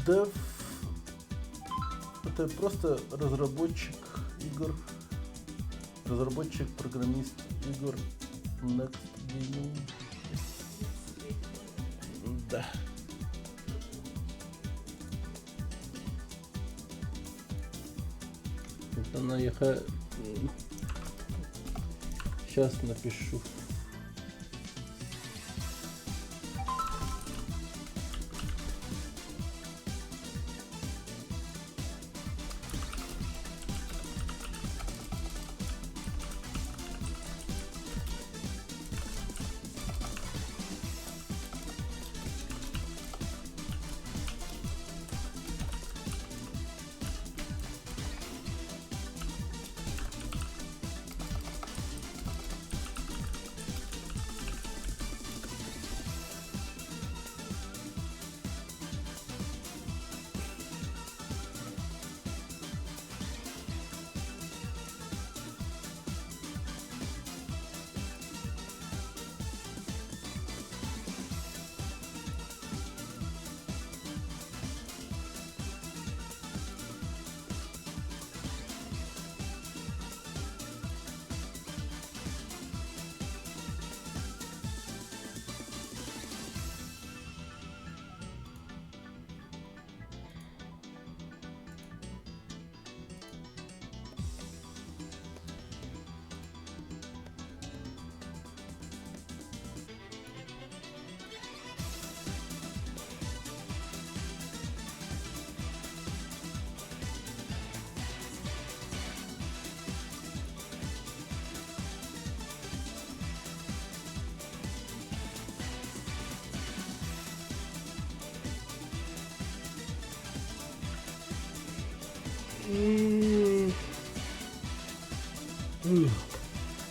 Dev это просто разработчик игр, программист игр Next Gaming. Да. Это на сейчас напишу.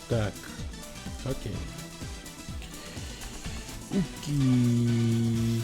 Так, окей. Окей.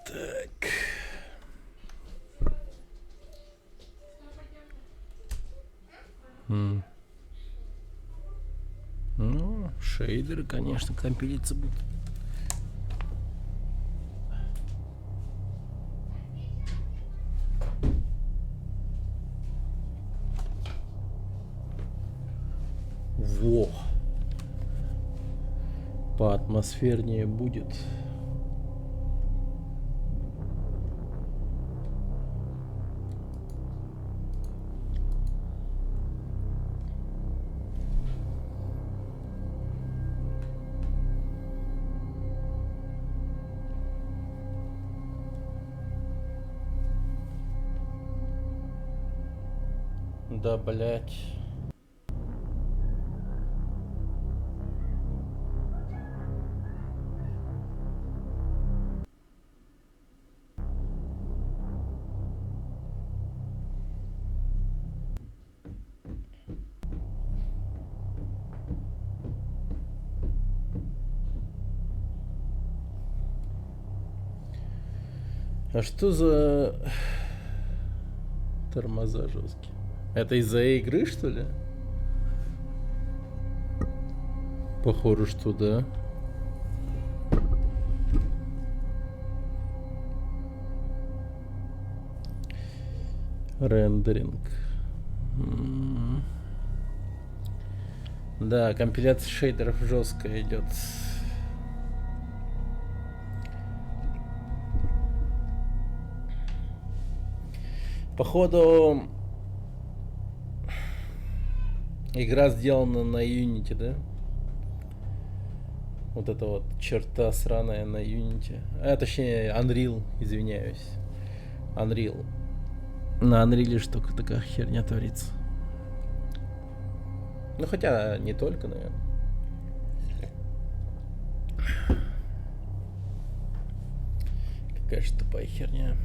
Так. Ну, шейдеры, конечно, компилиться будут. Во. Поатмосфернее будет. Да, блять. А что за тормоза жесткие? Это из-за игры, что ли? Похоже, что да. Рендеринг. Да, компиляция шейдеров жесткая идет. Походу Игра сделана на Unity, да? Вот это вот черта сраная на Unity. Точнее, Unreal, извиняюсь. Unreal. На Unreal штука такая херня творится. Ну хотя не только, наверное. Какая же тупая херня.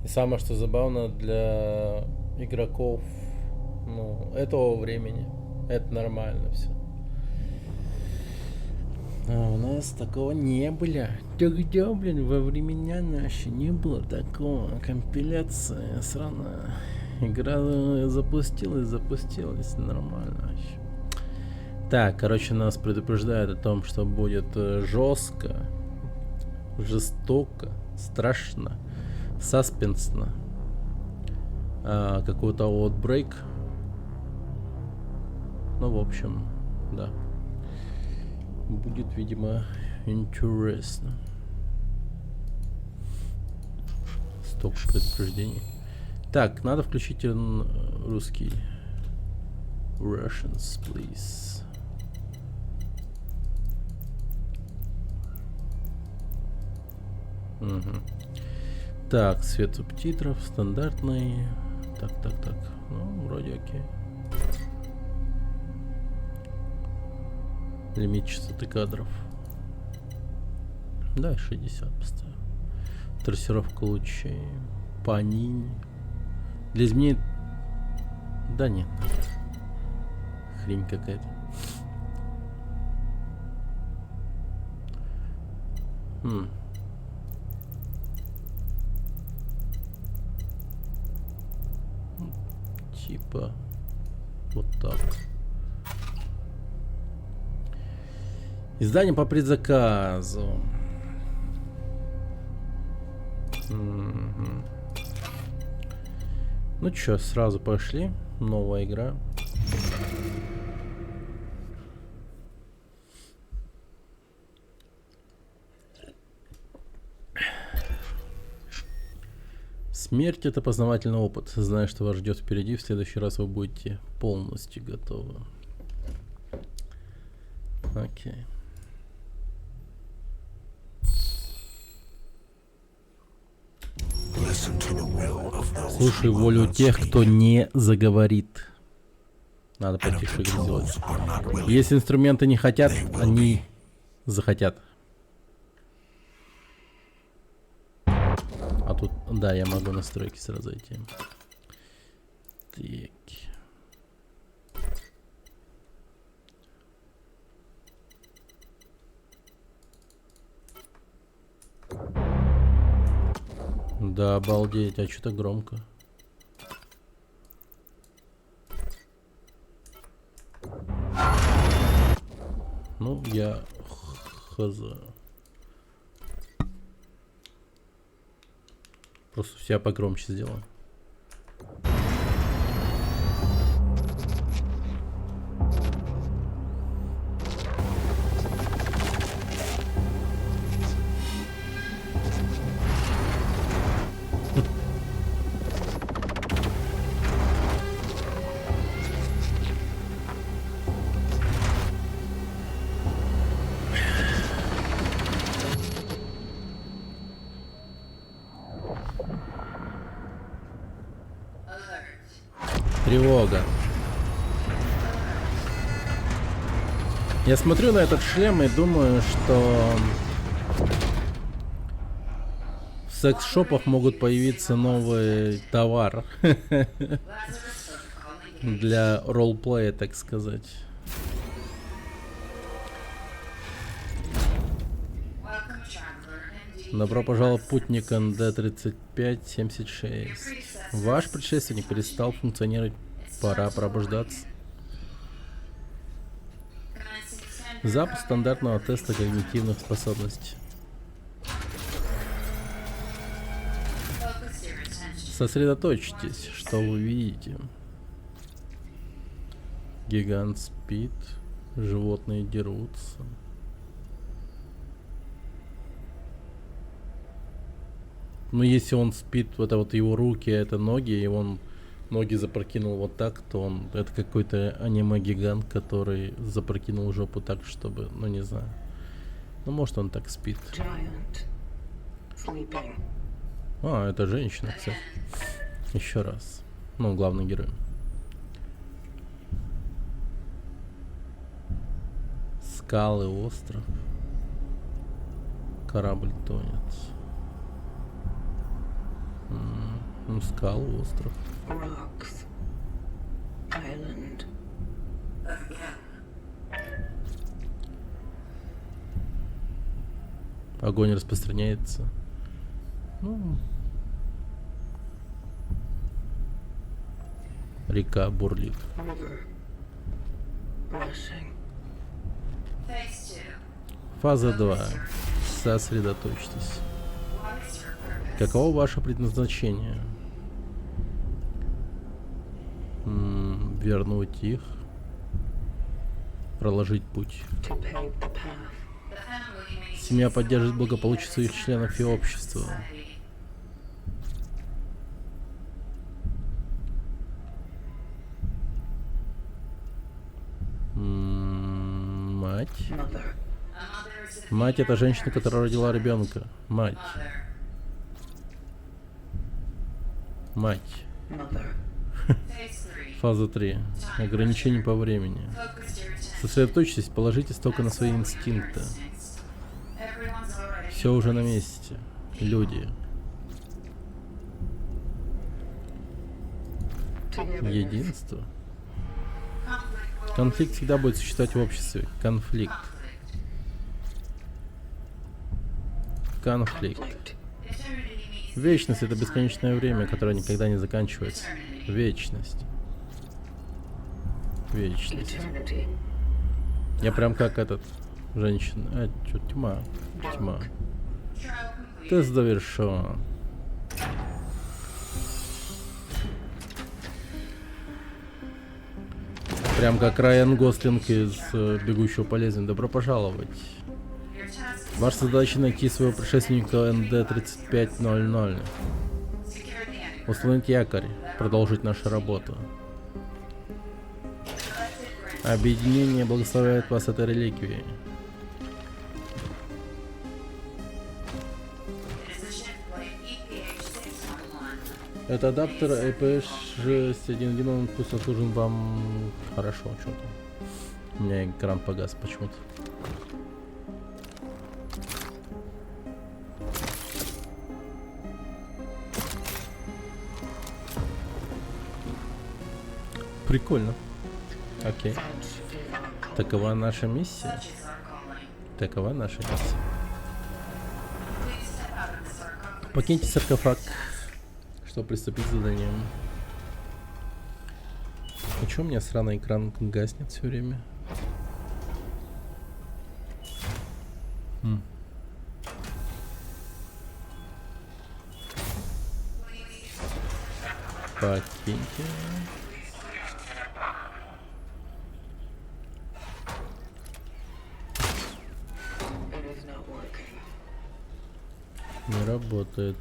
И самое что забавно для игроков, ну, этого времени, это нормально все. А у нас такого не было. Тогда, блин, во времена наши не было такого. Компиляция сраная. Игра запустилась нормально вообще. Так, короче, нас предупреждают о том, что будет жестко, жестоко, страшно, саспенсно. Какой-то outbreak. Ну, в общем, да. Будет, видимо, интересно. Столько предупреждений. Так, надо включить русский. Russians, please. Угу. Так, цвет субтитров стандартный. Так. Ну, вроде окей. Лимит частоты кадров. Да, 60 поставим. Трассировка лучей. Панини. Для изменения... Да нет. Хрень какая-то. Типа вот так. Издание по предзаказу. Ну чё, сразу пошли. Новая игра. Смерть — это познавательный опыт. Зная, что вас ждет впереди, в следующий раз вы будете полностью готовы. Окей. Слушай волю тех, кто не заговорит. Надо потише сделать. Если инструменты не хотят, они захотят. А тут, да, я могу настройки сразу зайти. Так. Да, обалдеть, а что так громко? Ну, я хз. Просто себя погромче сделаю. Тревога. Я смотрю на этот шлем и думаю, что в секс-шопах могут появиться новый товар для ролплея, так сказать. Добро пожаловать, путник НД-3576. Ваш предшественник перестал функционировать. Пора пробуждаться. Запуск стандартного теста когнитивных способностей. Сосредоточьтесь, что вы видите. Гигант спит. Животные дерутся. Но если он спит, это вот его руки, это ноги, и он ноги запрокинул вот так, то он... Это какой-то аниме-гигант, который запрокинул жопу так, чтобы... Ну, не знаю. Ну, может, он так спит. А, это женщина, кстати. Еще раз. Ну, главный герой. Скалы, остров. Корабль тонет. Ну, скалы, остров. Огонь распространяется. Ну, река бурлит. Фаза 2. Сосредоточьтесь. Каково ваше предназначение? Вернуть их. Проложить путь. Семья поддерживает благополучие своих членов и общества. Мать. Мать — это женщина, которая родила ребенка. Мать. Мать. Фаза 3. Ограничение по времени. Сосредоточьтесь, положитесь только на свои инстинкты. Все уже на месте. Люди. Единство. Конфликт всегда будет существовать в обществе. Конфликт. Конфликт. Вечность — это бесконечное время, которое никогда не заканчивается. Вечность. Вечность. Я прям как этот женщина. А, чё, тьма. Тьма. Тест завершен. Прям как Райан Гослинг из «Бегущего по лезвию». Добро пожаловать. Ваша задача — найти своего предшественника НД-3500. Установить якорь. Продолжить нашу работу. Объединение благословляет вас этой реликвией. Это адаптер EPH611, он пусть служит вам хорошо, что-то. У меня экран погас почему-то. Прикольно. Окей. Такова наша миссия. Такова наша миссия. Покиньте саркофаг, чтобы приступить к заданиям. А чё у меня сраный экран гаснет все время? Покиньте. Не работает.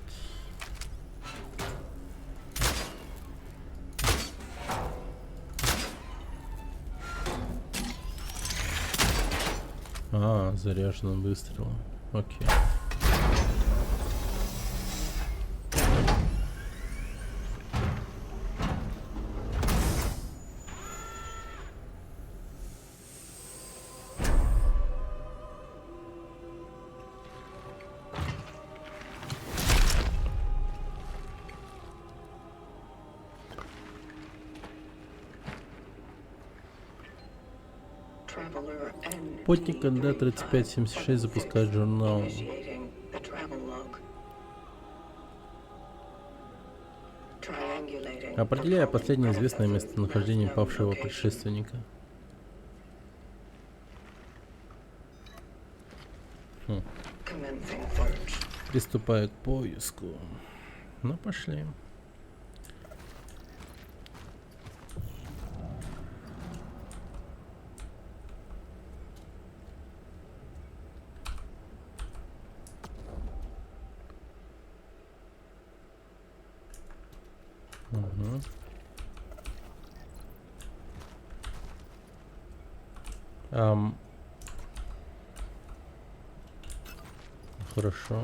А, заряжен выстрел. Окей. Путник НД-3576 запускает журнал. Определяя последнее известное местонахождение павшего предшественника. Приступаю к поиску. Ну, пошли. Хорошо.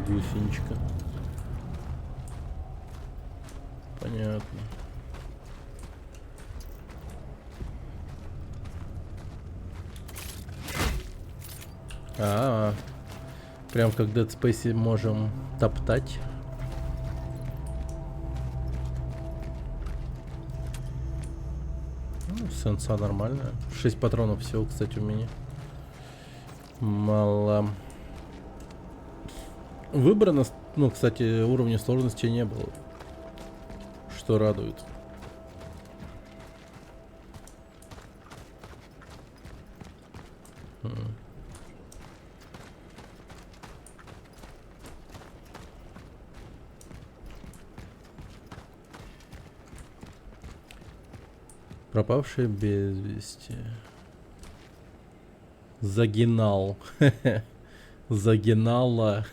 Гусеничка. Понятно. Прям как в Dead Space можем топтать. Ну, сенса нормальная. 6 патронов всего, кстати, у меня. Мало. Выбрано, ну, кстати, уровня сложности не было. Что радует. Пропавшие без вести. Загинал. Загинала.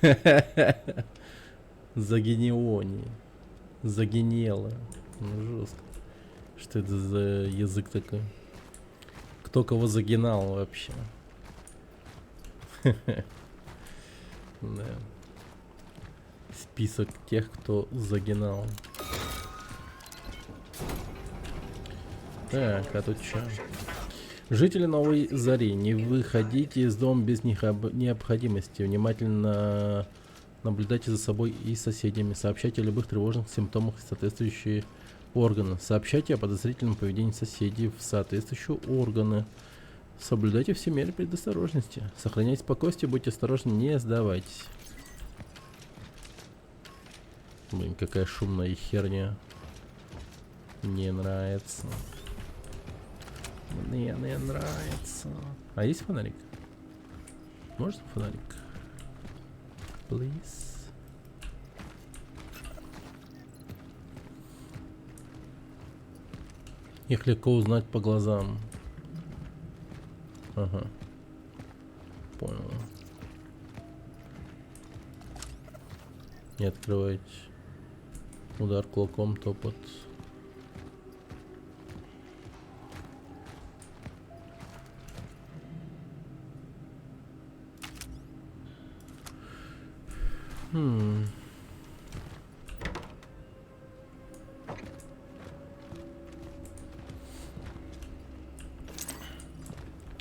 Загиниони. Загинела. Ну, жестко. Что это за язык такой? Кто кого загинал вообще? Да. Список тех, кто загинал. Так, а тут что? Жители Новой Зари, не выходите из дома без необходимости. Внимательно наблюдайте за собой и соседями. Сообщайте о любых тревожных симптомах в соответствующие органы. Сообщайте о подозрительном поведении соседей в соответствующие органы. Соблюдайте все меры предосторожности. Сохраняйте спокойствие, будьте осторожны, не сдавайтесь. Блин, какая шумная херня. Не нравится. Мне не нравится. А есть фонарик? Можно фонарик? Please. Их легко узнать по глазам. Ага. Понял. Не открывайте. Удар кулаком, топот.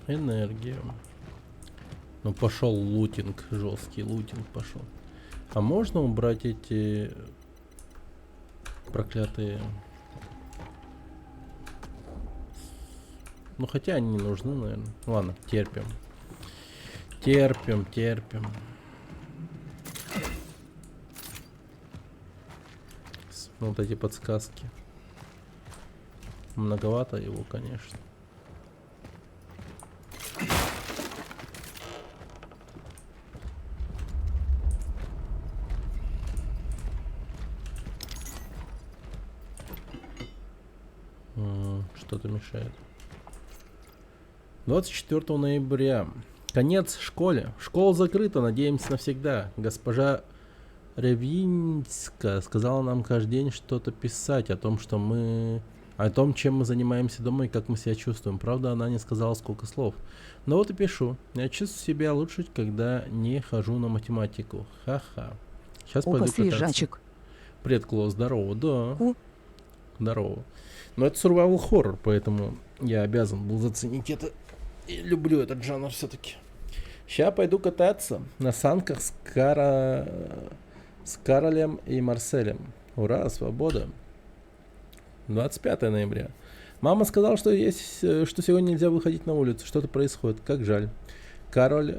Энергия. Ну пошел лутинг, жесткий лутинг пошел. А можно убрать эти проклятые? Ну хотя они не нужны, наверное. Ладно, терпим. Терпим. Вот эти подсказки. Многовато его, конечно. Что-то мешает. 24 ноября. Конец школе. Школа закрыта, надеемся, навсегда. Госпожа Ревинска сказала нам каждый день что-то писать о том, чем мы занимаемся дома и как мы себя чувствуем. Правда, она не сказала, сколько слов. Но вот и пишу. Я чувствую себя лучше, когда не хожу на математику. Ха-ха. Сейчас пойду кататься. Привет, Кло, здорово. Да. Здорово. Но это survival horror, поэтому я обязан был заценить это. И люблю этот жанр все-таки. Сейчас пойду кататься на санках с Каролем и Марселем. Ура, свобода. 25 ноября. Мама сказала, что сегодня нельзя выходить на улицу. Что-то происходит. Как жаль. Кароль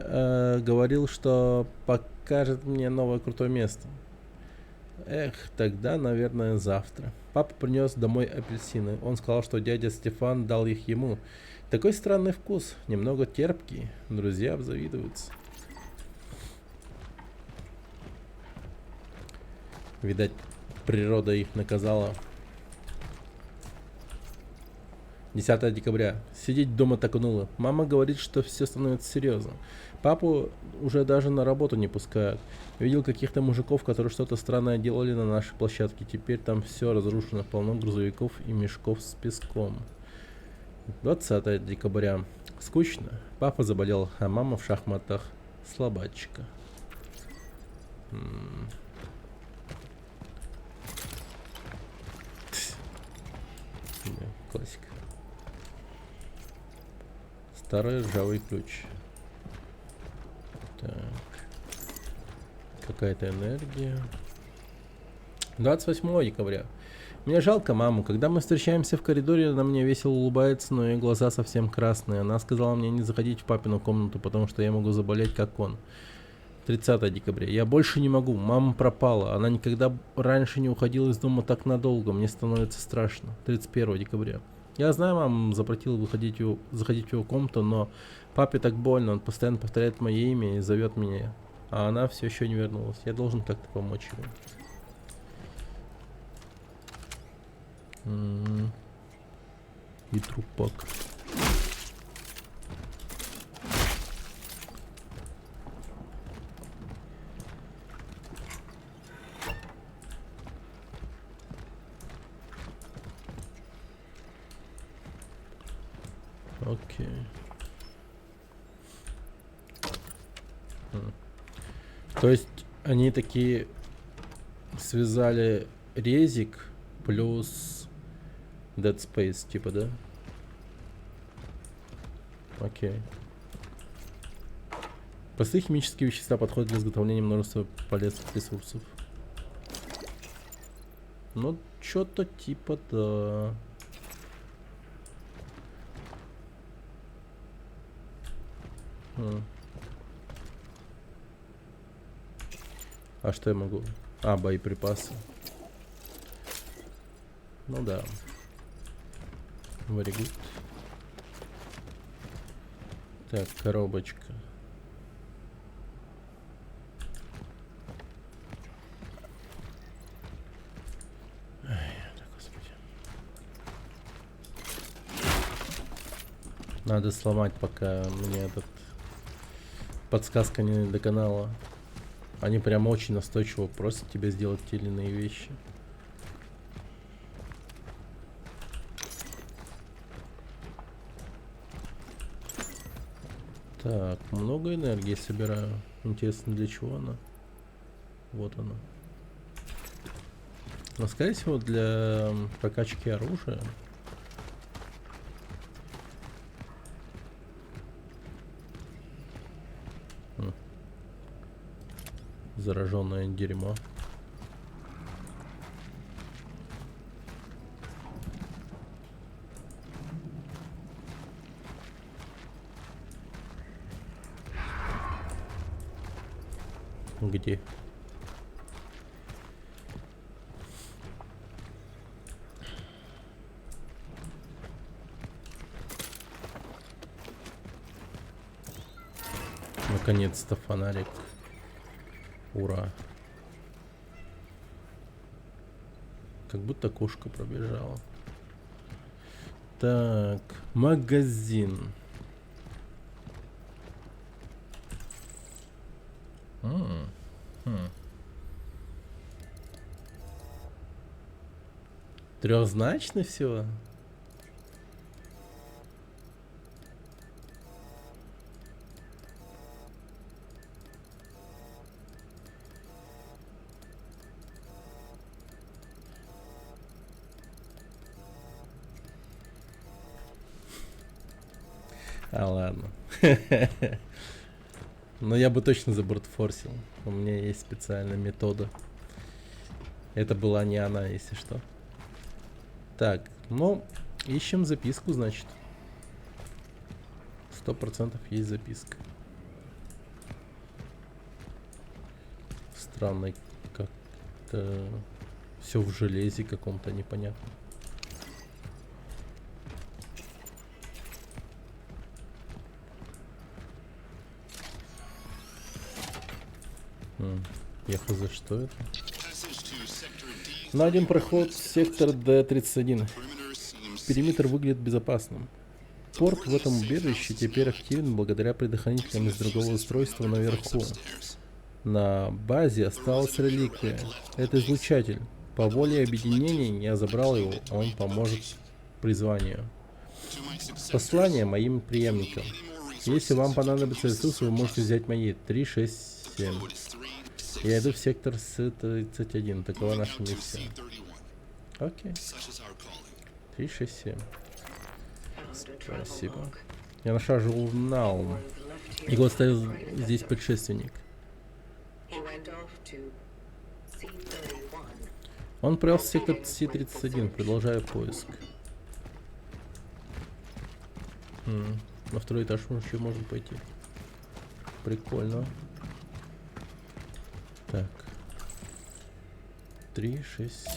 говорил, что покажет мне новое крутое место. Эх, тогда, наверное, завтра. Папа принес домой апельсины. Он сказал, что дядя Стефан дал их ему. Такой странный вкус. Немного терпкий. Друзья обзавидуются. Видать, природа их наказала. 10 декабря. Сидеть дома так уныло. Мама говорит, что все становится серьезно. Папу уже даже на работу не пускают. Видел каких-то мужиков, которые что-то странное делали на нашей площадке. Теперь там все разрушено, полно грузовиков и мешков с песком. 20 декабря. Скучно. Папа заболел, а мама в шахматах. Слабачка. Классика. Старый ржавый ключ. Так. Какая-то энергия. 28 декабря. Мне жалко маму. Когда мы встречаемся в коридоре, она мне весело улыбается, но ее глаза совсем красные. Она сказала мне не заходить в папину комнату, потому что я могу заболеть, как он. 30 декабря. Я больше не могу. Мама пропала. Она никогда раньше не уходила из дома так надолго. Мне становится страшно. 31 декабря. Я знаю, мама запретила заходить в его комнату, но папе так больно. Он постоянно повторяет мое имя и зовет меня. А она все еще не вернулась. Я должен как-то помочь ему. И трупак. Окей. То есть они такие связали резик плюс Dead Space, типа, да? Окей. Простые химические вещества подходят для изготовления множества полезных ресурсов. Ну, что-то типа, да. А что я могу? А, боеприпасы. Ну да. Very good. Так, коробочка. Ай, да, господи. Надо сломать, пока мне этот подсказка не доконала. Они прям очень настойчиво просят тебя сделать те или иные вещи. Так, много энергии собираю. Интересно, для чего она? Вот она. Но, скорее всего, для прокачки оружия. Зараженное дерьмо. Где? Наконец-то фонарик. Ура. Как будто кошка пробежала. Так, магазин. Трехзначный всего? А, ладно. Но я бы точно забрутфорсил. У меня есть специальная метода. Это была не она, если что. Так, ну, ищем записку, значит. 100% есть записка. Странно, как-то все в железе каком-то непонятном. Я хз, что это? На один проход в сектор D31. периметр выглядит безопасным. Порт в этом убежище теперь активен благодаря предохранителям из другого устройства наверху. На базе осталась реликвия. Это излучатель. По воле объединения я забрал его, он поможет призванию. Послание моим преемникам. Если вам понадобятся ресурсы, вы можете взять мои 3, 6, 7. Я иду в сектор С-31. Такова наша миссия. Окей. 3, 6, 7. Спасибо. Я нашел журнал. Его оставил здесь предшественник. Он отправился в сектор С-31, продолжая поиск. На второй этаж мы еще можем пойти. Прикольно. Так. 3, 6, 7.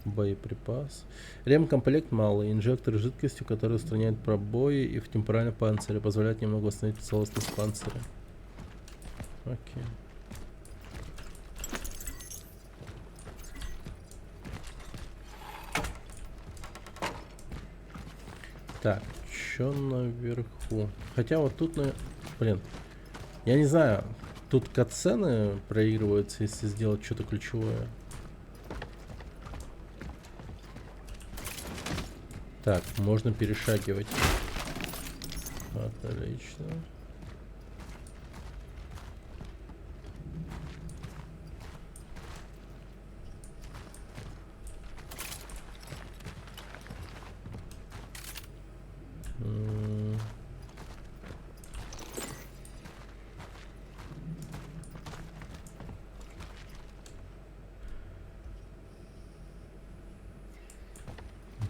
Боеприпас. Ремкомплект малый. Инжектор с жидкостью, который устраняет пробои и в темпоральном панцире. Позволяет немного восстановить целостность панциря. Окей. Так, чё наверху? Хотя вот тут, блин, я не знаю, тут катсцены проигрываются, если сделать что-то ключевое. Так, можно перешагивать. Отлично.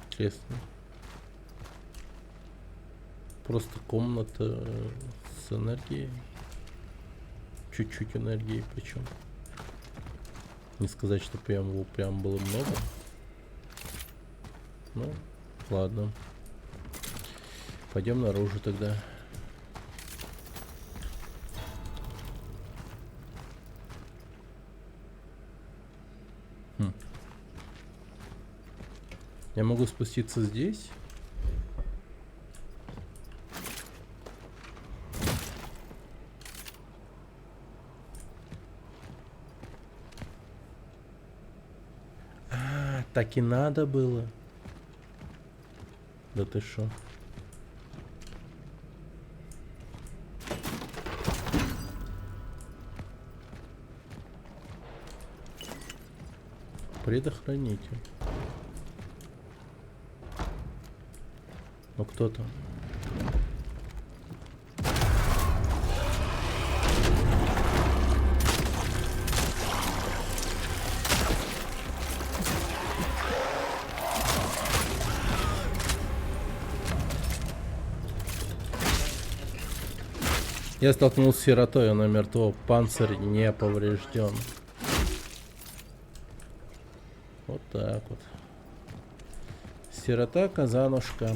Интересно. Просто комната с энергией. Чуть-чуть энергии причем. Не сказать, что прям было много. Ну, ладно. Пойдем наружу тогда. Я могу спуститься здесь. Так и надо было. Да ты шо? Предохранитель. Ну кто там? Я столкнулся с сиротой, она мертва, панцирь не поврежден. Вот так вот. Сирота, казанушка.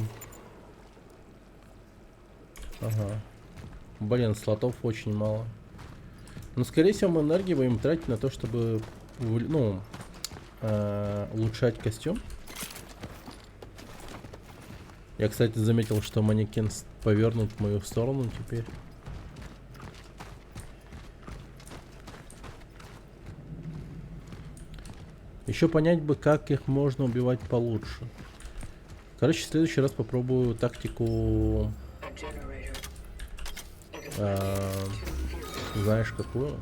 Ага. Блин, слотов очень мало. Но скорее всего мы энергию будем тратить на то, чтобы улучшать костюм. Я, кстати, заметил, что манекен повернут в мою сторону теперь. Еще понять бы, как их можно убивать получше. Короче, в следующий раз попробую тактику... знаешь какую?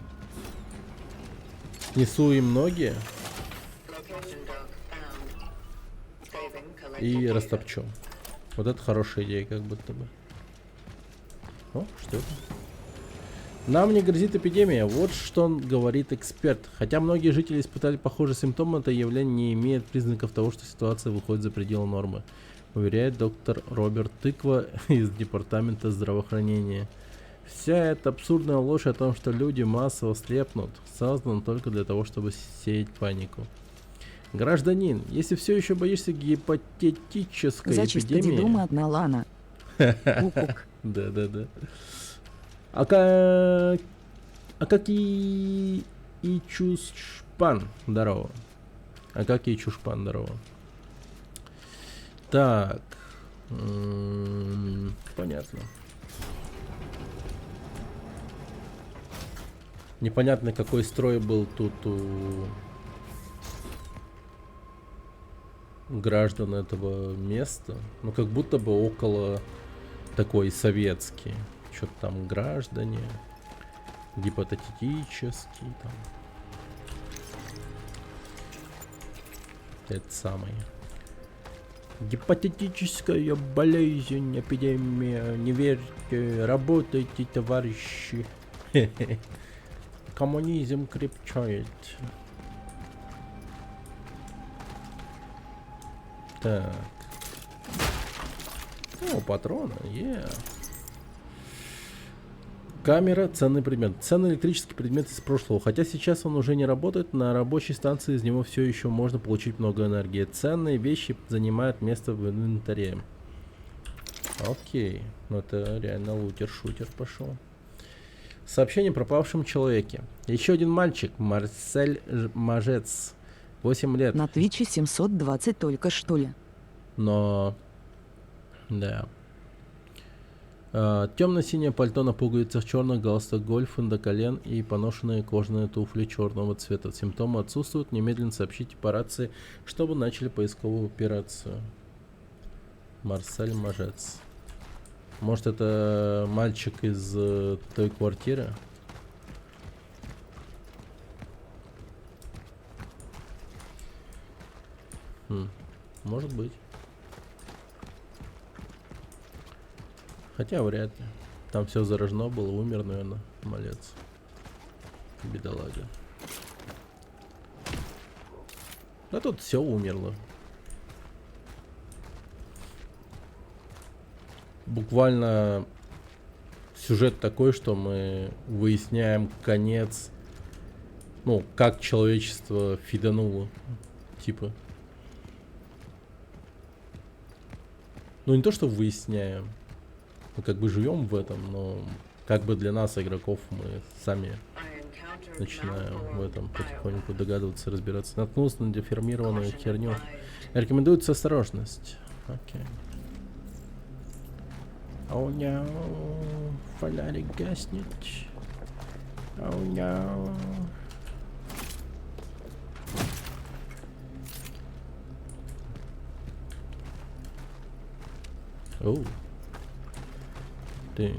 Снесу им ноги и растопчу. Вот это хорошая идея, как будто бы. О, что это? Нам не грозит эпидемия, вот что говорит эксперт. Хотя многие жители испытали похожие симптомы, это явление не имеет признаков того, что ситуация выходит за пределы нормы, уверяет доктор Роберт Тыква из департамента здравоохранения. Вся эта абсурдная ложь о том, что люди массово слепнут, создана только для того, чтобы сеять панику. Гражданин, если все еще боишься гипотетической эпидемии... дома одна Лана. Да. А как... А как и Чушпан, здорово. А как и Чушпан, здорово. Так. Понятно. Непонятно, какой строй был тут у граждан этого места. Ну, как будто бы около такой советский. Что-то там граждане. Гипотетический там. Это самое. Гипотетическая болезнь, эпидемия. Не верьте, работайте, товарищи. Коммунизм крепчает. Так. О, патроны, Камера, ценный предмет. Ценный электрический предмет из прошлого. Хотя сейчас он уже не работает, на рабочей станции из него все еще можно получить много энергии. Ценные вещи занимают место в инвентаре. Окей. Ну это реально лутер-шутер пошел. Сообщение о пропавшем человеке. Еще один мальчик, Марсель Мажец. 8 лет. На Твиче 720 только что ли. Но... Да. Темно-синее пальто на пуговицах, черный галстук, гольф до колен и поношенные кожаные туфли черного цвета. Симптомы отсутствуют. Немедленно сообщите по рации, чтобы начали поисковую операцию. Марсель Мажец. Может, это мальчик из той квартиры? Может быть. Хотя вряд ли. Там все заражено было, умер, наверное, малец. Бедолага. Да тут все умерло. Буквально сюжет такой, что мы выясняем конец, ну, как человечество фидануло, типа. Ну, не то, что выясняем, мы как бы живем в этом, но как бы для нас, игроков, мы сами начинаем в этом потихоньку догадываться, разбираться. Наткнулся на деформированную херню. Рекомендуется осторожность. Окей. Оу, няу, фонарик гаснет. Оу, няу. Оу. Так.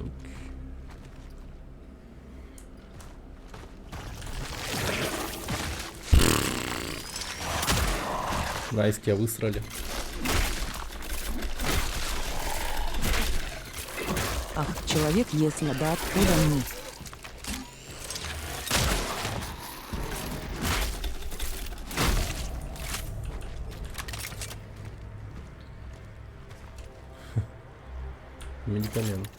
Найс, тебя высрали. Ах, человек, если да, откуда мы? Медикамент.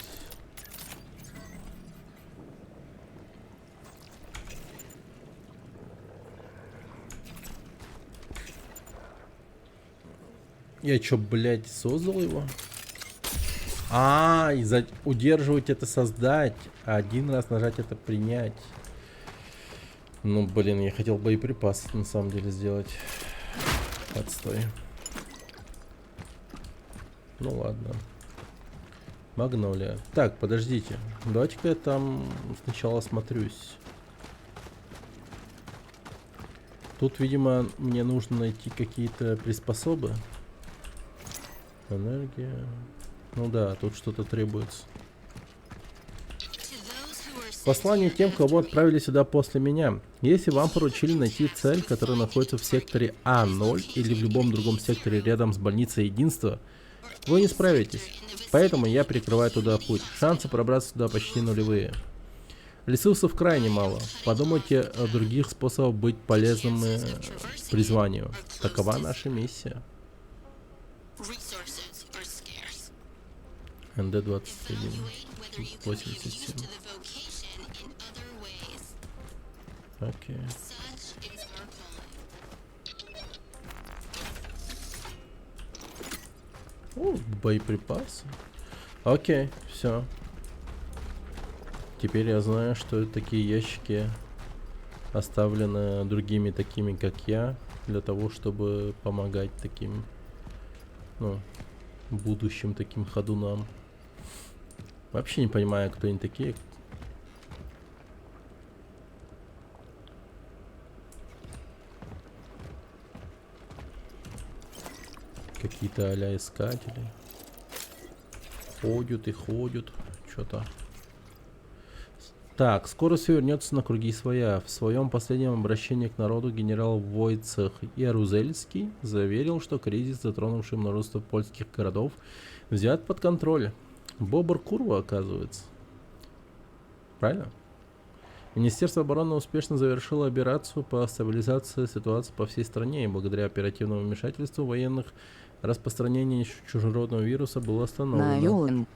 Я чё, блядь, создал его? И удерживать это создать, а один раз нажать это принять. Ну, блин, я хотел боеприпасы на самом деле сделать. Отстой. Ну ладно. Магнолия. Так, подождите. Давайте-ка я там сначала осмотрюсь. Тут, видимо, мне нужно найти какие-то приспособы. Энергия. Ну да, тут что-то требуется. Послание тем, кого отправили сюда после меня. Если вам поручили найти цель, которая находится в секторе А0 или в любом другом секторе рядом с больницей Единства, вы не справитесь. Поэтому я прикрываю туда путь. Шансы пробраться туда почти нулевые. Ресурсов крайне мало. Подумайте о других способах быть полезным призванию. Такова наша миссия. НД-21. 87. Окей. О, боеприпасы. Окей, все. Теперь я знаю, что такие ящики оставлены другими такими, как я, для того, чтобы помогать таким, ну, будущим таким ходунам. Вообще не понимаю, кто они такие. Какие-то а-ля искатели. Ходят и ходят. Что-то. Так, скоро все вернется на круги своя. В своем последнем обращении к народу генерал Войцех Ярузельский заверил, что кризис, затронувший множество польских городов, взят под контроль. Бобр Курва, оказывается. Правильно? Министерство обороны успешно завершило операцию по стабилизации ситуации по всей стране, и благодаря оперативному вмешательству военных распространение чужеродного вируса было остановлено.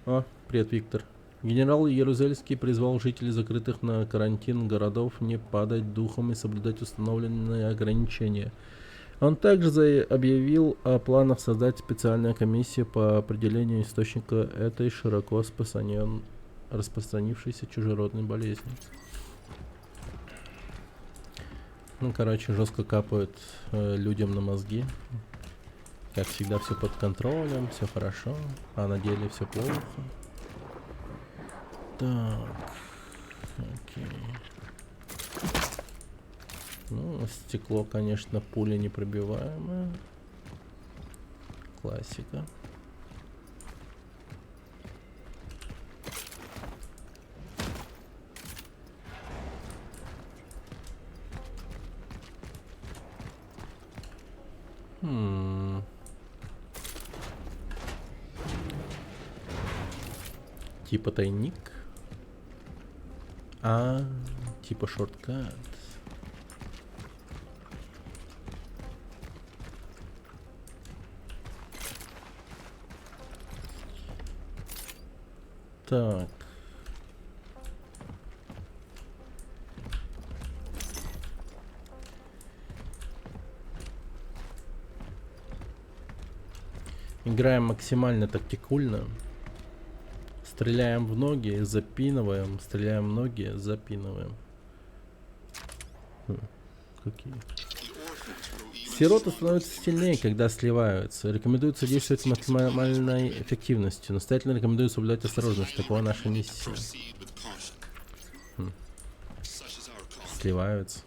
О, привет, Виктор. Генерал Ярузельский призвал жителей закрытых на карантин городов не падать духом и соблюдать установленные ограничения. Он также объявил о планах создать специальную комиссию по определению источника этой широко распространившейся чужеродной болезни. Ну, короче, жестко капают людям на мозги. Как всегда, все под контролем, все хорошо, а на деле все плохо. Так, окей. Ну, стекло, конечно, пуля непробиваемое. Классика. Типа тайник. Типа шорткат. Так. Играем максимально тактикульно. Стреляем в ноги, запинываем. Стреляем в ноги, запинываем. Какие? Сироты становятся сильнее, когда сливаются. Рекомендуется действовать с максимальной эффективностью. Настоятельно рекомендую соблюдать осторожность. Такова наша миссия. Сливаются.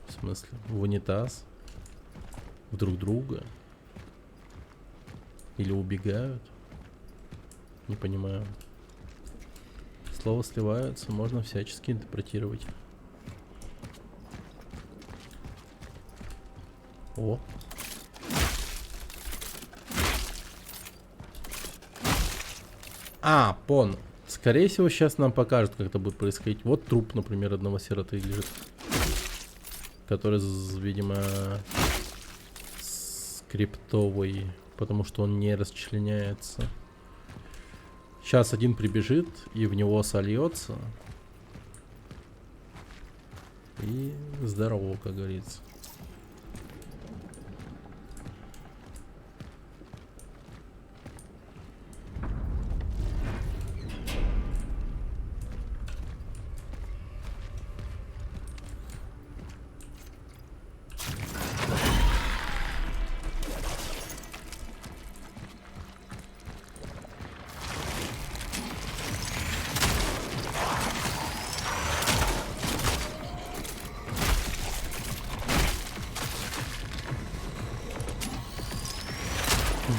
В смысле? В унитаз? В друг друга? Или убегают? Не понимаю. Слово «сливаются» можно всячески интерпретировать. О. Понял. Скорее всего, сейчас нам покажут, как это будет происходить. Вот труп, например, одного сироты лежит. Который, видимо, скриптовый, потому что он не расчленяется. Сейчас один прибежит и в него сольется. И здорово, как говорится.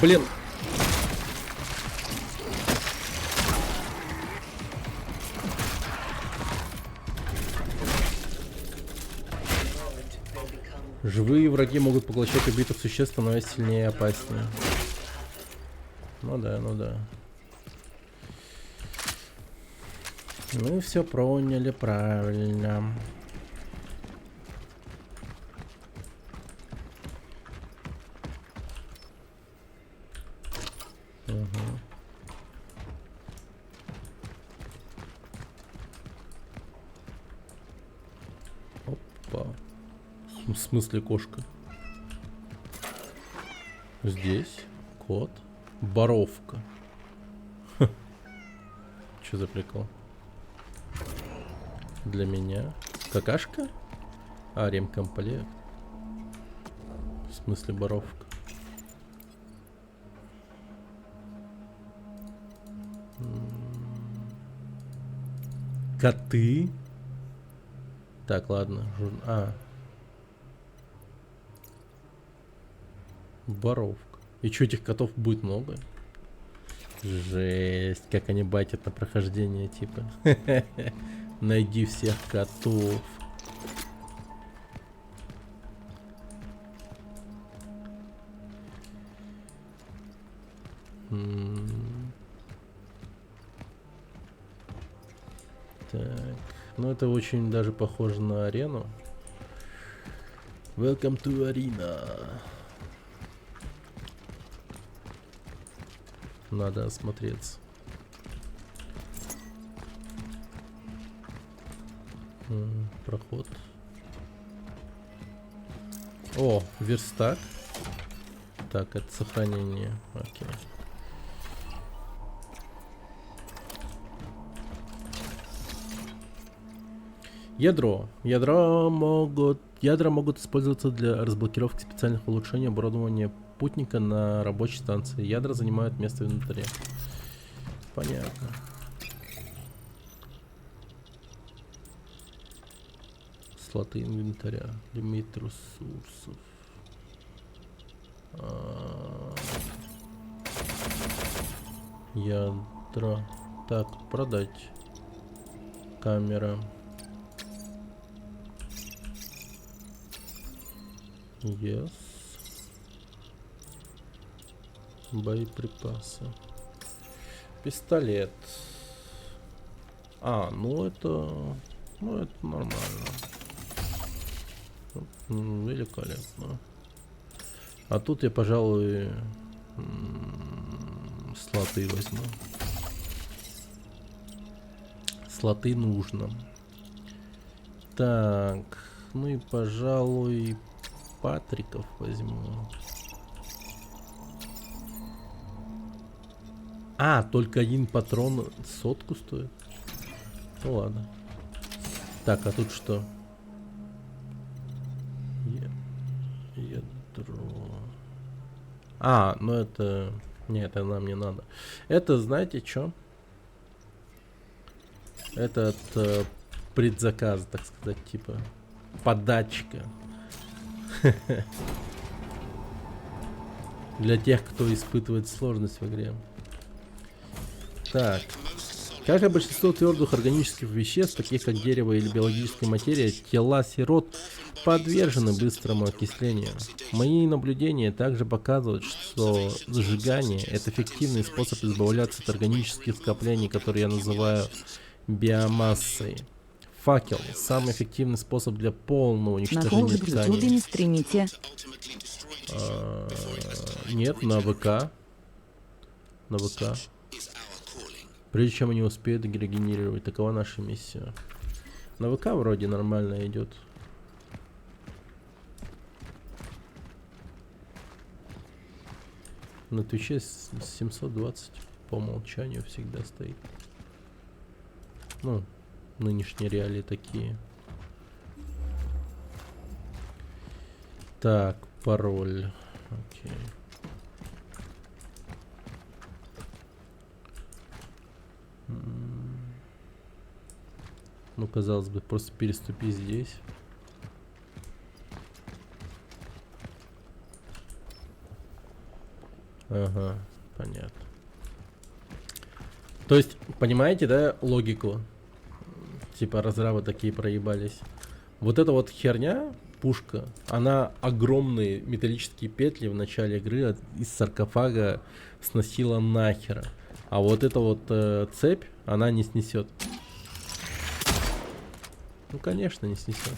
Блин. Живые враги могут поглощать убитых существ, становясь сильнее и опаснее. Ну да, ну да. Мы все поняли правильно. Опа. В смысле кошка? Здесь кот. Боровка. Что за прикол? Для меня. Какашка? А, ремкомплект. В смысле боровка. Коты? Так, ладно. Боровка. И что, этих котов будет много? Жесть, как они батят на прохождение, типа. Найди всех котов. Так, ну это очень даже похоже на арену. Welcome to Arena. Надо осмотреться. Проход. О, верстак. Так, это сохранение. Окей. Ядро. Ядра могут использоваться для разблокировки специальных улучшений оборудования путника на рабочей станции. Ядра занимают место в инвентаре. Понятно. Слоты инвентаря. Лимит ресурсов. Ядра. Так, продать. Камера. Yes. Боеприпасы. Пистолет. Ну это нормально. Великолепно. А тут я, пожалуй, слоты возьму. Слоты нужно. Так, ну и, пожалуй, Патриков возьму. Только один патрон 100 стоит. Ну ладно. Так, а тут что? Ядро. Ну это... Нет, это нам не надо. Это, знаете, что? Это от предзаказа, так сказать, типа подачка. Для тех, кто испытывает сложность в игре. Так. Как и большинство твердых органических веществ, таких как дерево или биологическая материя, тела сирот подвержены быстрому окислению. Мои наблюдения также показывают, что сжигание — это эффективный способ избавляться от органических скоплений, которые я называю биомассой. Факел — самый эффективный способ для полного уничтожения ткани. На YouTube не стримите. Нет, на ВК. На ВК. Прежде чем они успеют регенерировать, такова наша миссия. На ВК вроде нормально идет. На Твиче 720 по умолчанию всегда стоит. Ну, нынешние реалии такие. Так, пароль. Окей. Ну, казалось бы, просто переступи здесь. Ага, понятно. То есть, понимаете, да, логику? Типа разрабы такие проебались. Вот эта вот херня, пушка, она огромные металлические петли в начале игры из саркофага сносила нахера. А вот эта вот цепь, она не снесет. Ну, конечно, не снесет.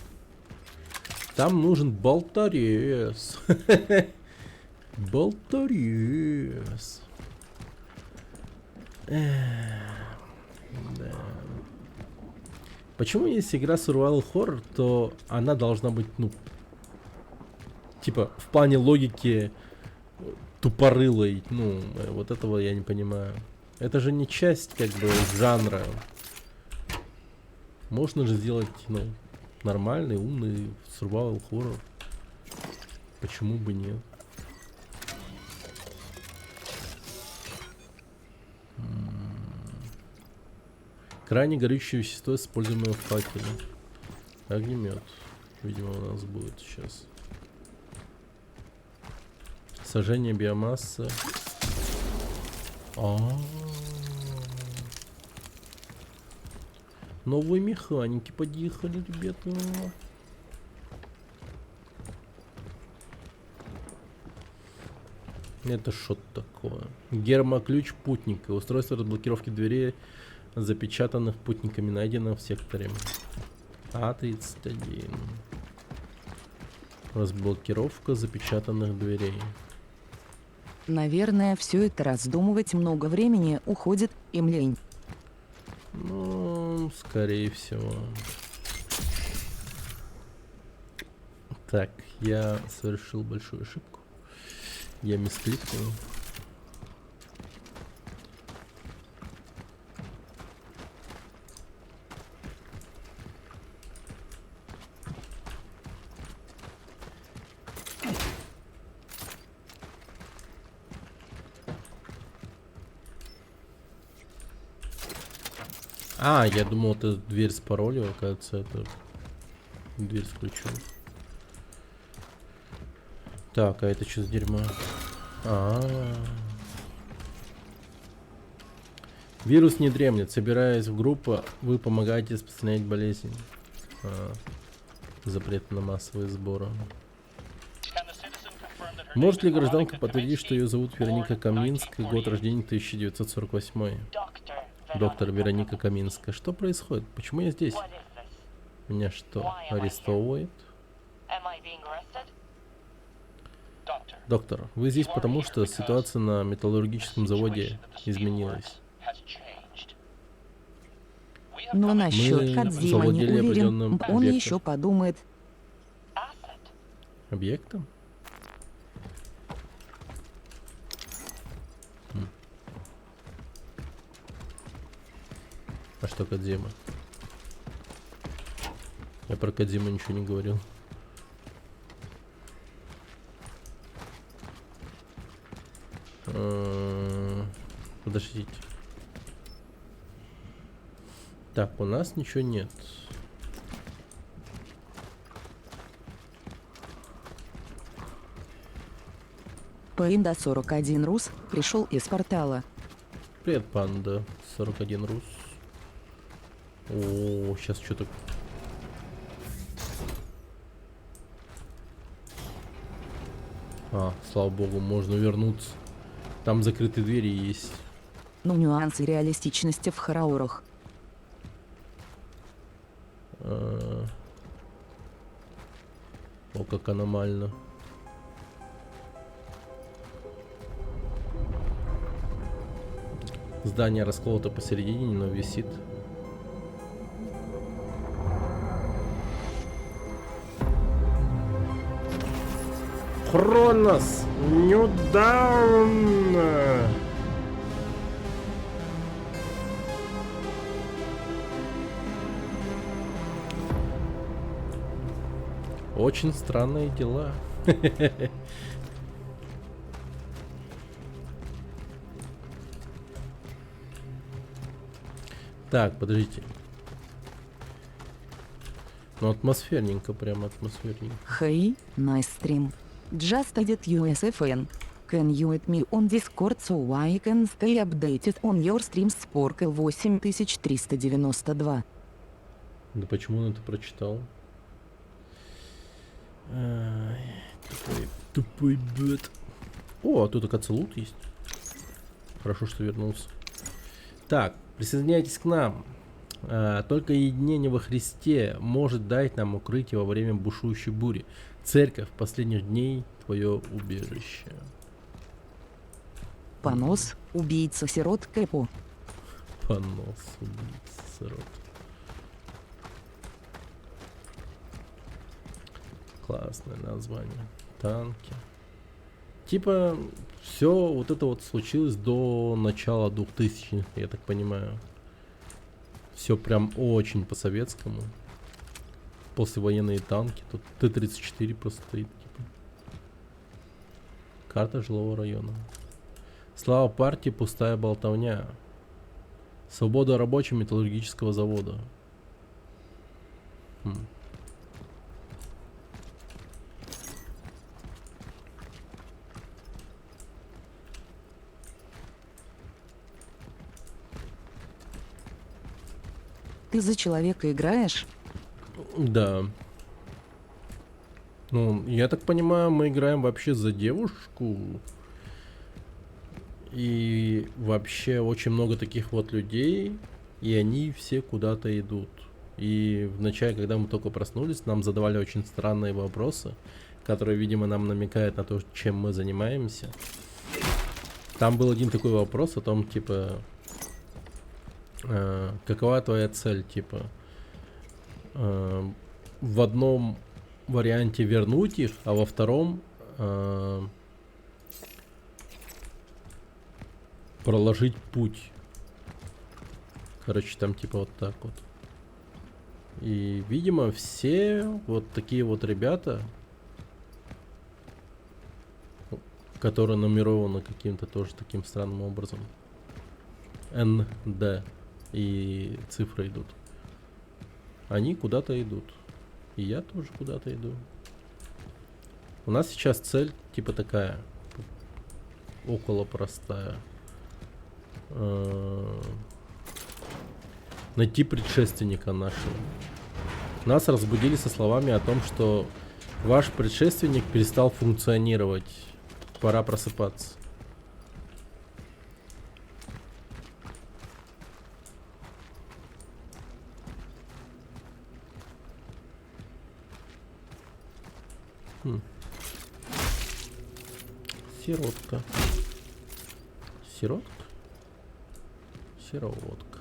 Там нужен болторез. Болторез. Да. Почему, если игра survival horror, то она должна быть, ну, типа, в плане логики тупорылой? Ну, вот этого я не понимаю. Это же не часть, как бы, жанра. Можно же сделать, ну, нормальный, умный survival horror. Почему бы нет? Крайне горючее вещество, используемое в факеле. Огнемет. Видимо, у нас будет сейчас. Сожжение биомассы. Новые механики подъехали, ребята. Это что-то такое. Гермоключ путника. Устройство разблокировки дверей, запечатанных путниками, найдено в секторе А31. Разблокировка запечатанных дверей. Наверное, все это раздумывать много времени уходит, им лень. Ну, скорее всего. Так, я совершил большую ошибку. Я мискликнул. А, я думал, это дверь с паролем, оказывается, это дверь с ключом. Так, а это что за дерьмо? Вирус не дремлет. Собираясь в группу, вы помогаете распространять болезнь. Запрет на массовые сборы. Может ли гражданка подтвердить, что ее зовут Вероника Каминская, год рождения 1948? Доктор Вероника Каминская. Что происходит? Почему я здесь? Меня что, арестовывают? Доктор, вы здесь потому, что ситуация на металлургическом заводе изменилась. Но насчет Кодзима не уверен, он еще подумает. Объектом? А что Кодзима? Я про Кодзиму ничего не говорил. Подождите. Так, у нас ничего нет. Панда 41 Рус пришел из портала. Привет, Панда 41 Рус. О, сейчас что-то... Слава богу, можно вернуться. Там закрытые двери есть. Ну, нюансы реалистичности в хоррорах. О, как аномально. Здание расколото посередине, но висит. Хронос! Ньюдаун! Очень странные дела. Так, подождите. Ну, атмосферненько, прям атмосферненько. Hey, nice stream. Just added USFN. Can you add me on Discord so I can stay updated on your streams Sporkel 8392? Да почему он это прочитал? Тупой бет. О, а тут, оказывается, лут есть. Хорошо, что вернулся. Так, присоединяйтесь к нам. Только единение во Христе может дать нам укрытие во время бушующей бури. Церковь последних дней — твое убежище. Понос, убийца-сирот Кэпо. Понос, убийца-сирот. Классное название. Танки. типа, все вот это вот случилось до начала 2000-х, я так понимаю. Все прям очень по-советскому. Послевоенные танки. Тут Т-34 просто стоит. Типа. Карта жилого района. Слава партии, пустая болтовня. Свобода рабочим металлургического завода. Ты за человека играешь? Да. Ну, я так понимаю, мы играем вообще за девушку. И вообще очень много таких вот людей, и они все куда-то идут. И вначале, когда мы только проснулись, нам задавали очень странные вопросы, которые, видимо, нам намекают на то, чем мы занимаемся. Там был один такой вопрос о том, типа, какова твоя цель, типа, в одном варианте вернуть их, а во втором проложить путь. Короче, там типа вот так вот. И, видимо, все вот такие вот ребята, которые нумерованы каким-то тоже таким странным образом. НД. И цифры идут. Они куда-то идут. И я тоже куда-то иду. У нас сейчас цель типа такая. Около простая. Найти предшественника нашего. Нас разбудили со словами о том, что ваш предшественник перестал функционировать. Пора просыпаться. Сиротка. Сиротка? Сироводка.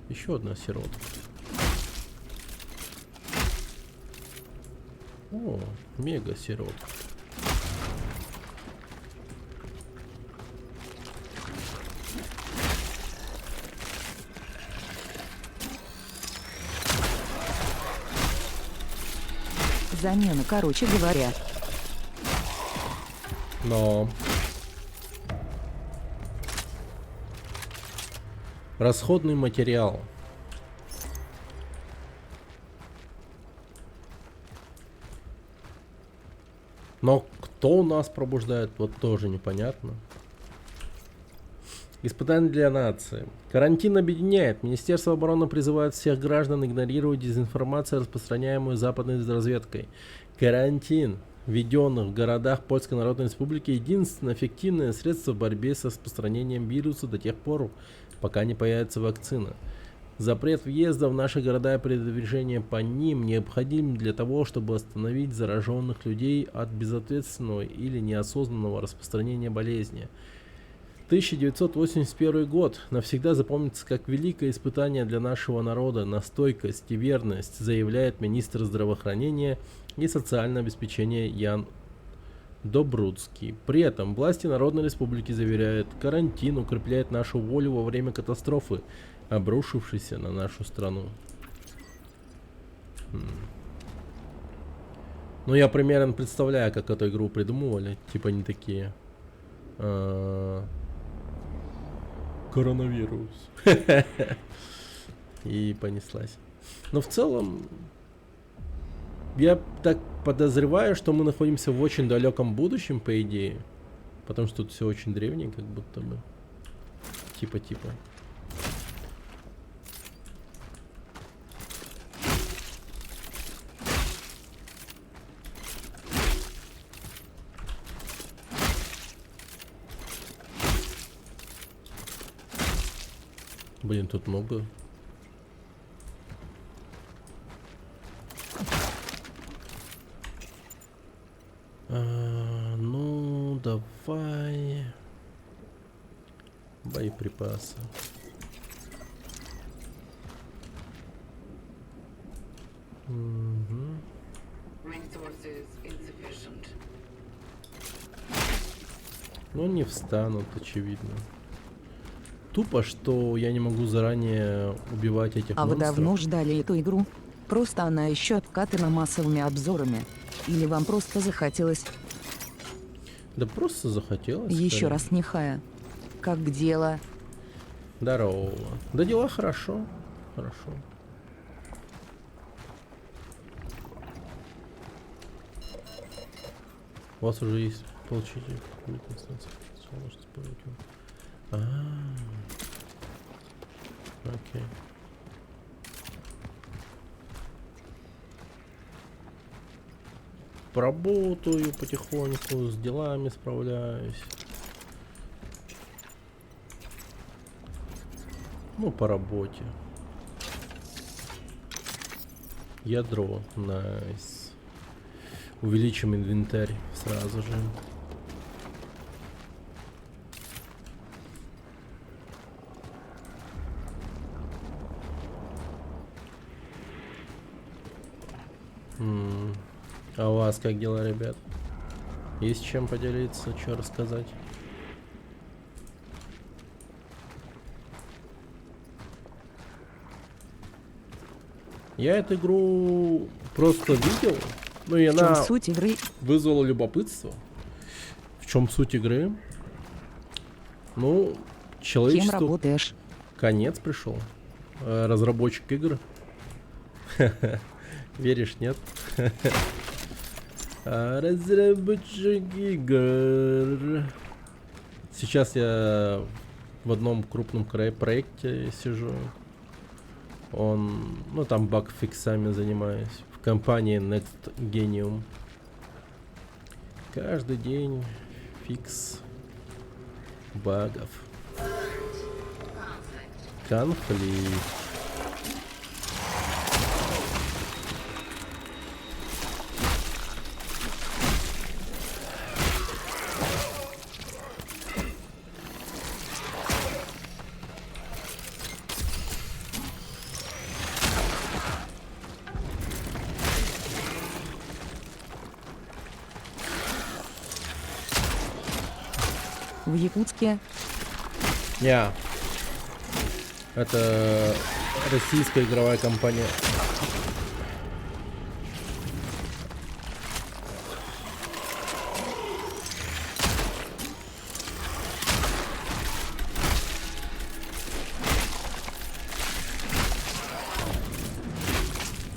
Еще одна сиротка. О, мега сиротка. Замена, короче говоря. Но расходный материал. Но кто у нас пробуждает, вот тоже непонятно. Испытание для нации. Карантин объединяет. Министерство обороны призывает всех граждан игнорировать дезинформацию, распространяемую западной разведкой. Карантин, введенный в городах Польской Народной Республики, единственное эффективное средство в борьбе с распространением вируса до тех пор, пока не появится вакцина. Запрет въезда в наши города и предупреждение по ним необходим для того, чтобы остановить зараженных людей от безответственного или неосознанного распространения болезни. 1981 год навсегда запомнится как великое испытание для нашего народа на стойкость и верность, заявляет министр здравоохранения и социального обеспечения Ян Добрудский. При этом власти Народной Республики заверяют, карантин укрепляет нашу волю во время катастрофы, обрушившейся на нашу страну. Ну, я примерно представляю, как эту игру придумывали. Типа они такие... Коронавирус. И понеслась. Но в целом, я так подозреваю, что мы находимся в очень далеком будущем, по идее. Потому что тут все очень древнее, как будто бы. Типа. Блин, тут много. Ну, давай. Боеприпасы. Но не встанут, очевидно. Тупо, что я не могу заранее убивать этих А вы монстров. давно ждали эту игру? Просто она еще обкатана массовыми обзорами. Или вам просто захотелось? Да просто захотелось. Еще скорее. раз нехая. Как дело? Здорово. Да дела хорошо. Хорошо. У вас уже есть получите окей. Поработаю потихоньку, с делами справляюсь. Ну, по работе. Ядро, найс. Увеличим инвентарь сразу же. А у вас как дела, ребят? Есть чем поделиться, что рассказать? Я эту игру просто видел, ну и В чем она суть игры? вызвала любопытство. В чем суть игры? Ну, Кем человечеству работаешь? конец пришел. Разработчик игр. Веришь, нет? Разработчик игр. Сейчас я в одном крупном проекте сижу. Ну там баг-фиксами занимаюсь. В компании Next Genium. Каждый день фикс багов. Конфликт. В Якутске? Не. Это российская игровая компания.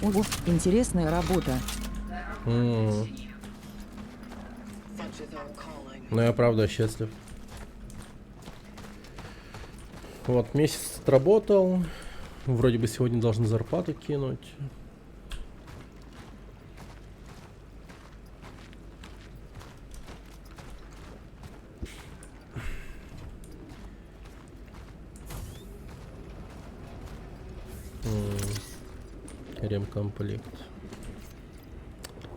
Ого, интересная работа. Ну я правда счастлив. Вот, месяц отработал. Вроде бы сегодня должны зарплату кинуть. Ремкомплект.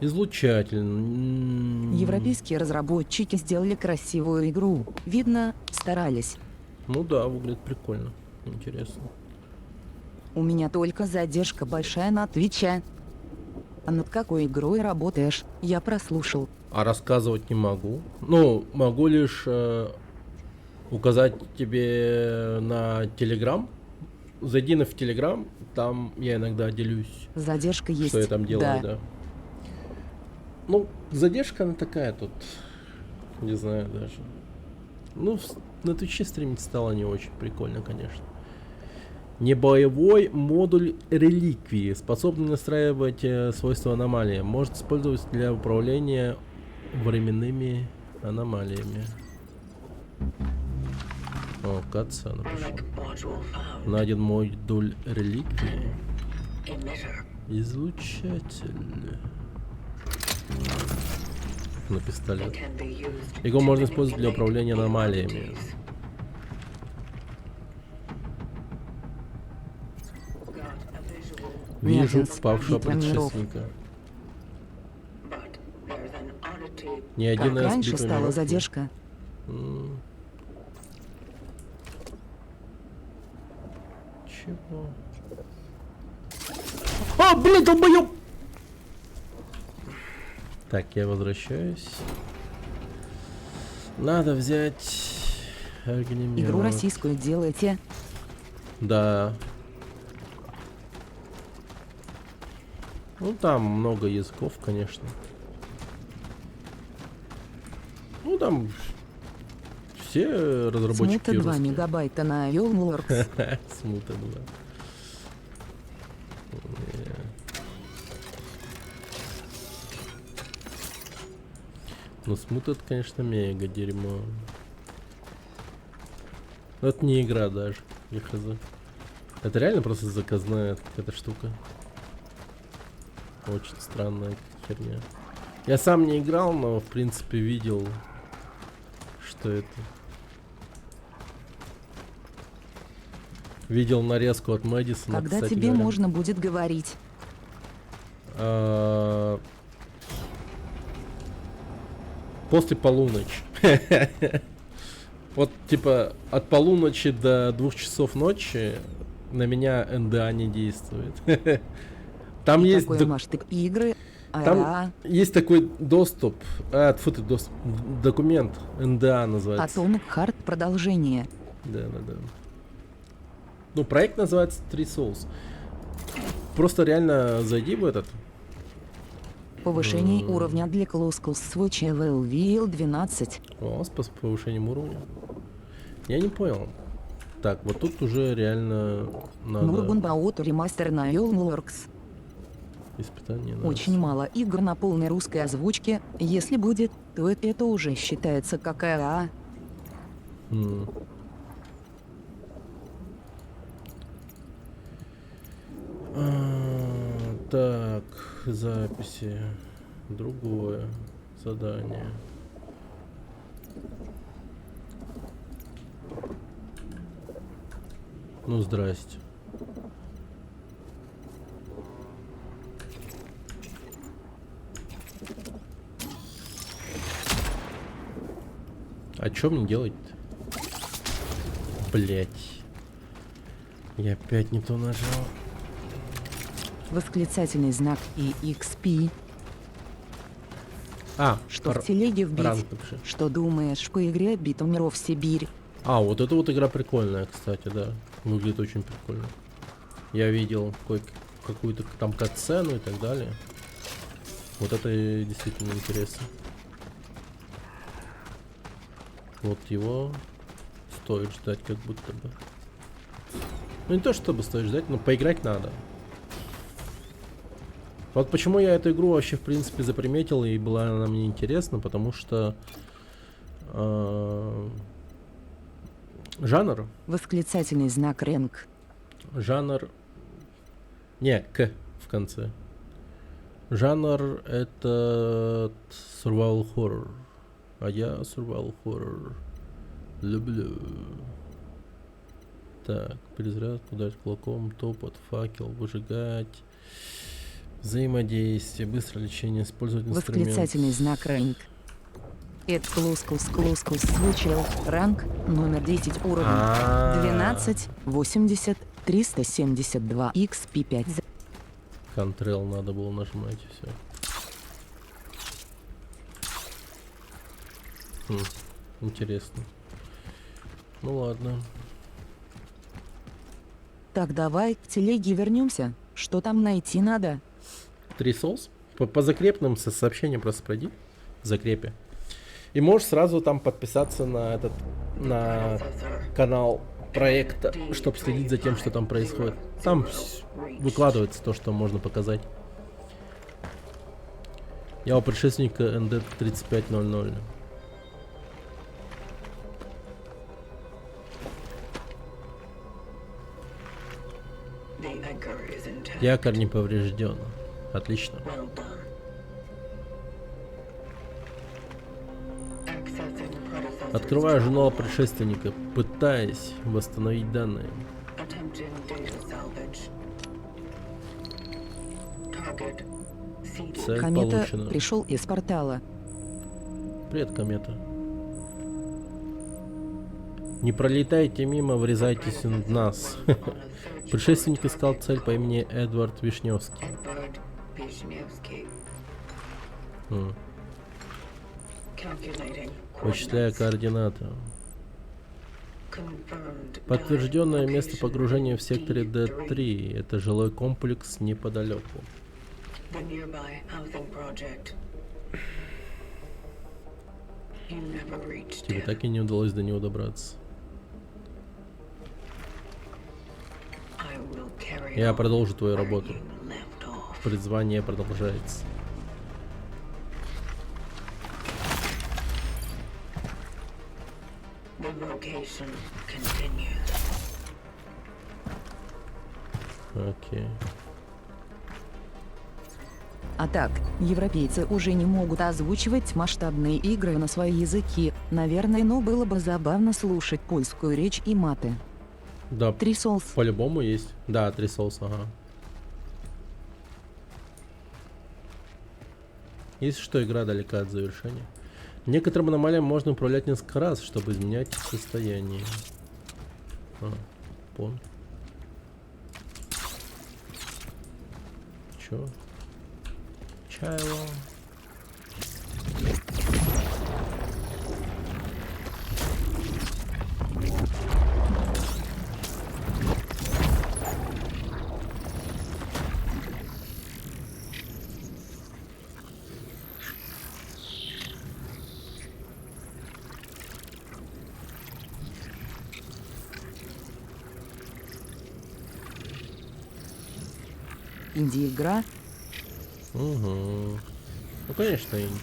Излучатель. Европейские разработчики сделали красивую игру. Видно, старались. Ну да, выглядит прикольно. Интересно. У меня только задержка большая на Твиче. А над какой игрой работаешь? Я прослушал. А рассказывать не могу. Ну, могу лишь указать тебе на Телеграм. Зайди в Телеграм, там я иногда делюсь, Задержка есть. что я там делаю, да. Ну, задержка она такая тут, не знаю даже. Ну, на Твиче стримить стало не очень прикольно, конечно. Небоевой модуль реликвии, способный настраивать свойства аномалии. Может использоваться для управления временными аномалиями. О, катсцена пошла. Найден модуль реликвии. Излучатель. На пистолет. Его можно использовать для управления аномалиями. Вижу павшего предшественника. Ни один Как из раньше битвы стала миров. задержка. Чего? А, блин, долбоёб! Так, я возвращаюсь. Надо взять огнемет. Игру российскую делаете? Да. Ну там много языков, конечно. Ну там все разработчики Смута 2 русские. мегабайта на Yolworks. Смута 2. Ну, смут это, конечно, мега дерьмо. Но это не игра даже, я хз. Это реально просто заказная какая-то штука. Очень странная херня. Я сам не играл, но в принципе видел, что это. Видел нарезку от Мэдисона. Когда кстати тебе говоря. можно будет говорить? После полуночи. Вот типа от полуночи до 2 часов ночи на меня НДА не действует. Там есть Такой масштаб игры. там есть такой доступ, документ НДА называется. Atomic Heart продолжение. Да. Ну, проект называется Three Souls. Просто реально зайди в этот. Повышение уровня для Close Switch Level 12. О, с повышением уровня. Я не понял. Так, вот тут уже реально надо Нурбунбаут ремастер на Yolworks. испытание. надо. Очень мало игр на полной русской озвучке. Если будет, то это уже считается как АА. М. Так, записи. Другое задание. Ну, здрасте. А чё мне делать-то? Блять. Я опять не то нажал. Восклицательный знак и XP. Что в телеге вбить? ранг напиши. Что думаешь по игре «Битва миров Сибирь»? А, вот эта вот игра прикольная, кстати, да. Выглядит очень прикольно. Я видел какую-то там катсцену и так далее. Вот это действительно интересно. Вот его стоит ждать, как будто бы. Ну не то чтобы стоит ждать, но поиграть надо. Вот почему я эту игру вообще в принципе заприметил и была она мне интересна, потому что жанр. Восклицательный знак «Рэнк». Жанр. Не, К в конце. Жанр это survival horror. А я survival horror люблю. Так, перезарядку, дать кулаком, топот, факел, выжигать. Взаимодействие, быстрое лечение, использовать инструмент. Восклицательный знак «Рэнк». Это Клускус Switch ранг номер 10 уровень 12 80 372 XP5. Контрол надо было нажимать и все. Интересно. Ну ладно. Так, давай к телеге вернемся. Что там найти надо? Three Souls? По закрепным сообщениям просто пройди. В закрепе. И можешь сразу там подписаться на канал проекта, чтобы следить за тем, что там происходит. Там выкладывается то, что можно показать. Я у предшественника ND 3500. Якорь не поврежден. Отлично. Открываю журнал предшественника, пытаясь восстановить данные. Цель Комета получена. пришел из портала. Привет, комета. Не пролетайте мимо, врезайтесь в нас. Предшественник искал цель по имени Эдвард Вишневский. Вычисляя координаты. Подтвержденное место погружения в секторе D3. Это жилой комплекс неподалеку. Тебе так и не удалось до него добраться. Я продолжу твою работу. Призвание продолжается. Окей. А так, европейцы уже не могут озвучивать масштабные игры на свои языки, наверное, но было бы забавно слушать польскую речь и маты. Да, Three Souls. по-любому есть. Да, Three Souls, ага. Если что, игра далека от завершения. Некоторым аномалиям можно управлять несколько раз, чтобы изменять их состояние. Понял. Чё? Чайло. Инди-игра. Угу. Ну, конечно, инди.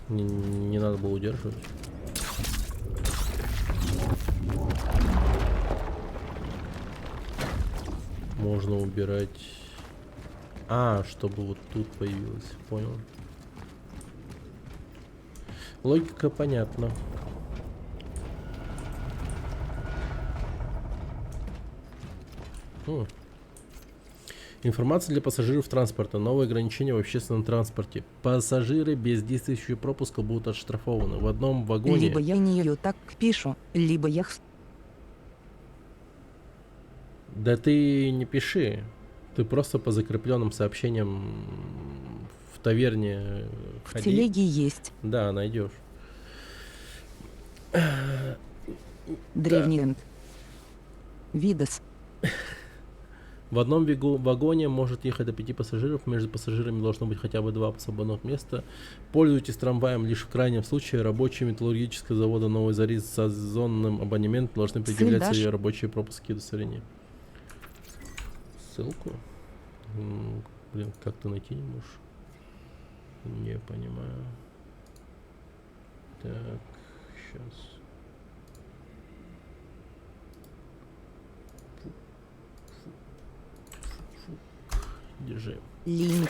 Не надо было удерживать. Можно убирать. Чтобы вот тут появилось. Понял. Логика понятна. Информация для пассажиров транспорта. Новые ограничения в общественном транспорте. Пассажиры без действующего пропуска будут отштрафованы. В одном вагоне... Либо я не ее так пишу, либо я... Да ты не пиши. Ты просто по закрепленным сообщениям в таверне В ходи. телеге есть. Да, найдешь. Древний энд. Видос. В одном вагоне может ехать до 5 пассажиров. Между пассажирами должно быть хотя бы 2 свободных места. Пользуйтесь трамваем лишь в крайнем случае. Рабочие металлургического завода Новой Зари с сезонным абонементом должны предъявлять Ссыль свои дашь? рабочие пропуски и удостоверения. Ссылку? Блин, как ты найти не можешь? Не понимаю. Так, сейчас. Держи. Линк.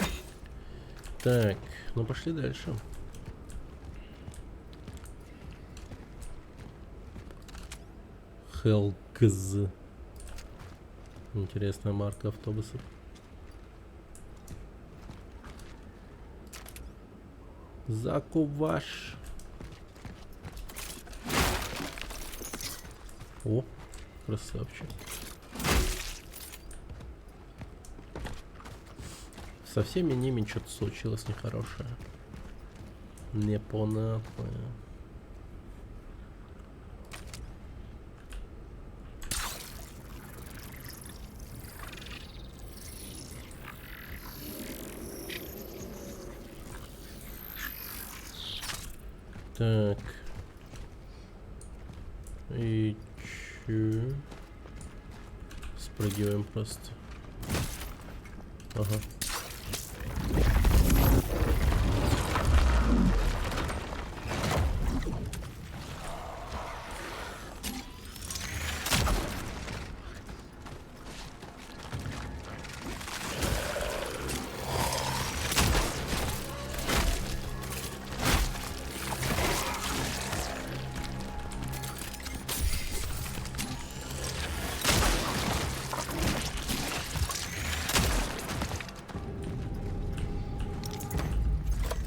Так, ну пошли дальше. Хелкз. Интересная марка автобусов. Закуваш. О, красавчик. Со всеми ними что-то случилось нехорошее. Непонятное. Так. И чё? Спрыгиваем просто. Ага.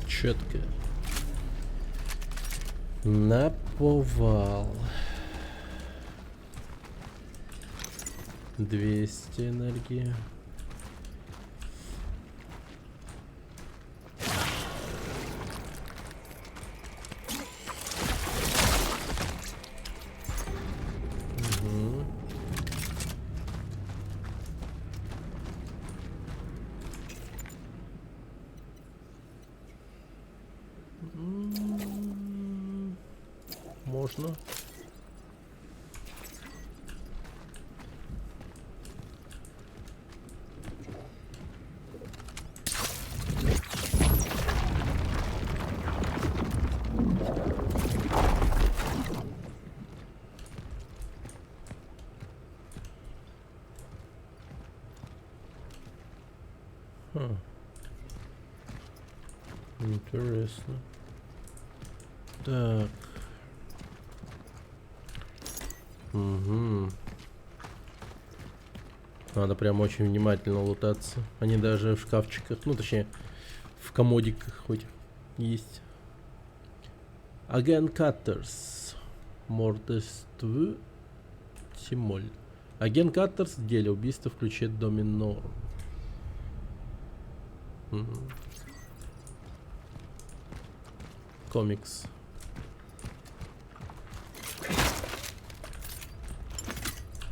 Четко. Наповал. 200 энергии. Осторожно. Интересно. Так. Угу. Надо прям очень внимательно лутаться. Они даже в шкафчиках, ну точнее, в комодиках хоть есть. Агент Каттерс. Мордеству. Симоль. Агент Каттерс в деле убийства в ключе Домино. Угу. Комикс.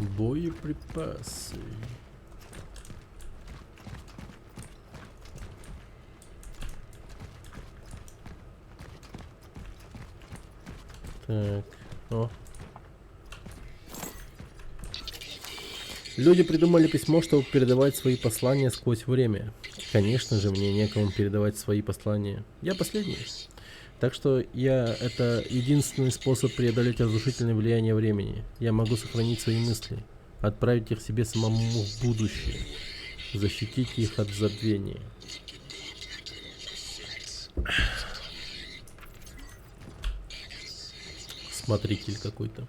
Боеприпасы. Так, о. Люди придумали письмо, чтобы передавать свои послания сквозь время. Конечно же, мне некому передавать свои послания. Я последний. Так что это единственный способ преодолеть разрушительное влияние времени. Я могу сохранить свои мысли, отправить их себе самому в будущее, защитить их от забвения. Смотритель какой-то.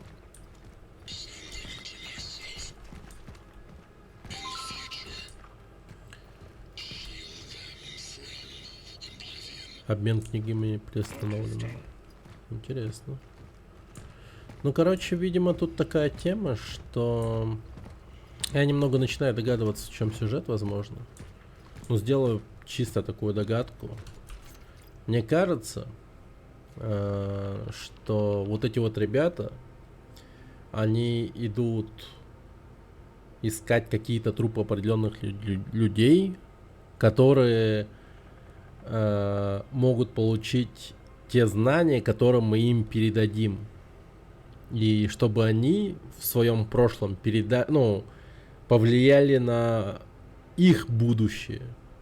Обмен книгами приостановлен. Интересно. Ну, короче, видимо, тут такая тема, что я немного начинаю догадываться, в чем сюжет, возможно. Ну, сделаю чисто такую догадку. Мне кажется, что вот эти вот ребята, они идут искать какие-то трупы определенных людей, которые могут получить те знания, которые мы им передадим. И чтобы они в своем прошлом повлияли на их будущее.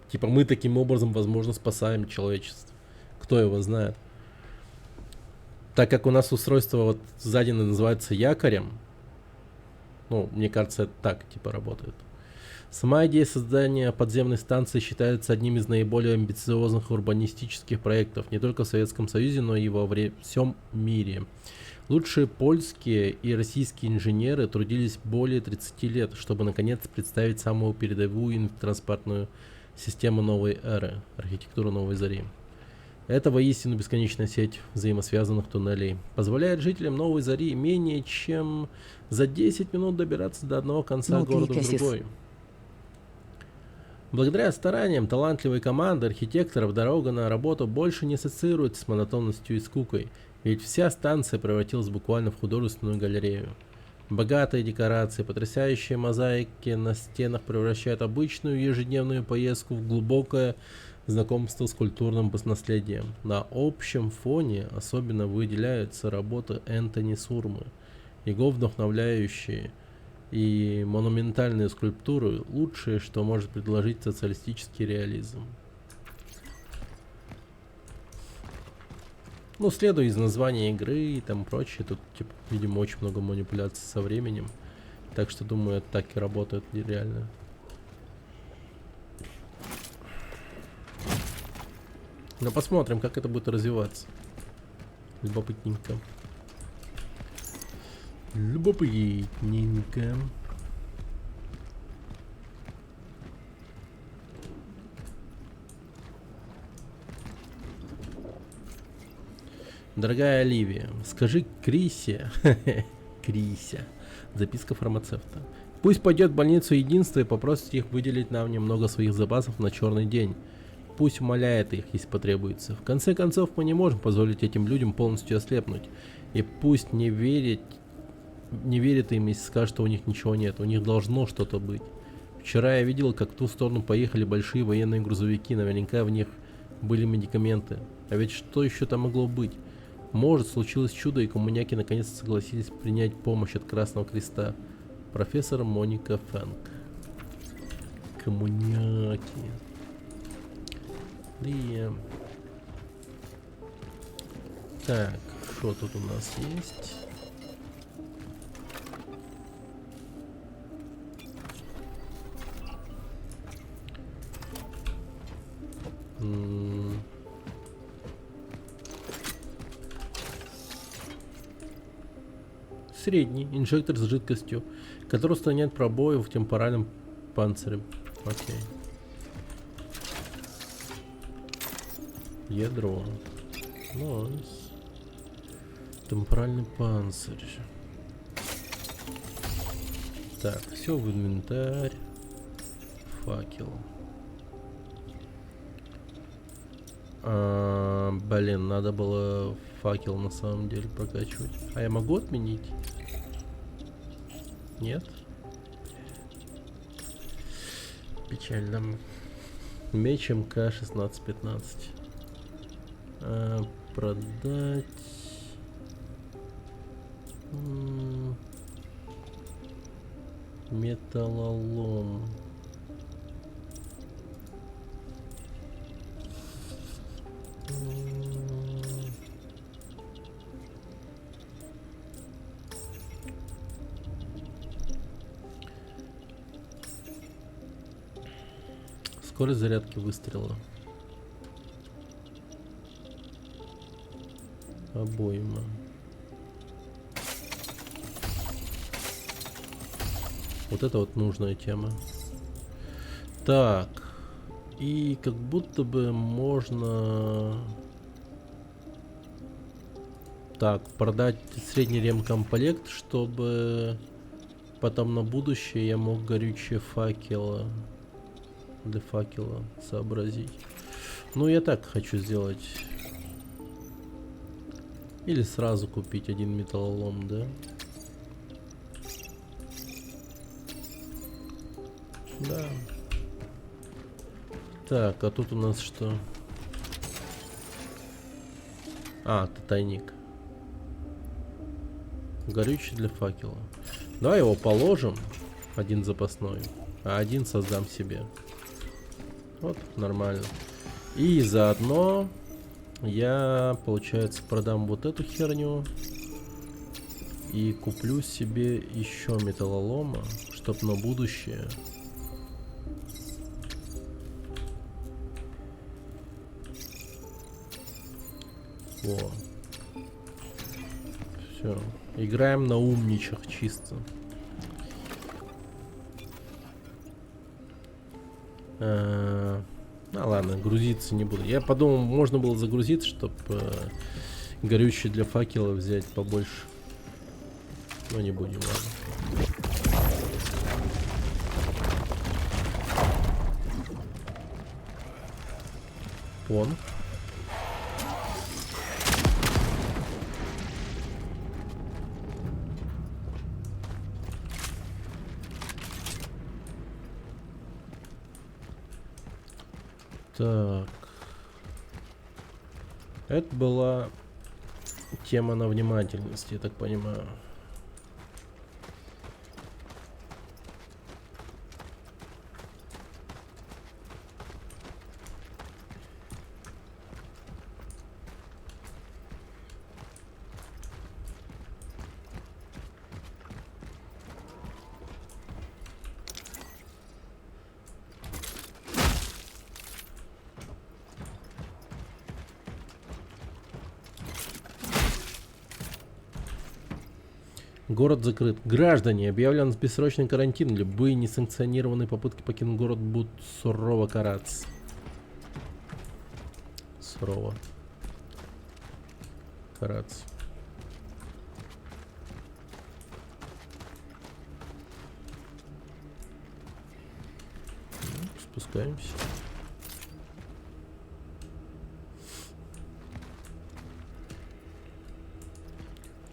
Типа мы таким образом, возможно, спасаем человечество. Кто его знает. Так как у нас устройство вот сзади называется якорем, ну, мне кажется, это так типа работает. Сама идея создания подземной станции считается одним из наиболее амбициозных урбанистических проектов не только в Советском Союзе, но и во всем мире. Лучшие польские и российские инженеры трудились более 30 лет, чтобы наконец представить самую передовую транспортную систему новой эры, архитектуру новой зари. Это воистину бесконечная сеть взаимосвязанных туннелей позволяет жителям новой зари менее чем за 10 минут добираться до одного конца города в другой. Благодаря стараниям талантливой команды архитекторов дорога на работу больше не ассоциируется с монотонностью и скукой, ведь вся станция превратилась буквально в художественную галерею. Богатые декорации, потрясающие мозаики на стенах превращают обычную ежедневную поездку в глубокое знакомство с культурным наследием. На общем фоне особенно выделяются работы Энтони Сурмы. Его вдохновляющие и монументальные скульптуры – лучшее, что может предложить социалистический реализм. Ну, следуя из названия игры и там прочее, тут, типа, видимо, очень много манипуляций со временем. Так что, думаю, это так и работает реально. Но посмотрим, как это будет развиваться. Любопытненько. Любопытненько. Дорогая Оливия, скажи Крисе, Крися, записка фармацевта. Пусть пойдет в больницу Единства и попросит их выделить нам немного своих запасов на черный день. Пусть умоляет их, если потребуется. В конце концов, мы не можем позволить этим людям полностью ослепнуть. И пусть не верит им, если скажет, что у них ничего нет. У них должно что-то быть. Вчера я видел, как в ту сторону поехали большие военные грузовики. Наверняка в них были медикаменты. А ведь что еще там могло быть? Может, случилось чудо, и коммуняки наконец согласились принять помощь от Красного Креста. Профессор Моника Фэнк. Коммуняки. Да. Так, что тут у нас есть? Средний инжектор с жидкостью, который устраняет пробои в темпоральном панцире. Окей. Ядро. Найс. Темпоральный панцирь. Так, все в инвентарь. Факел. Блин, надо было факел на самом деле прокачивать. А я могу отменить? Нет? Печально. Меч МК 1615. Продать. Металлолом. Скорость зарядки выстрела. Обойма. Вот это вот нужная тема. Так. И как будто бы можно... Так, продать средний ремкомплект, чтобы потом на будущее я мог горючее факела для факела сообразить. Ну, я так хочу сделать. Или сразу купить один металлолом, да? Да. Так, а тут у нас что? А, это тайник. Горючий для факела. Давай его положим. Один запасной. А один создам себе. Вот, нормально. И заодно я, получается, продам вот эту херню. И куплю себе еще металлолома, чтоб на будущее. О. Все. Играем на умничах чисто. Ну ладно, грузиться не буду. Я подумал, можно было загрузиться, чтобы горючее для факела взять побольше. Но не будем, ладно. Вон. Так. Это была тема на внимательность, я так понимаю. Город закрыт. Граждане, объявлен бессрочный карантин. Любые несанкционированные попытки покинуть город будут сурово караться. Сурово караться. Спускаемся.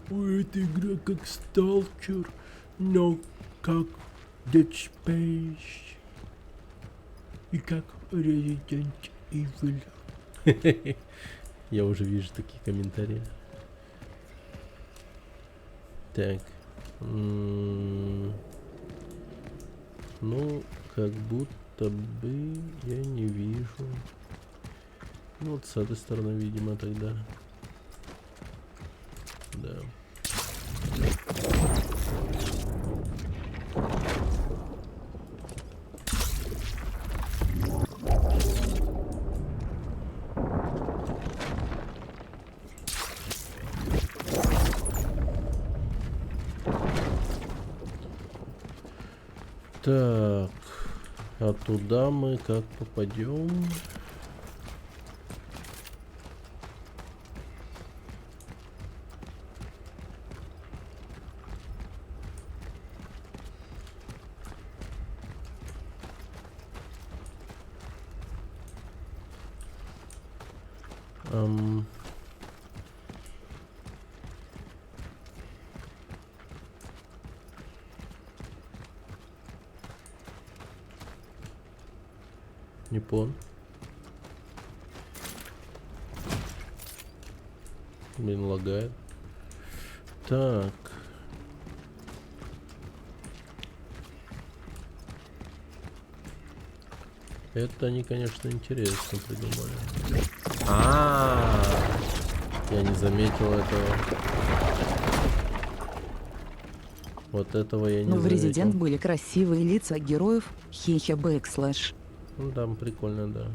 Эта игра как Stalker, но как Dead Space и как Resident Evil. Я уже вижу такие комментарии. Так. Ну, как будто бы я не вижу. Ну, вот с этой стороны, видимо, тогда. Да. Так, а туда мы как попадем? Не понял. Блин, лагает. Так. Это они, конечно, интересно придумали. Я не заметил этого. Вот этого я не Но в заметил. Resident были красивые лица героев, хехе бэкслэш. Ну там прикольно, да.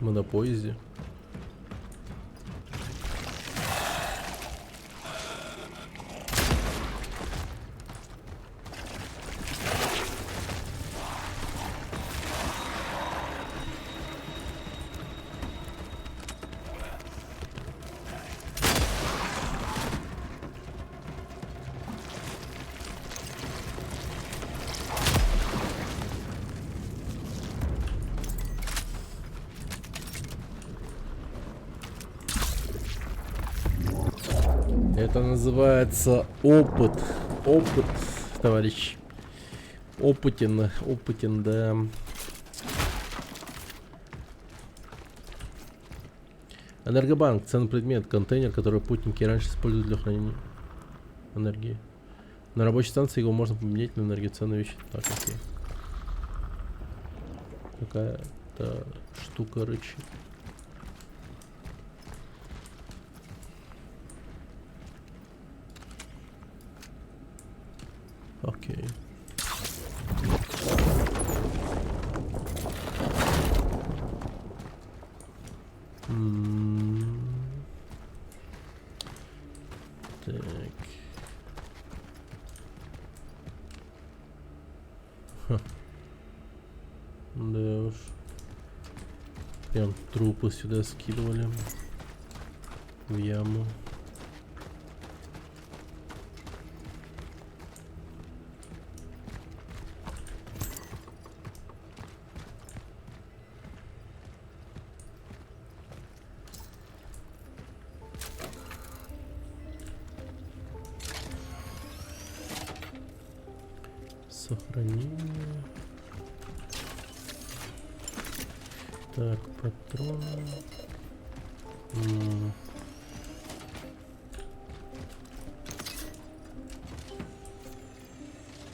Мы на поезде. Это называется опыт. Опыт, товарищ. Опытен, да. Энергобанк. Ценный предмет. Контейнер, который путники раньше использовали для хранения энергии. На рабочей станции его можно поменять на энергоценные вещи. Так, окей. Какая-то штука рычит. Окей. Так. Ха. Да уж. Прям трупы сюда скидывали. В яму. Сохранение. Так, патроны.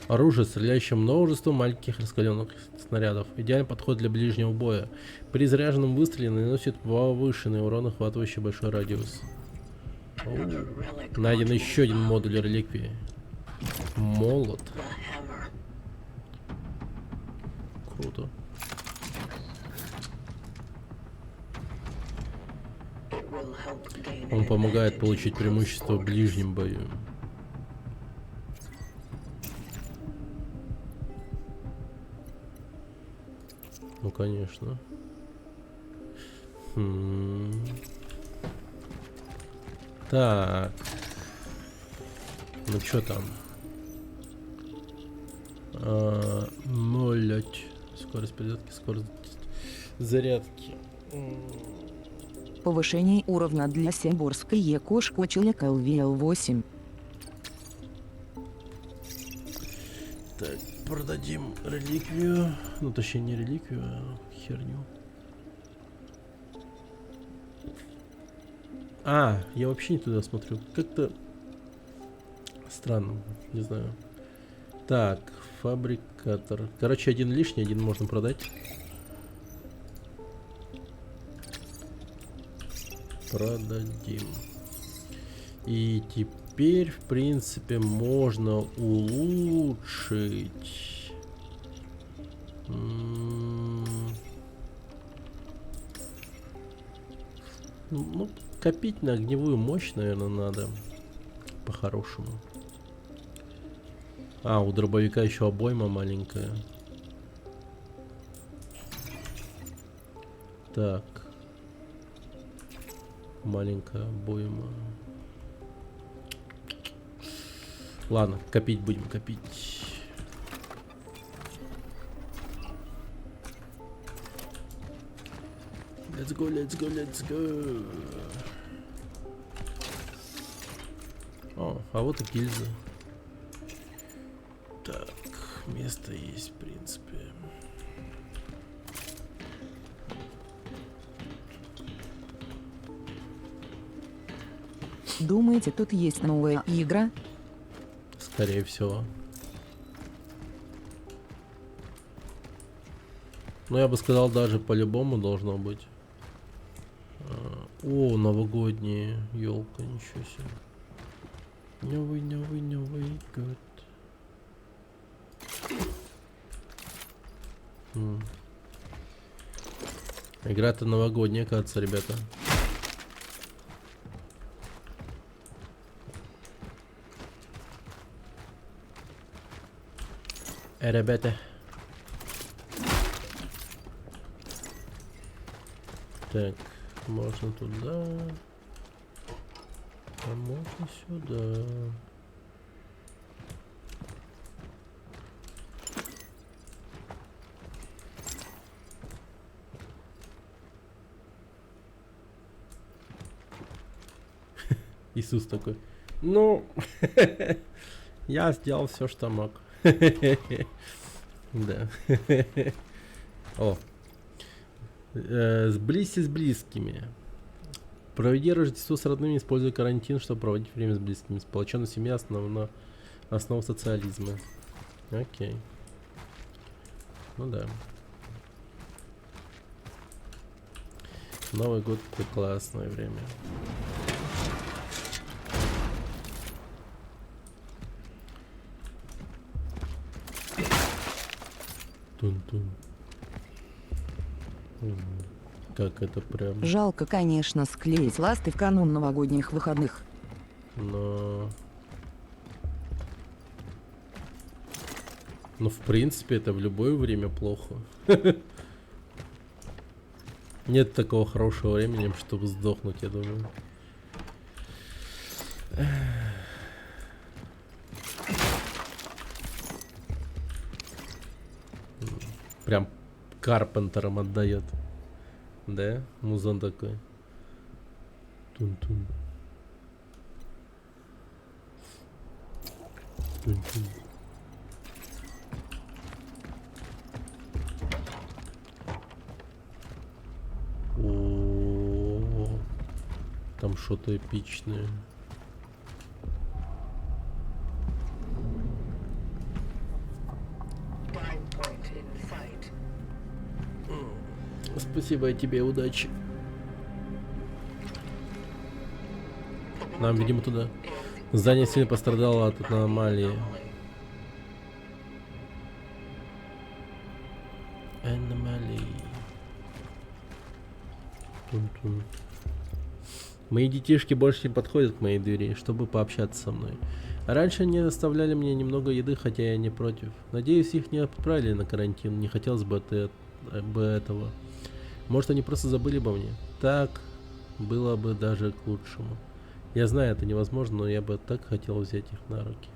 Оружие, стреляющее множеством маленьких раскаленных снарядов. Идеальный подход для ближнего боя. При заряженном выстреле наносит повышенный урон, охватывающий большой радиус. Найден еще один модуль реликвии. Молот. Круто. Он помогает получить преимущество в ближнем бою. Ну, конечно. Так. Ну, что там? Молоть. Скорость перезарядки, скорость зарядки. Повышение уровня для Сибирской Якушко Челика ЛВЛ-8. Так, продадим реликвию. Ну, точнее, не реликвию, а херню. Я вообще не туда смотрю. Как-то странно, не знаю. Так, фабрикатор. Короче, один лишний, один можно продать. Продадим. И теперь, в принципе, можно улучшить. Ну, копить на огневую мощь, наверное, надо. По-хорошему. У дробовика еще обойма маленькая. Так. Маленькая обойма. Ладно, копить будем, копить. Let's go, let's go, let's go. А вот и гильза. Так, место есть, в принципе. Думаете, тут есть новая игра? Скорее всего. Но я бы сказал, даже по-любому должно быть. Новогодняя елка, ничего себе. Новый год. Игра-то новогодняя, кажется, ребята. Ребята. Так, можно туда. А можно сюда. Иисус такой. Ну, я сделал все, что мог. Да. О. Сблизься с близкими. Проведи Рождество с родными, используя карантин, чтобы проводить время с близкими. Сплоченная семья основа социализма. Окей. Ну да. Новый год — это классное время. Тун-тун. Как это прям... Жалко, конечно, склеить ласты в канун новогодних выходных. Но в принципе, это в любое время плохо. Нет такого хорошего времени, чтобы сдохнуть, я думаю. Прям Карпентером отдает. Да? Музон такой. Тун-тун. Тун-тун. О, там что-то эпичное. Спасибо и тебе, удачи. Нам, видимо, туда. Здание сильно пострадало от аномалии. Аномалии. Тун-тун. Мои детишки больше не подходят к моей двери, чтобы пообщаться со мной. А раньше они оставляли мне немного еды, хотя я не против. Надеюсь, их не отправили на карантин. Не хотелось бы этого. Может, они просто забыли обо мне. Так было бы даже к лучшему. Я знаю, это невозможно, но я бы так хотел взять их на руки.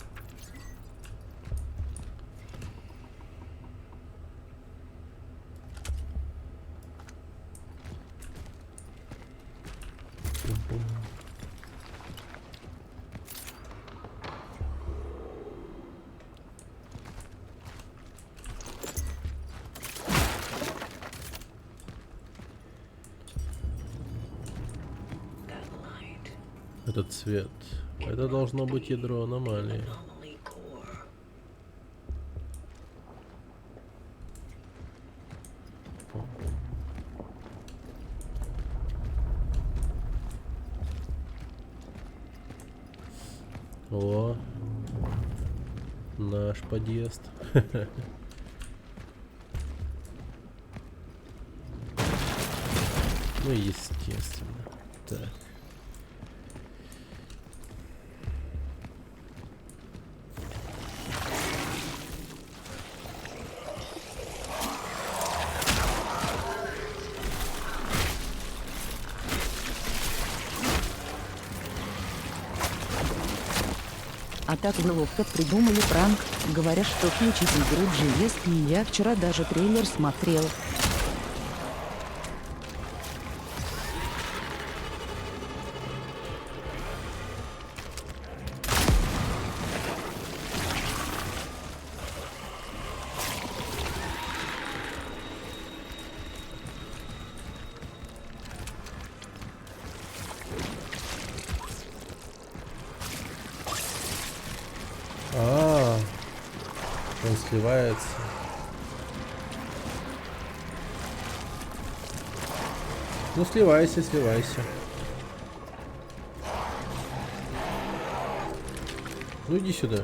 этот цвет. Это должно быть ядро аномалии. О, наш подъезд. Ну, естественно. Так. А так вы ловко придумали пранк, говорят, что включить игру GS, и я вчера даже трейлер смотрел. Он сливается. Ну, сливайся, сливайся. Ну, иди сюда.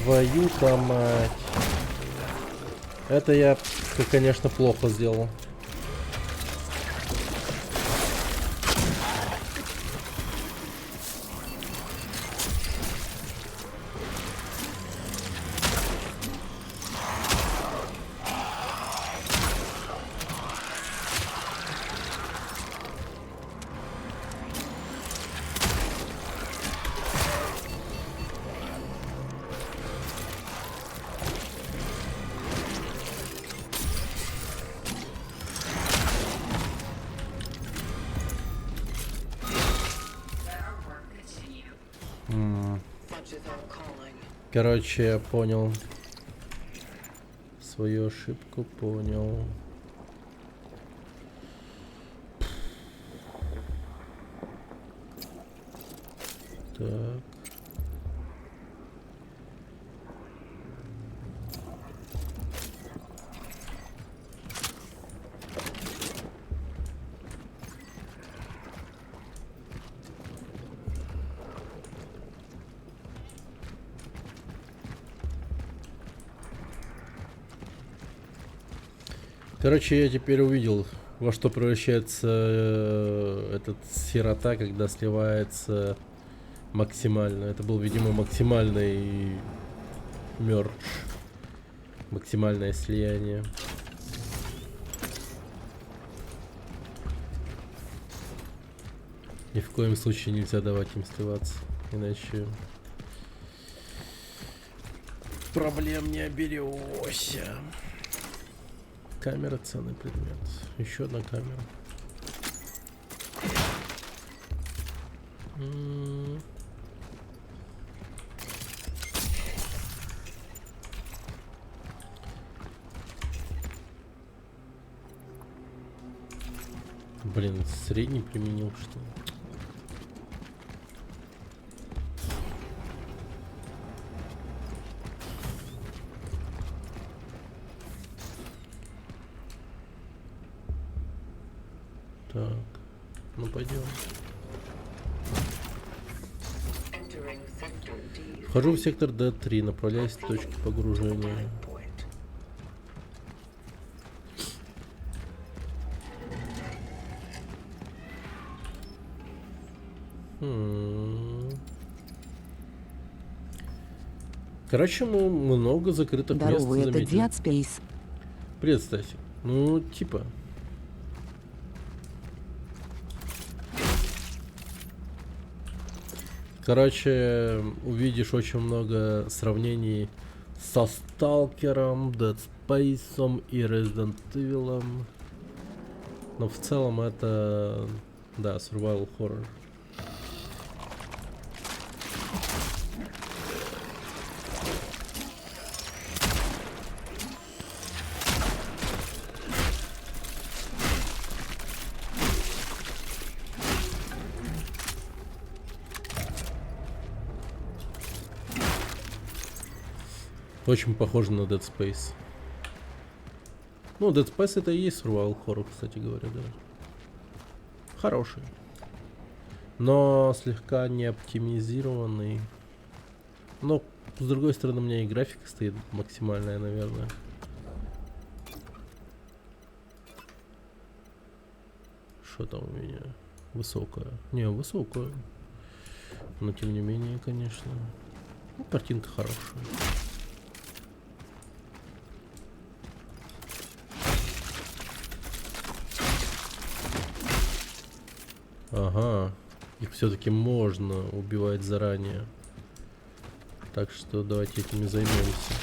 Твою-то мать. Это я, конечно, плохо сделал. Короче, я понял. Свою ошибку понял. Так. Короче, я теперь увидел, во что превращается этот сирота, когда сливается максимально. Это был, видимо, максимальный мердж. Максимальное слияние. Ни в коем случае нельзя давать им сливаться, иначе проблем не оберешься. Камера — ценный предмет. Еще одна камера. Блин, средний применил, что ли? Так, ну пойдем. Вхожу в сектор D3, направляюсь к точке погружения. Короче, много закрытых мест Здорово, это заметили. Dead Space. Привет, Стасик. Ну, типа. Короче, увидишь очень много сравнений со Сталкером, Dead Space и Resident Evil. Но в целом это, да, survival horror. Очень похоже на Dead Space. Ну, Dead Space это и есть survival horror, кстати говоря, да. Хороший. Но слегка не оптимизированный. Но, с другой стороны, у меня и графика стоит максимальная, наверное. Что там у меня? Высокая. Не, высокая. Но тем не менее, конечно. Ну, картинка хорошая. Ага, их все-таки можно убивать заранее. Так что давайте этими займемся.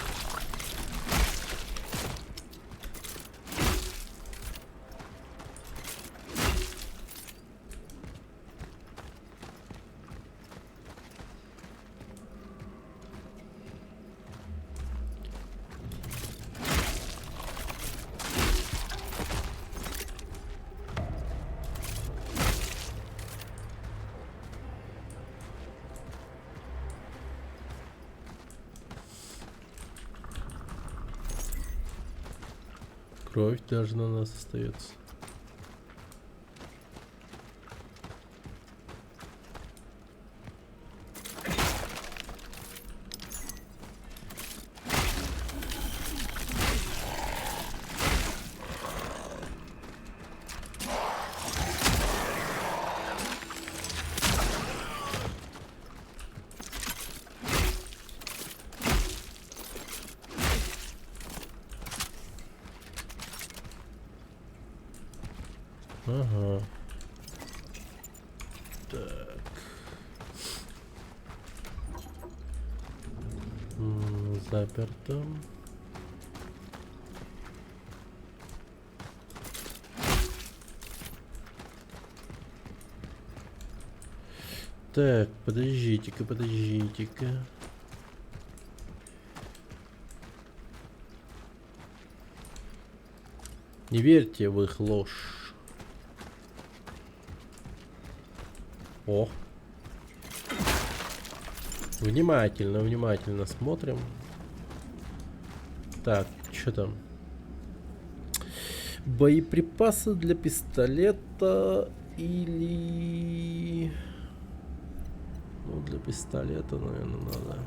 Кровь даже на нас остается. Ага. Так. Заперто. Так, подождите-ка, подождите-ка. Не верьте в их ложь. О. Внимательно, внимательно смотрим. Так, что там? Боеприпасы для пистолета или... Ну, для пистолета, наверное, надо.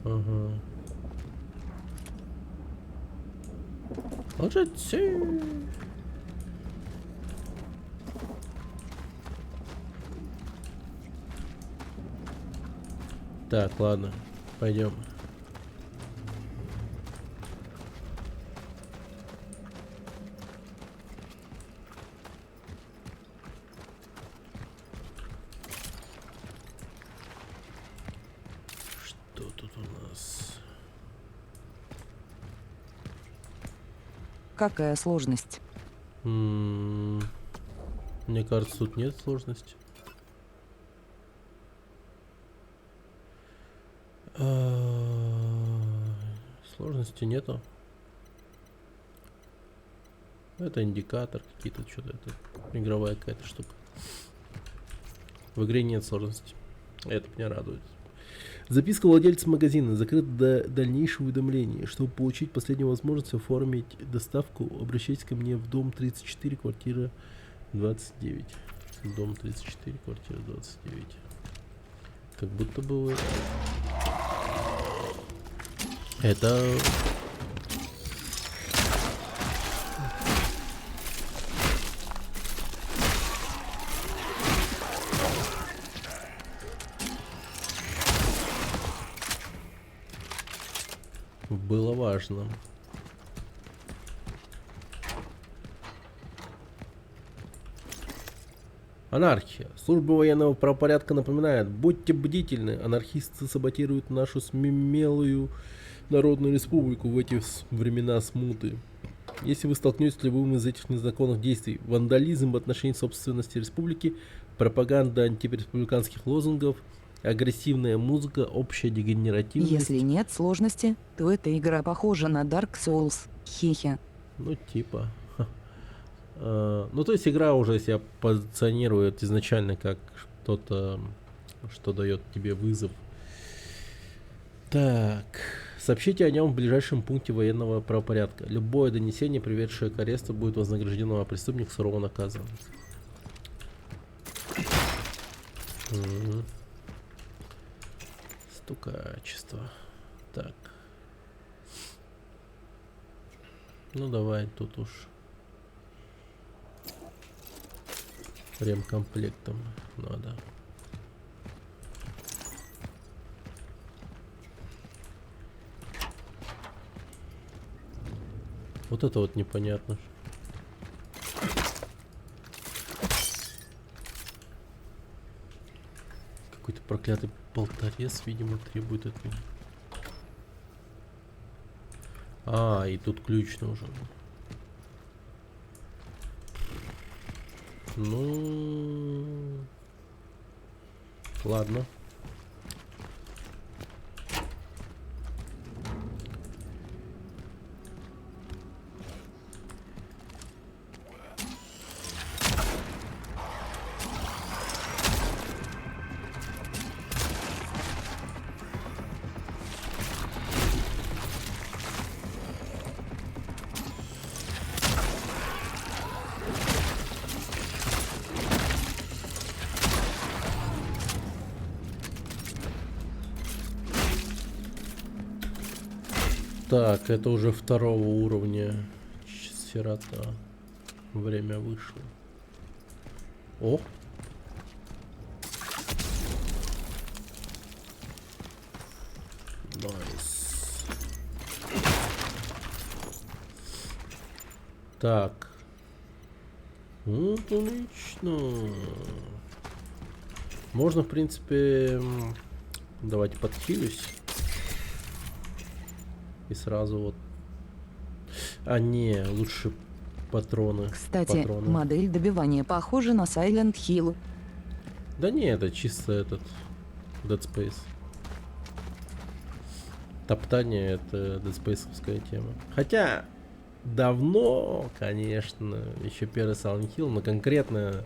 Ага. Ложитесь. Так, ладно, пойдем. Что тут у нас? Какая сложность? Мне кажется, тут нет сложности. Сложности нету. Это индикатор какие-то, что-то это игровая какая-то штука. В игре нет сложности. Это меня радует. Записка владельца магазина. Закрыт до дальнейшего уведомления. Чтобы получить последнюю возможность оформить доставку, обращайтесь ко мне в дом 34, квартира 29. Дом 34, квартира 29. Как будто бы вы... Это... было важно. Анархия. Служба военного правопорядка напоминает: будьте бдительны, анархисты саботируют нашу смелую народную республику в эти времена смуты. Если вы столкнетесь с любым из этих незаконных действий, вандализм в отношении собственности республики, пропаганда антиреспубликанских лозунгов, агрессивная музыка, общая дегенеративность. Если нет сложности, то эта игра похожа на Dark Souls. Хе-хе. Ну, типа. Ну, то есть игра уже себя позиционирует изначально как что-то, что дает тебе вызов. Так. Сообщите о нем в ближайшем пункте военного правопорядка. Любое донесение, приведшее к аресту, будет вознаграждено, а преступник сурово наказан. Стукачество. Так. Ну давай тут уж ремкомплектом надо. Вот это вот непонятно. Какой-то проклятый болторез, видимо, требует от меня. А, и тут ключ нужен. Ну, ладно. Так, это уже второго уровня сирота. Время вышло. О! Найс. Так. Ну, отлично. Можно, в принципе, давайте подхилюсь. И сразу вот... А, не, лучше патроны. Кстати, модель добивания похожа на Silent Hill. Да не, это чисто этот Dead Space. Топтание — это Dead Space-овская тема. Хотя давно, конечно, еще первый Silent Hill, но конкретно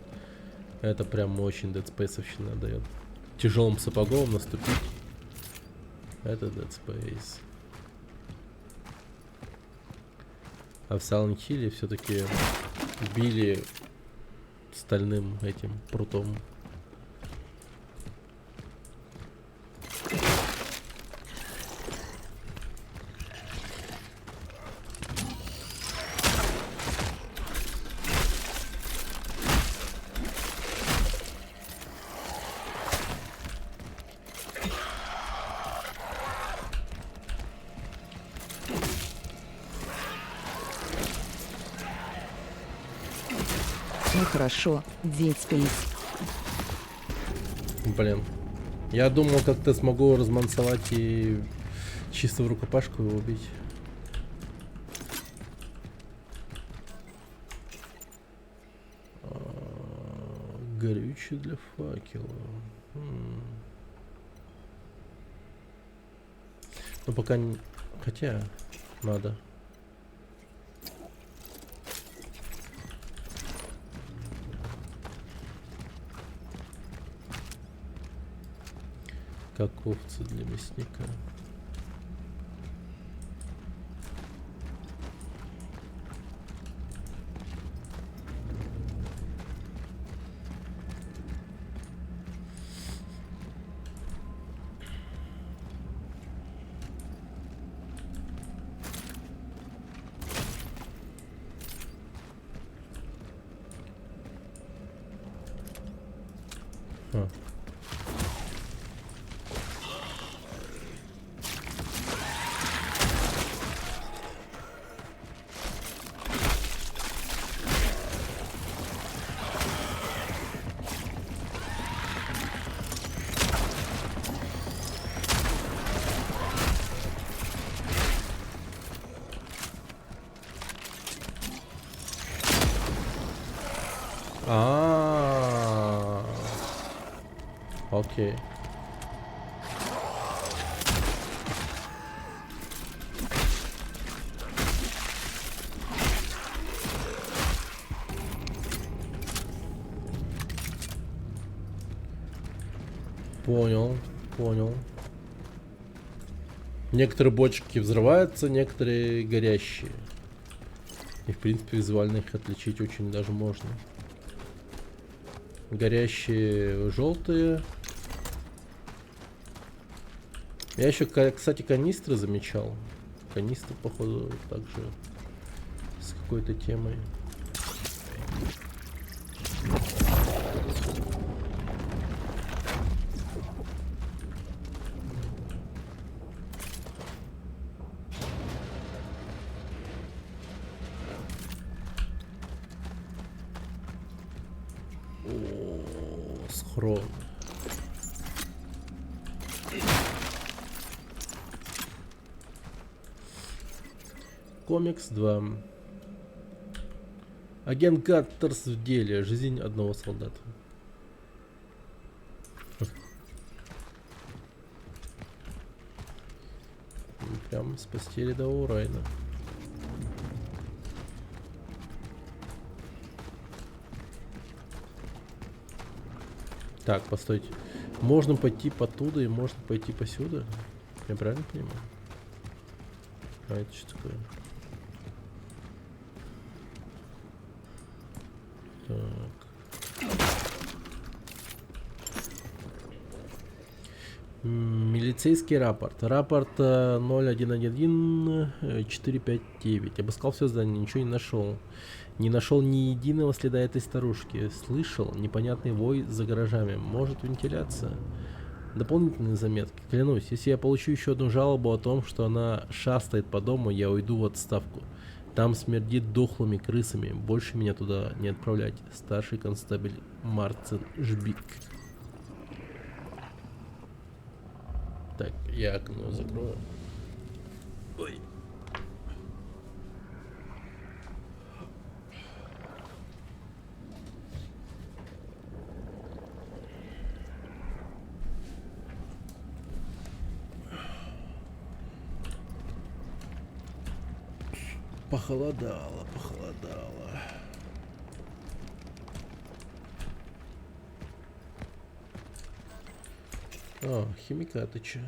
это прям очень Dead Space-овщина дает. Тяжелым сапогом наступить. Это Dead Space. А в Silent Hill все-таки били стальным этим прутом. Ну хорошо, Dead Space. Блин. Я думал, как-то смогу размансовать и чисто в рукопашку его убить. Горючее для факела. Ну пока не... Хотя надо. Как овцы для мясника. А. Окей. Понял, понял. Некоторые бочки взрываются, некоторые горящие. И в принципе визуально их отличить очень даже можно. Горящие желтые. Я еще, кстати, канистры замечал. Канистры, походу, также с какой-то темой. О, схрон. Комикс 2. Агент Каттерс в деле. Жизнь одного солдата. Прям спасти рядового Райна. Так, постойте. Можно пойти потуда и можно пойти посюда? Я правильно понимаю? А это что такое? Так. Милицейский рапорт. Рапорт 0111-459. Обыскал все здание, ничего не нашел. Не нашел ни единого следа этой старушки. Слышал непонятный вой за гаражами. Может, вентиляция? Дополнительные заметки. Клянусь, если я получу еще одну жалобу о том, что она шастает по дому, я уйду в отставку. Там смердит дохлыми крысами. Больше меня туда не отправлять. Старший констебль Марцин Жбик. Так, я окно закрою. Ой. Похолодало, похолодало. О, химикаты че?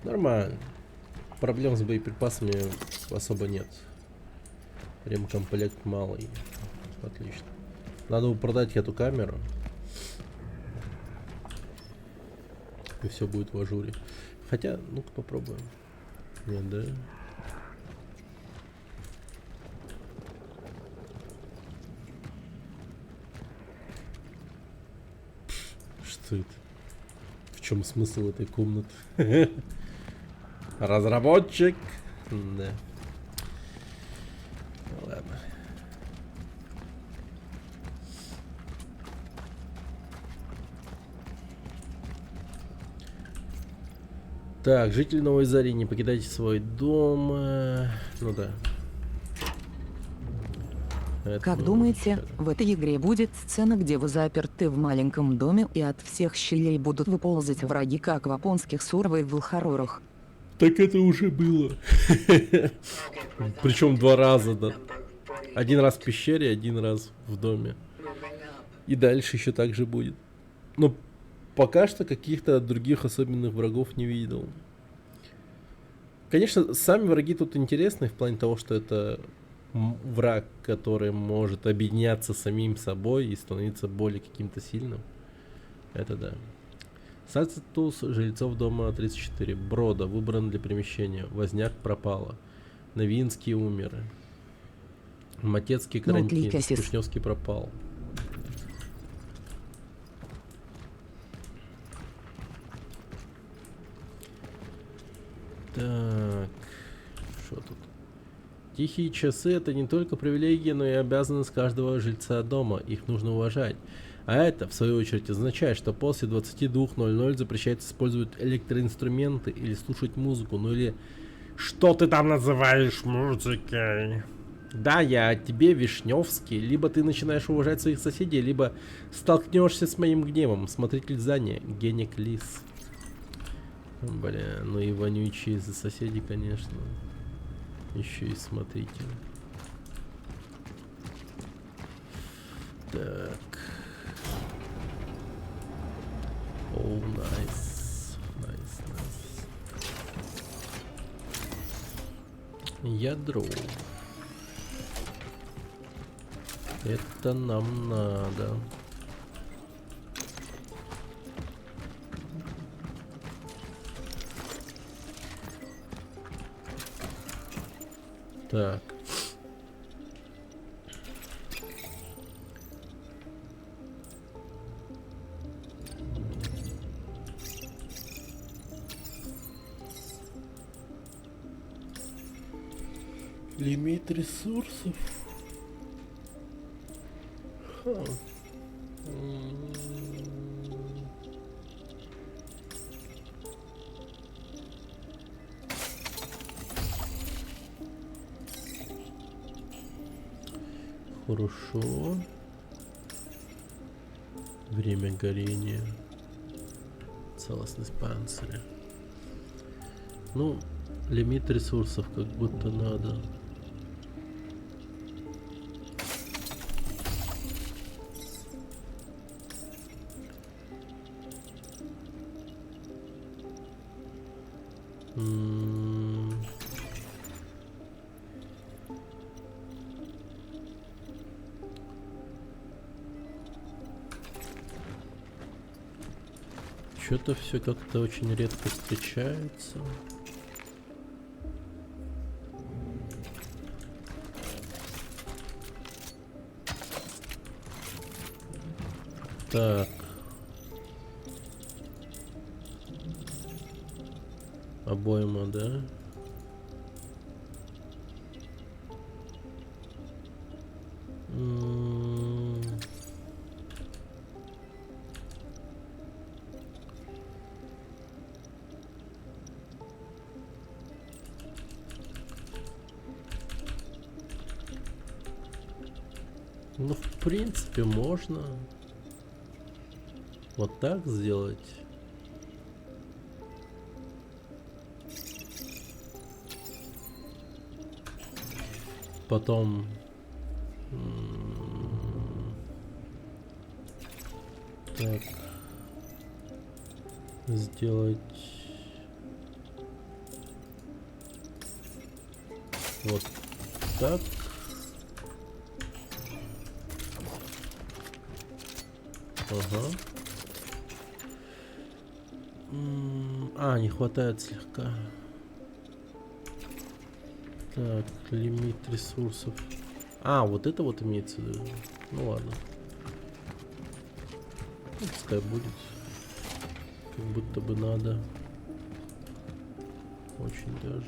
Нормально. Проблем с боеприпасами особо нет. Ремкомплект малый. Отлично. Надо продать эту камеру. И все будет в ажуре. Хотя, ну-ка попробуем. Нет, да? Что это? В чем смысл этой комнаты? Разработчик. Да. Ладно. Так, жители Новой Зари, не покидайте свой дом. Ну да. Это Как думаете, в этой игре будет сцена, где вы заперты в маленьком доме и от всех щелей будут выползать враги, как в японских сурвайвал-хоррорах? Так это уже было. Причем 2 раза, да. 1 раз в пещере, 1 раз в доме. И дальше еще так же будет. Но пока что каких-то других особенных врагов не видел. Конечно, сами враги тут интересны в плане того, что это враг, который может объединяться самим собой и становиться более каким-то сильным. Это да. Статус жильцов дома 34. Брода выбран для перемещения. Возняк пропала. Новинский умер. Матецкий карантин. Кушневский пропал. Так, что тут? Тихие часы — это не только привилегия, но и обязанность каждого жильца дома. Их нужно уважать. А это, в свою очередь, означает, что после 22:00 запрещается использовать электроинструменты или слушать музыку, ну или Что ты там называешь музыкой? Да, я тебе Вишневский. Либо ты начинаешь уважать своих соседей, либо столкнешься с моим гневом. Смотритель здания, Генек Лис. Бля, ну и вонючие за соседи, конечно. Еще и смотритель. Так. О, найс. Найс, найс. Ядро. Это нам надо. Так. Лимит ресурсов. Ха. Хорошо. Время горения. Целостность панциря. Ну, лимит ресурсов как будто надо. Что-то все как-то очень редко встречается. Так. Обойма, да? Ну, в принципе, можно вот так сделать. Потом так сделать вот так. Ага. Не хватает слегка. Так, лимит ресурсов. Вот это вот имеется в виду. Ну ладно. Ну, пускай будет. Как будто бы надо. Очень даже.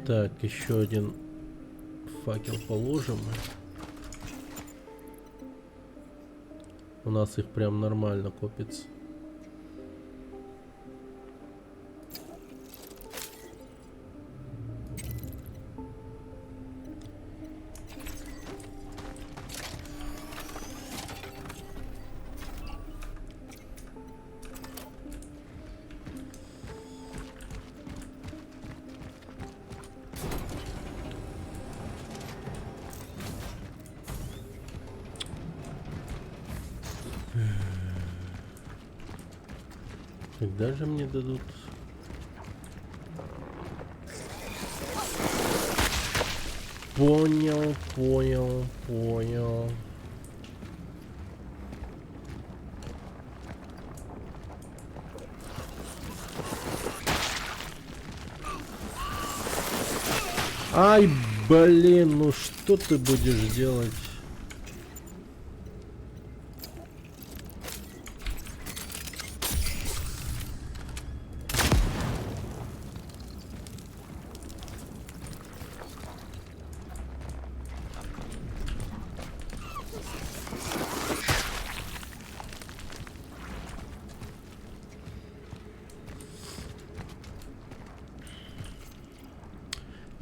Так, еще один факел положим. У нас их прям нормально копится. Когда же мне дадут? Понял, понял, понял. Ай, блин, ну что ты будешь делать?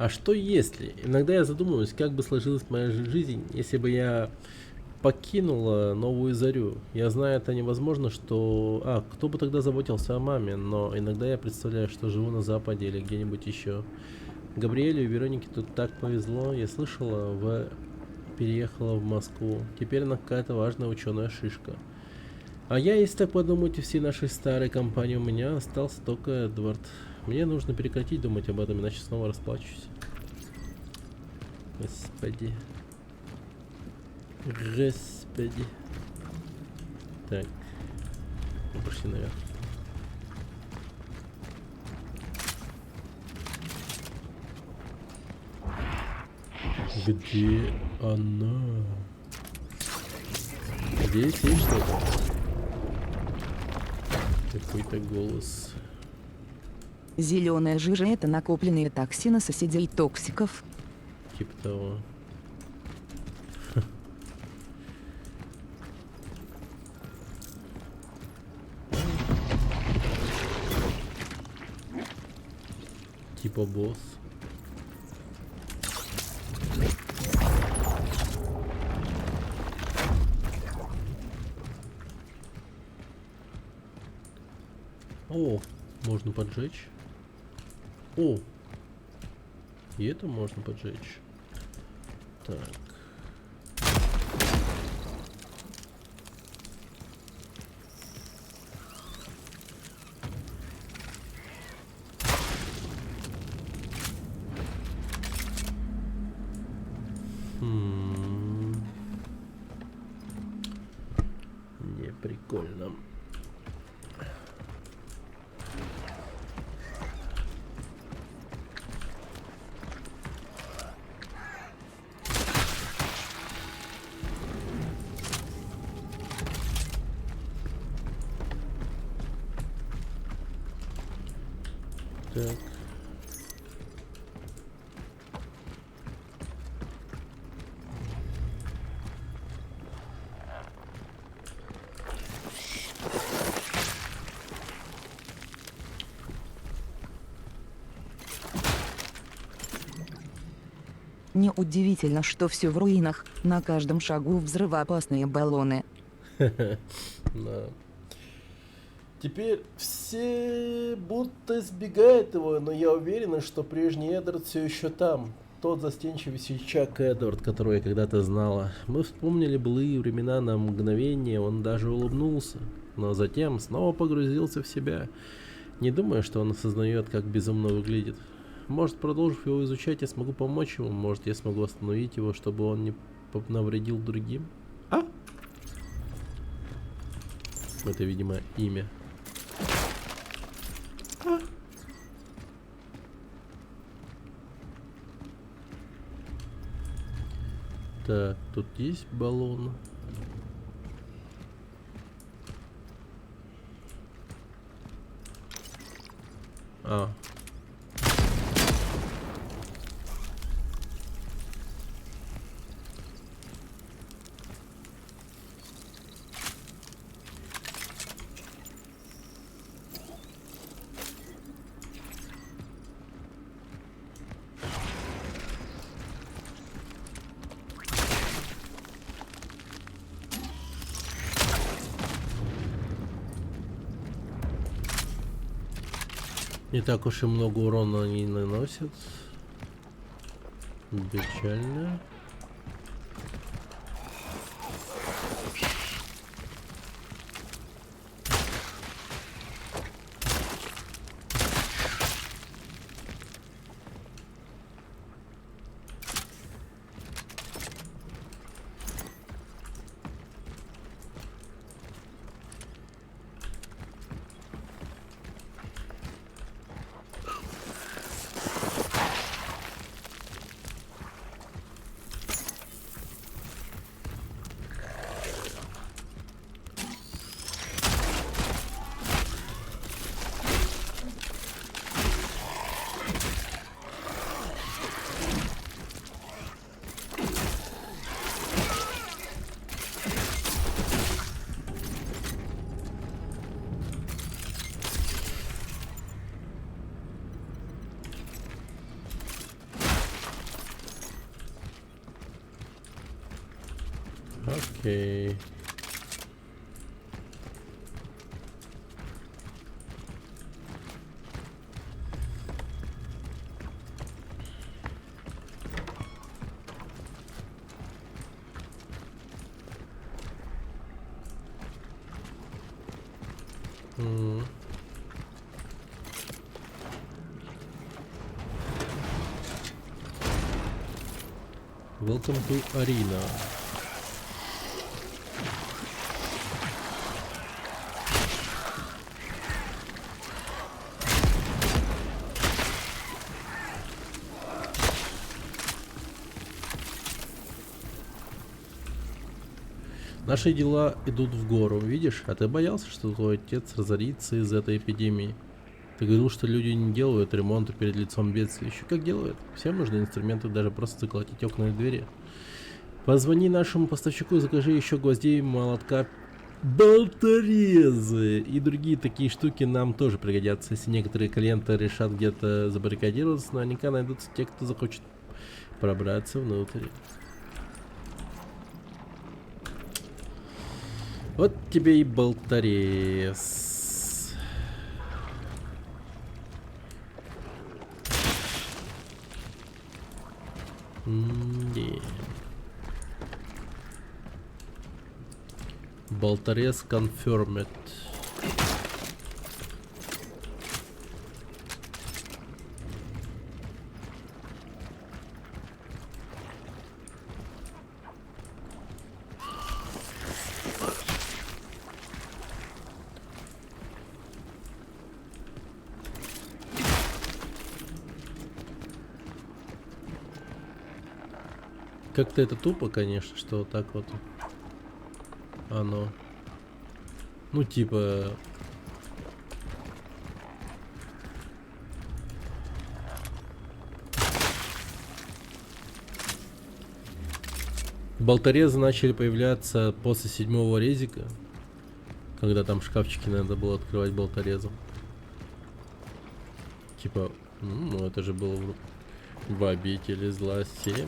А что если? Иногда я задумываюсь, как бы сложилась моя жизнь, если бы я покинула Новую Зарю. Я знаю, это невозможно, что... кто бы тогда заботился о маме, но иногда я представляю, что живу на Западе или где-нибудь еще. Габриэлю и Веронике тут так повезло. Я слышала, переехала в Москву. Теперь она какая-то важная ученая шишка. А я, если так подумать, всей нашей старой компании у меня остался только Эдвард. Мне нужно прекратить думать об этом, иначе снова расплачусь. Господи. Господи. Так. Мы пошли наверх. Где она? Здесь есть что-то? Какой-то голос. Зеленая жижа — это накопленные токсины соседей токсиков. Типа того. Типа босс. О, можно поджечь. О, и это можно поджечь. Так. Не прикольно. Так. Неудивительно, что все в руинах, на каждом шагу взрывоопасные баллоны. Да. Теперь все будто избегают его, но я уверена, что прежний Эдвард все еще там. Тот застенчивый сельчак Эдвард, которого я когда-то знала. Мы вспомнили былые времена на мгновение, он даже улыбнулся, но затем снова погрузился в себя. Не думаю, что он осознает, как безумно выглядит. Может, продолжив его изучать, я смогу помочь ему. Может, я смогу остановить его, чтобы он не навредил другим. Это, видимо, имя. Так, тут есть баллон. Не так уж и много урона они наносят. Печально. Окей. Welcome to Arena. Наши дела идут в гору, видишь? А ты боялся, что твой отец разорится из-за этой эпидемии? Ты говорил, что люди не делают ремонта перед лицом бедствия. Еще как делают. Всем нужны инструменты, даже просто заколотить окна и двери. Позвони нашему поставщику и закажи еще гвоздей, молотка, болторезы и другие такие штуки нам тоже пригодятся. Если некоторые клиенты решат где-то забаррикадироваться, наверняка найдутся те, кто захочет пробраться внутрь. Вот тебе и болторез. Болторез confirmed. Как-то это тупо, конечно, что вот так вот оно. Ну, типа... Болторезы начали появляться после 7-го резика, когда там шкафчики надо было открывать болторезом. Типа, ну это же было в обители зла 7.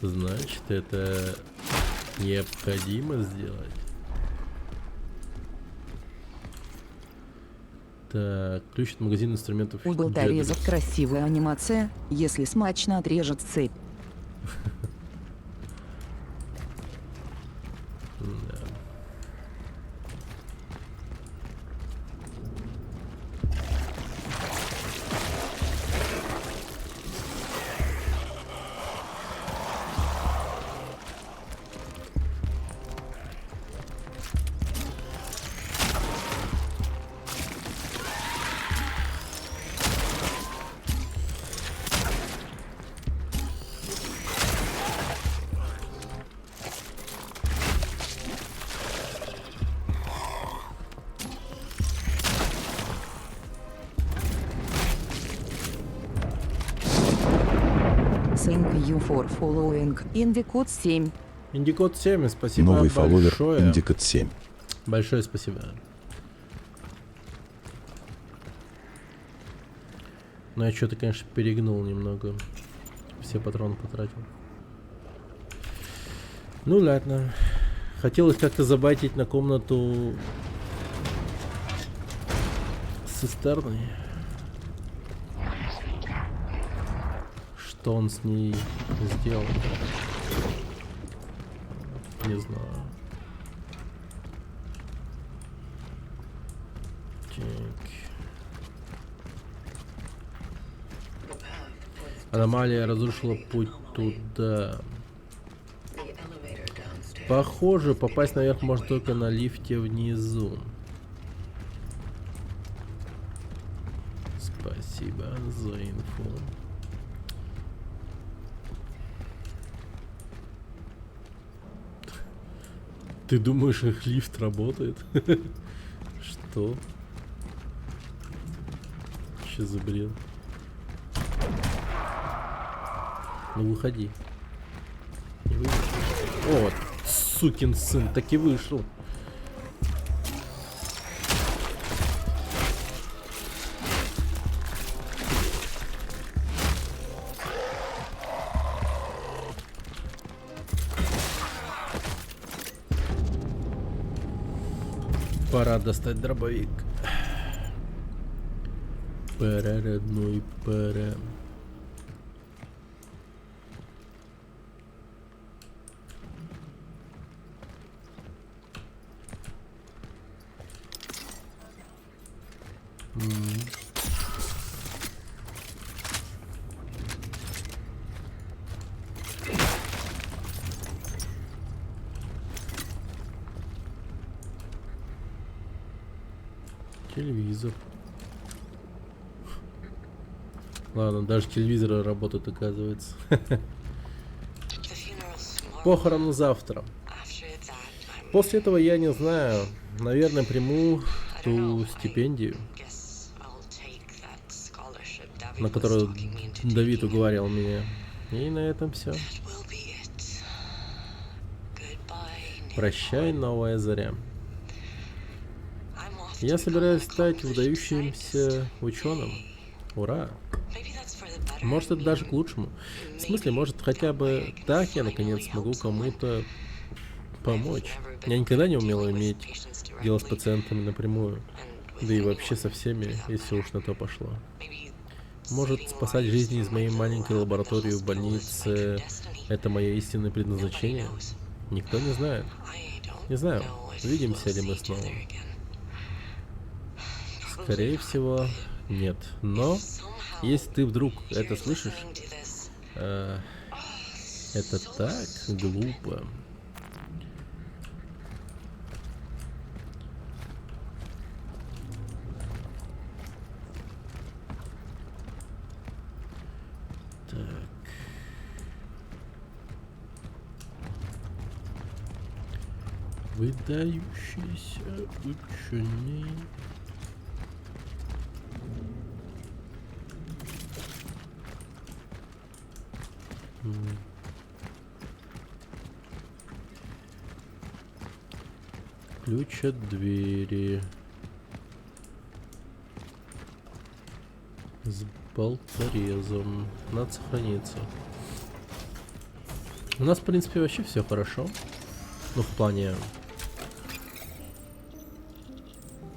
Значит, это необходимо сделать. Так, ключ от магазина инструментов. У болторезов красивая анимация, если смачно отрежет цепь. Thank you for following Indicode 7. Индикод 7, спасибо Новый фолловер большое. Индикод 7. Большое спасибо. Но я что-то, конечно, перегнул немного. Все патроны потратил. Ну ладно. Хотелось как-то забайтить на комнату с цистерной. Что он с ней сделал? Не знаю. Так. Аномалия разрушила путь туда. Похоже, попасть наверх можно только на лифте внизу. Спасибо за инфу. Ты думаешь, их лифт работает? Что? Че за бред? Ну выходи. Не выйдешь? О, сукин сын, так и вышел. Пора достать дробовик. Пора, родной, пора. Телевизор. Ладно, даже телевизоры работают, оказывается. Похороны завтра. После этого я не знаю. Наверное, приму ту стипендию, на которую Давид уговаривал меня. И на этом все. Прощай, новая заря. Я собираюсь стать выдающимся ученым. Ура! Может, это даже к лучшему. В смысле, может, хотя бы так я наконец смогу кому-то помочь. Я никогда не умел иметь дело с пациентами напрямую. Да и вообще со всеми, если уж на то пошло. Может, спасать жизни из моей маленькой лаборатории в больнице — это мое истинное предназначение? Никто не знает. Не знаю, увидимся ли мы снова. Скорее всего, нет. Но, если ты вдруг это слышишь, это так глупо. Так. Выдающийся ученый. Ключ от двери. С болторезом. Надо сохраниться. У нас, в принципе, вообще все хорошо. Ну, в плане...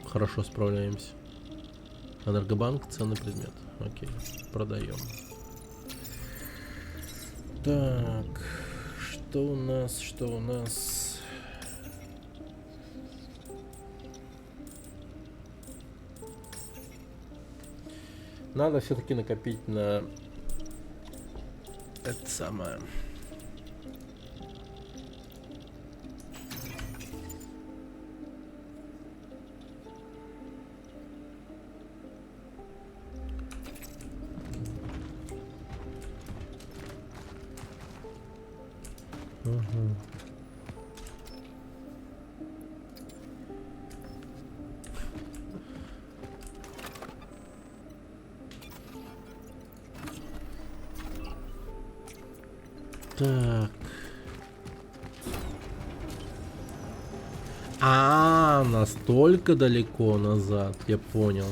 Хорошо справляемся. Энергобанк, ценный предмет. Окей, продаем. Так, что у нас, что у нас? Надо все-таки накопить на это самое. Так. Настолько далеко назад, я понял.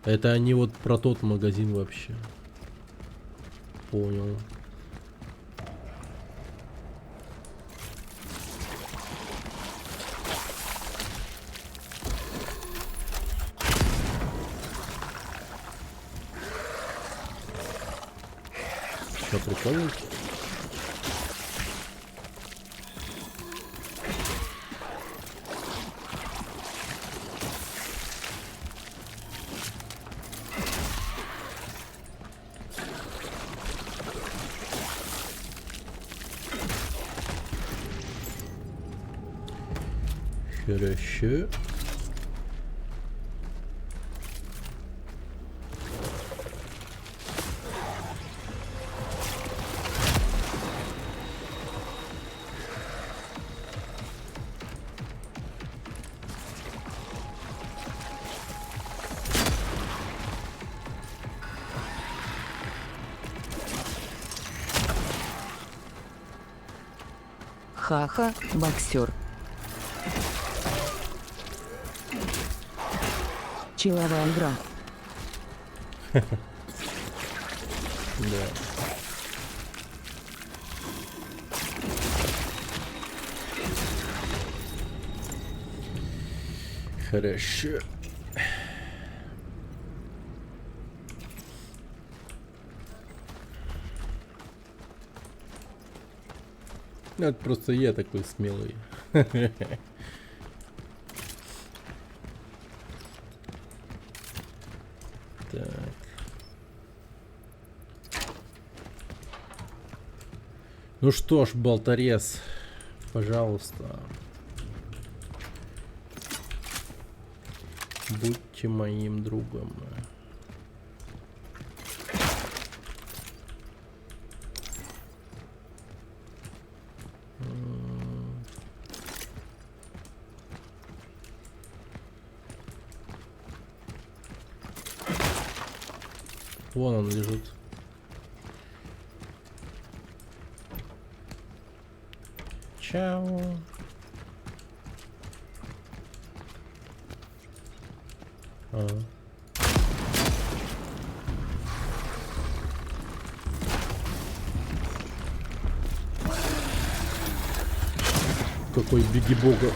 Это они вот про тот магазин вообще. Понял. Что, прикольно? Хорошо. Ха-ха, боксер. Человая игра. Да. Хорошо. Ну, это просто я такой смелый. Так. Ну что ж, болторез, пожалуйста. Будьте моим другом. Вон он лежит. Чао. Какой беги бога.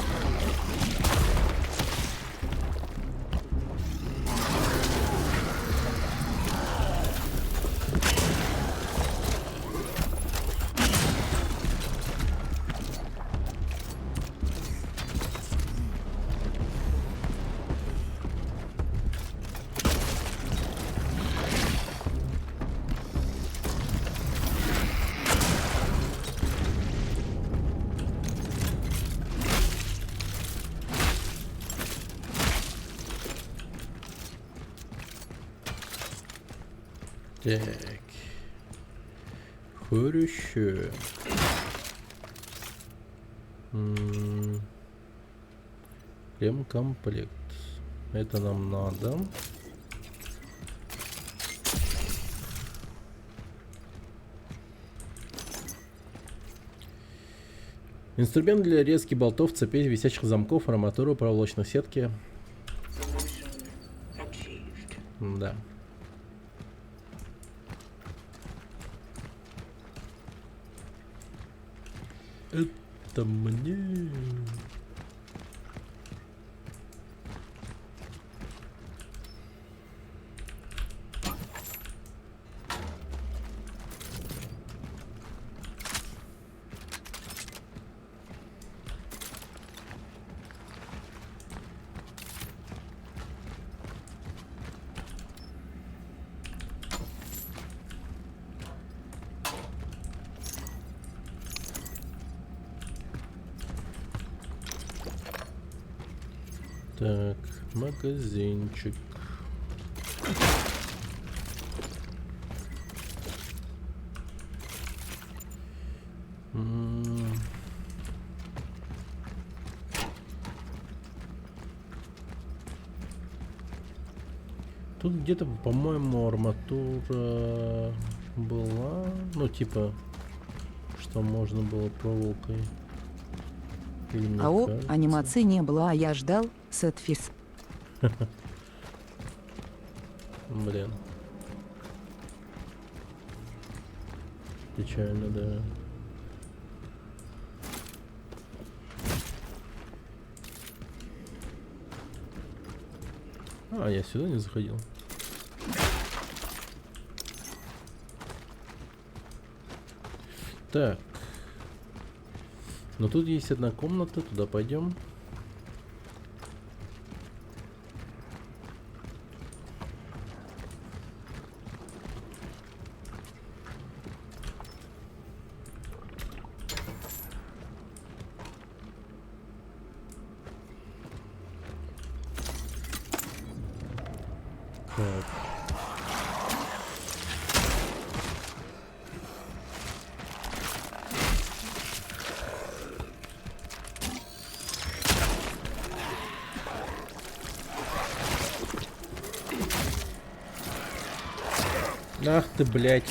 Так. Хорошо. Ремкомплект. Это нам надо. Инструмент для резки болтов, цепей, висячих замков, арматуры, проволочной сетки. Да. Это мне. Так, магазинчик. Тут где-то, по-моему, арматура была. Ну, типа, что можно было проволокой. Ау, анимации не было, а я ждал. Сетфис. Блин. Печально, да. А, я сюда не заходил. Так. Но тут есть одна комната, туда пойдем. Так. Ах ты, блядь.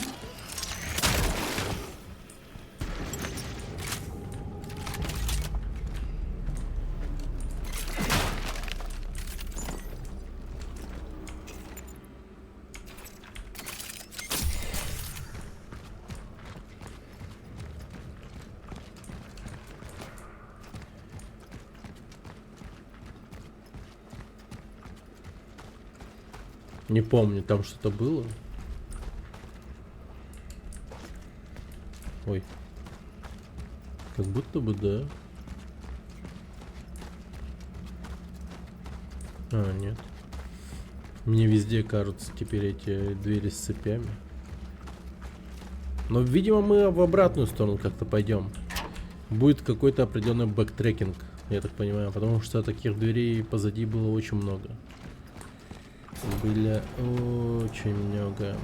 Не помню, там что-то было. Ой. Как будто бы да. А, нет. Мне везде кажутся теперь эти двери с цепями. Но, видимо, мы в обратную сторону как-то пойдем. Будет какой-то определенный бэктрекинг, я так понимаю, потому что таких дверей позади было очень много. Было очень много.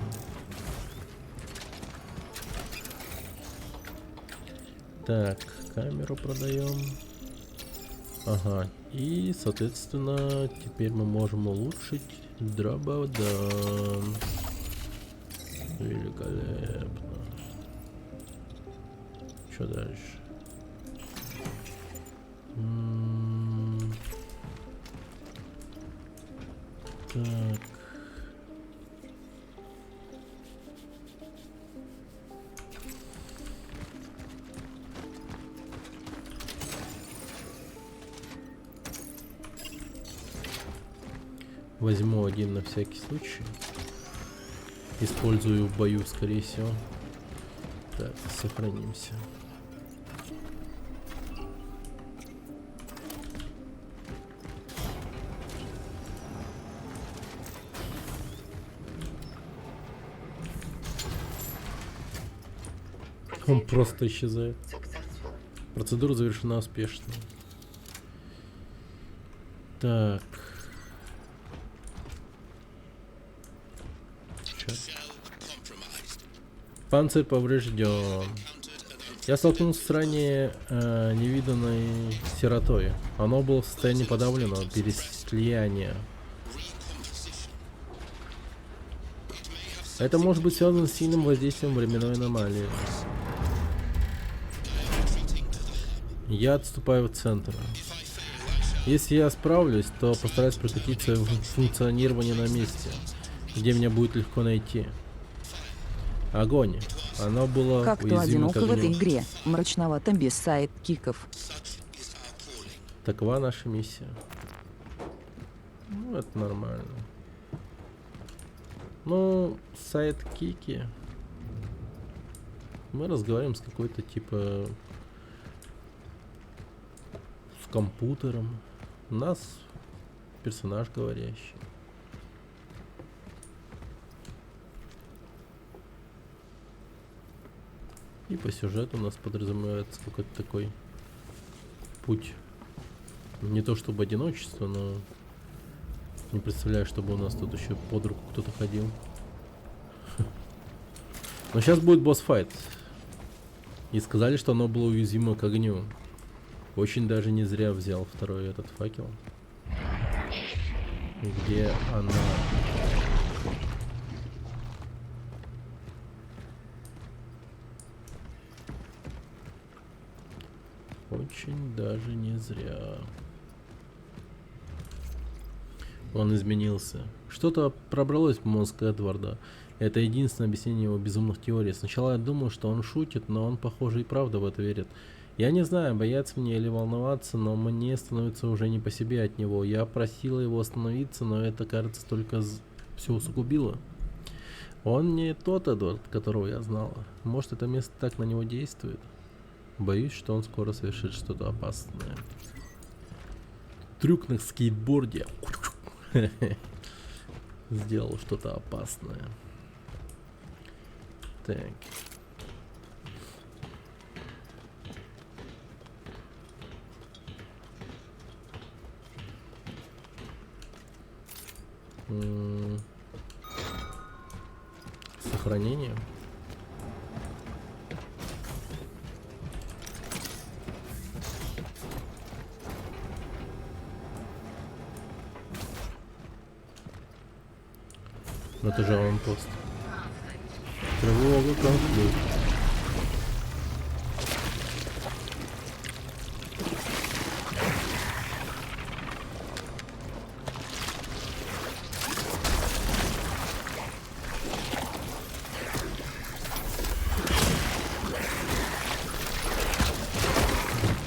Так, камеру продаем. Ага, и, соответственно, теперь мы можем улучшить дрободан. Великолепно. Что дальше? Так. Возьму один на всякий случай. Использую в бою, скорее всего. Так, сохранимся. Он просто исчезает. Процедура завершена успешно. Так. Чё? Панцирь поврежден. Я столкнулся с ранее невиданной сиротой. Оно было в состоянии подавленного переслияния. Это может быть связано с сильным воздействием временной аномалии. Я отступаю в центр. Если я справлюсь, то постараюсь прекратить свое функционирование на месте, где меня будет легко найти. Огонь. Оно было Как-то уязвимо к одиноко в этой огню. игре. Мрачновато без сайд-киков. Такова наша миссия. Ну, это нормально. Ну, сайд-кики. Мы разговариваем с какой-то типа... с компьютером. У нас персонаж говорящий. И по сюжету у нас подразумевается какой-то такой путь. Не то чтобы одиночество, но не представляю, чтобы у нас тут еще под руку кто-то ходил. Но сейчас будет босс-файт. И сказали, что оно было уязвимо к огню. Очень даже не зря взял второй этот факел. Где она? Очень даже не зря. Он изменился. Что-то пробралось в мозг Эдварда. Это единственное объяснение его безумных теорий. Сначала я думал, что он шутит, но он, похоже, и правда в это верит. Я не знаю, бояться мне или волноваться, но мне становится уже не по себе от него. Я просила его остановиться, но это, кажется, только все усугубило. Он не тот Эдвард, которого я знала. Может, это место так на него действует? Боюсь, что он скоро совершит что-то опасное. Трюк на скейтборде. Сделал что-то опасное. Так. Сохранение. Это же аванпост. Тревога, конфликт.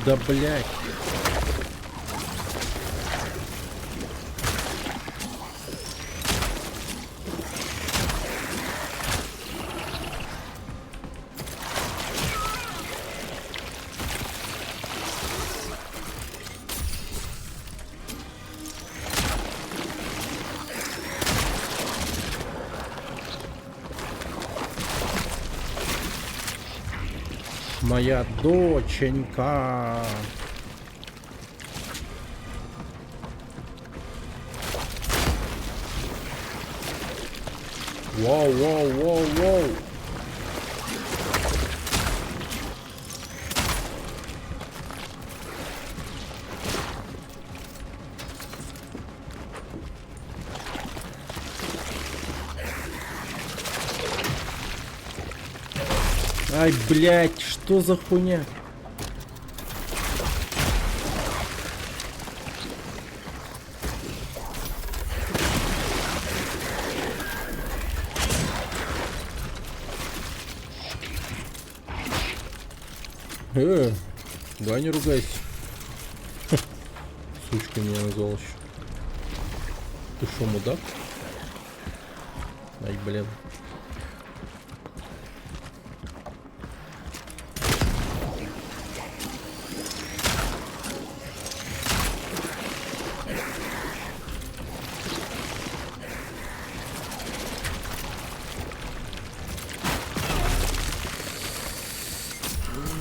Да блять. Моя доченька. Воу, воу, воу, воу. Ай, блядь, что за хуйня? Давай не ругайся. Сучка меня назвал еще. Ты шо, мудак? Ай, блин.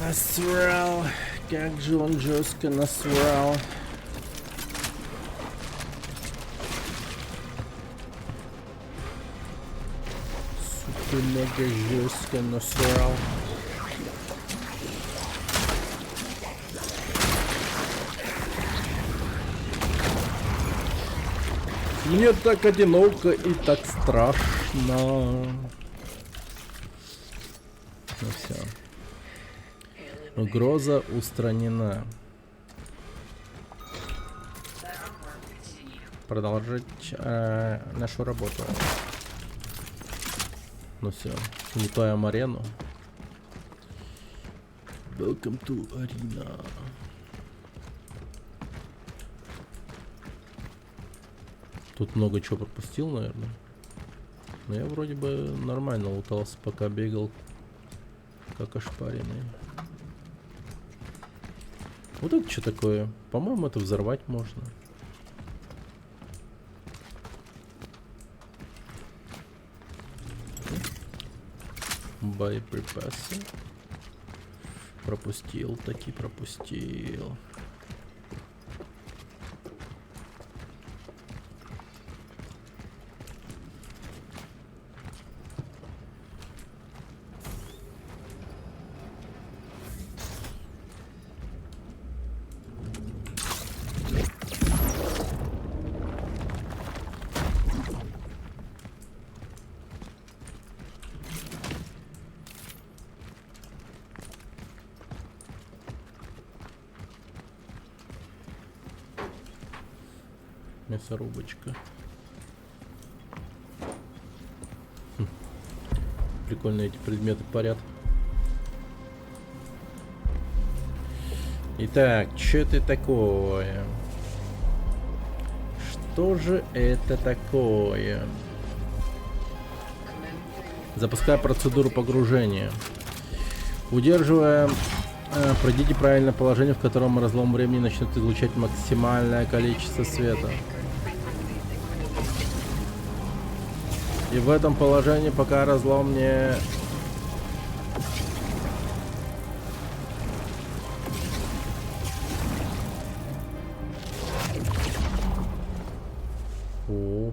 Насрал. Как же он жестко насрал. Сука, мега жестко насрал. Мне так одиноко и так страшно. Ну все. Угроза устранена. Продолжить нашу работу. Ну все. Лутаем арену. Welcome to arena. Тут много чего пропустил, наверное. Но я вроде бы нормально лутался, пока бегал как ошпаренный. Вот это что такое? По-моему, это взорвать можно. Боеприпасы. Пропустил, таки пропустил. Мясорубочка. Прикольно эти предметы парят. Итак, что это такое? Что же это такое? Запуская процедуру погружения. Удерживая, пройдите правильное положение, в котором разлом времени начнет излучать максимальное количество света. И в этом положении, пока разлом не... О.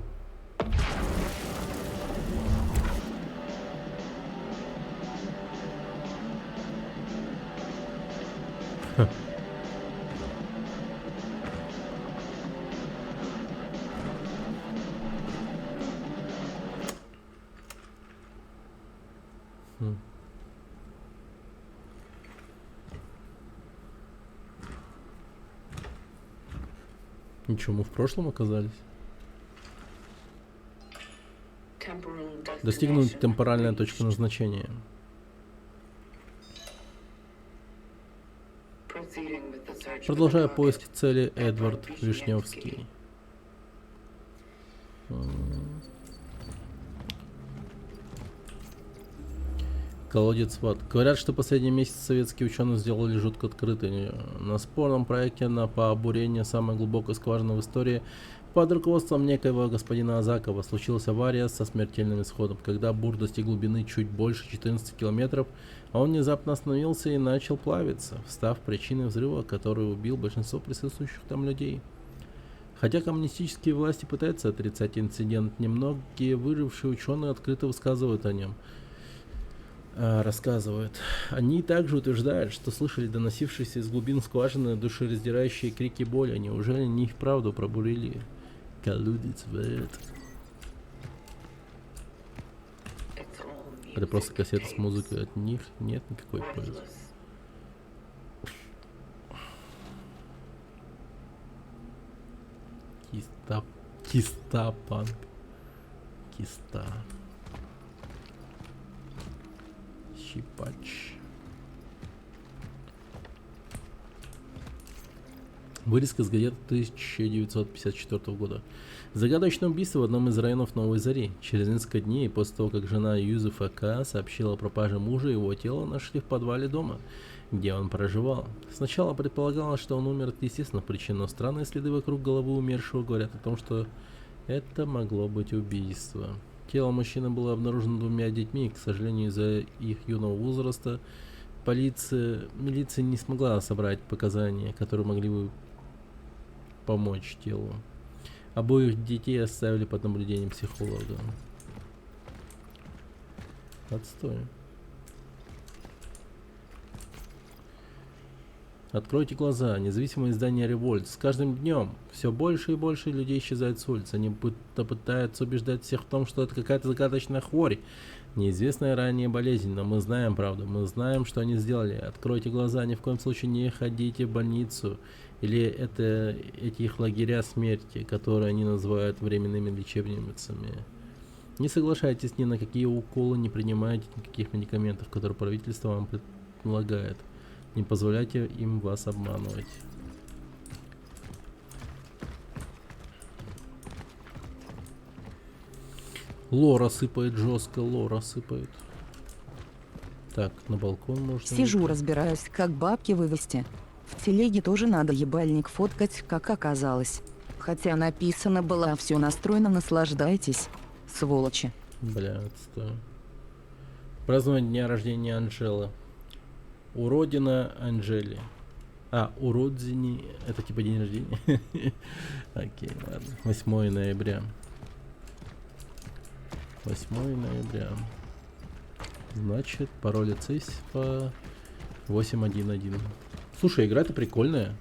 Ничего, мы в прошлом оказались. Достигнуть темпоральная точка назначения. Продолжая поиск цели, Эдвард Вишневский. Колодец ВАД. Говорят, что последние месяцы советские ученые сделали жутко открытый. На спорном проекте по обурению самой глубокой скважины в истории Под руководством некоего господина Азакова случилась авария со смертельным исходом. Когда бур достиг глубины чуть больше 14 километров, он внезапно остановился и начал плавиться, став причиной взрыва, который убил большинство присутствующих там людей. Хотя коммунистические власти пытаются отрицать инцидент, немногие выжившие ученые открыто высказывают о нем. Рассказывают. Они также утверждают, что слышали доносившиеся из глубин скважины душераздирающие крики боли. Неужели они и вправду пробурили колодец в это? Это просто кассета с музыкой, от них нет никакой пользы. Киста панк. Киста. Щипач. Вырезка с газеты 1954 года. Загадочное убийство в одном из районов Новой Зари. Через несколько дней после того, как жена Юзефа К. сообщила о пропаже мужа, его тело нашли в подвале дома, где он проживал. Сначала предполагалось, что он умер от естественных причин, но странные следы вокруг головы умершего говорят о том, что это могло быть убийство. Тело мужчины было обнаружено двумя детьми, к сожалению, из-за их юного возраста милиция не смогла собрать показания, которые могли бы помочь телу. Обоих детей оставили под наблюдением психолога. Отстой. Откройте глаза. Независимое издание «Револьт». С каждым днем все больше и больше людей исчезают с улицы. Они пытаются убеждать всех в том, что это какая-то загадочная хворь, неизвестная ранее болезнь. Но мы знаем правду. Мы знаем, что они сделали. Откройте глаза. Ни в коем случае не ходите в больницу. Или эти их лагеря смерти, которые они называют временными лечебницами. Не соглашайтесь ни на какие уколы, не принимайте никаких медикаментов, которые правительство вам предлагает. Не позволяйте им вас обманывать. Лора сыпает жестко, лора сыпает. Так, на балкон можно... Сижу, разбираюсь, как бабки вывести. В телеге тоже надо ебальник фоткать, как оказалось. Хотя написано было «все настроено, наслаждайтесь». Сволочи. Бля, отстой. Празднование дня рождения Анжелы. Уродина Анжели. Уродзини. Это типа день рождения. Окей, ладно. 8 ноября. 8 ноября. Значит, пароль от сейфа 811. Слушай, игра-то прикольная.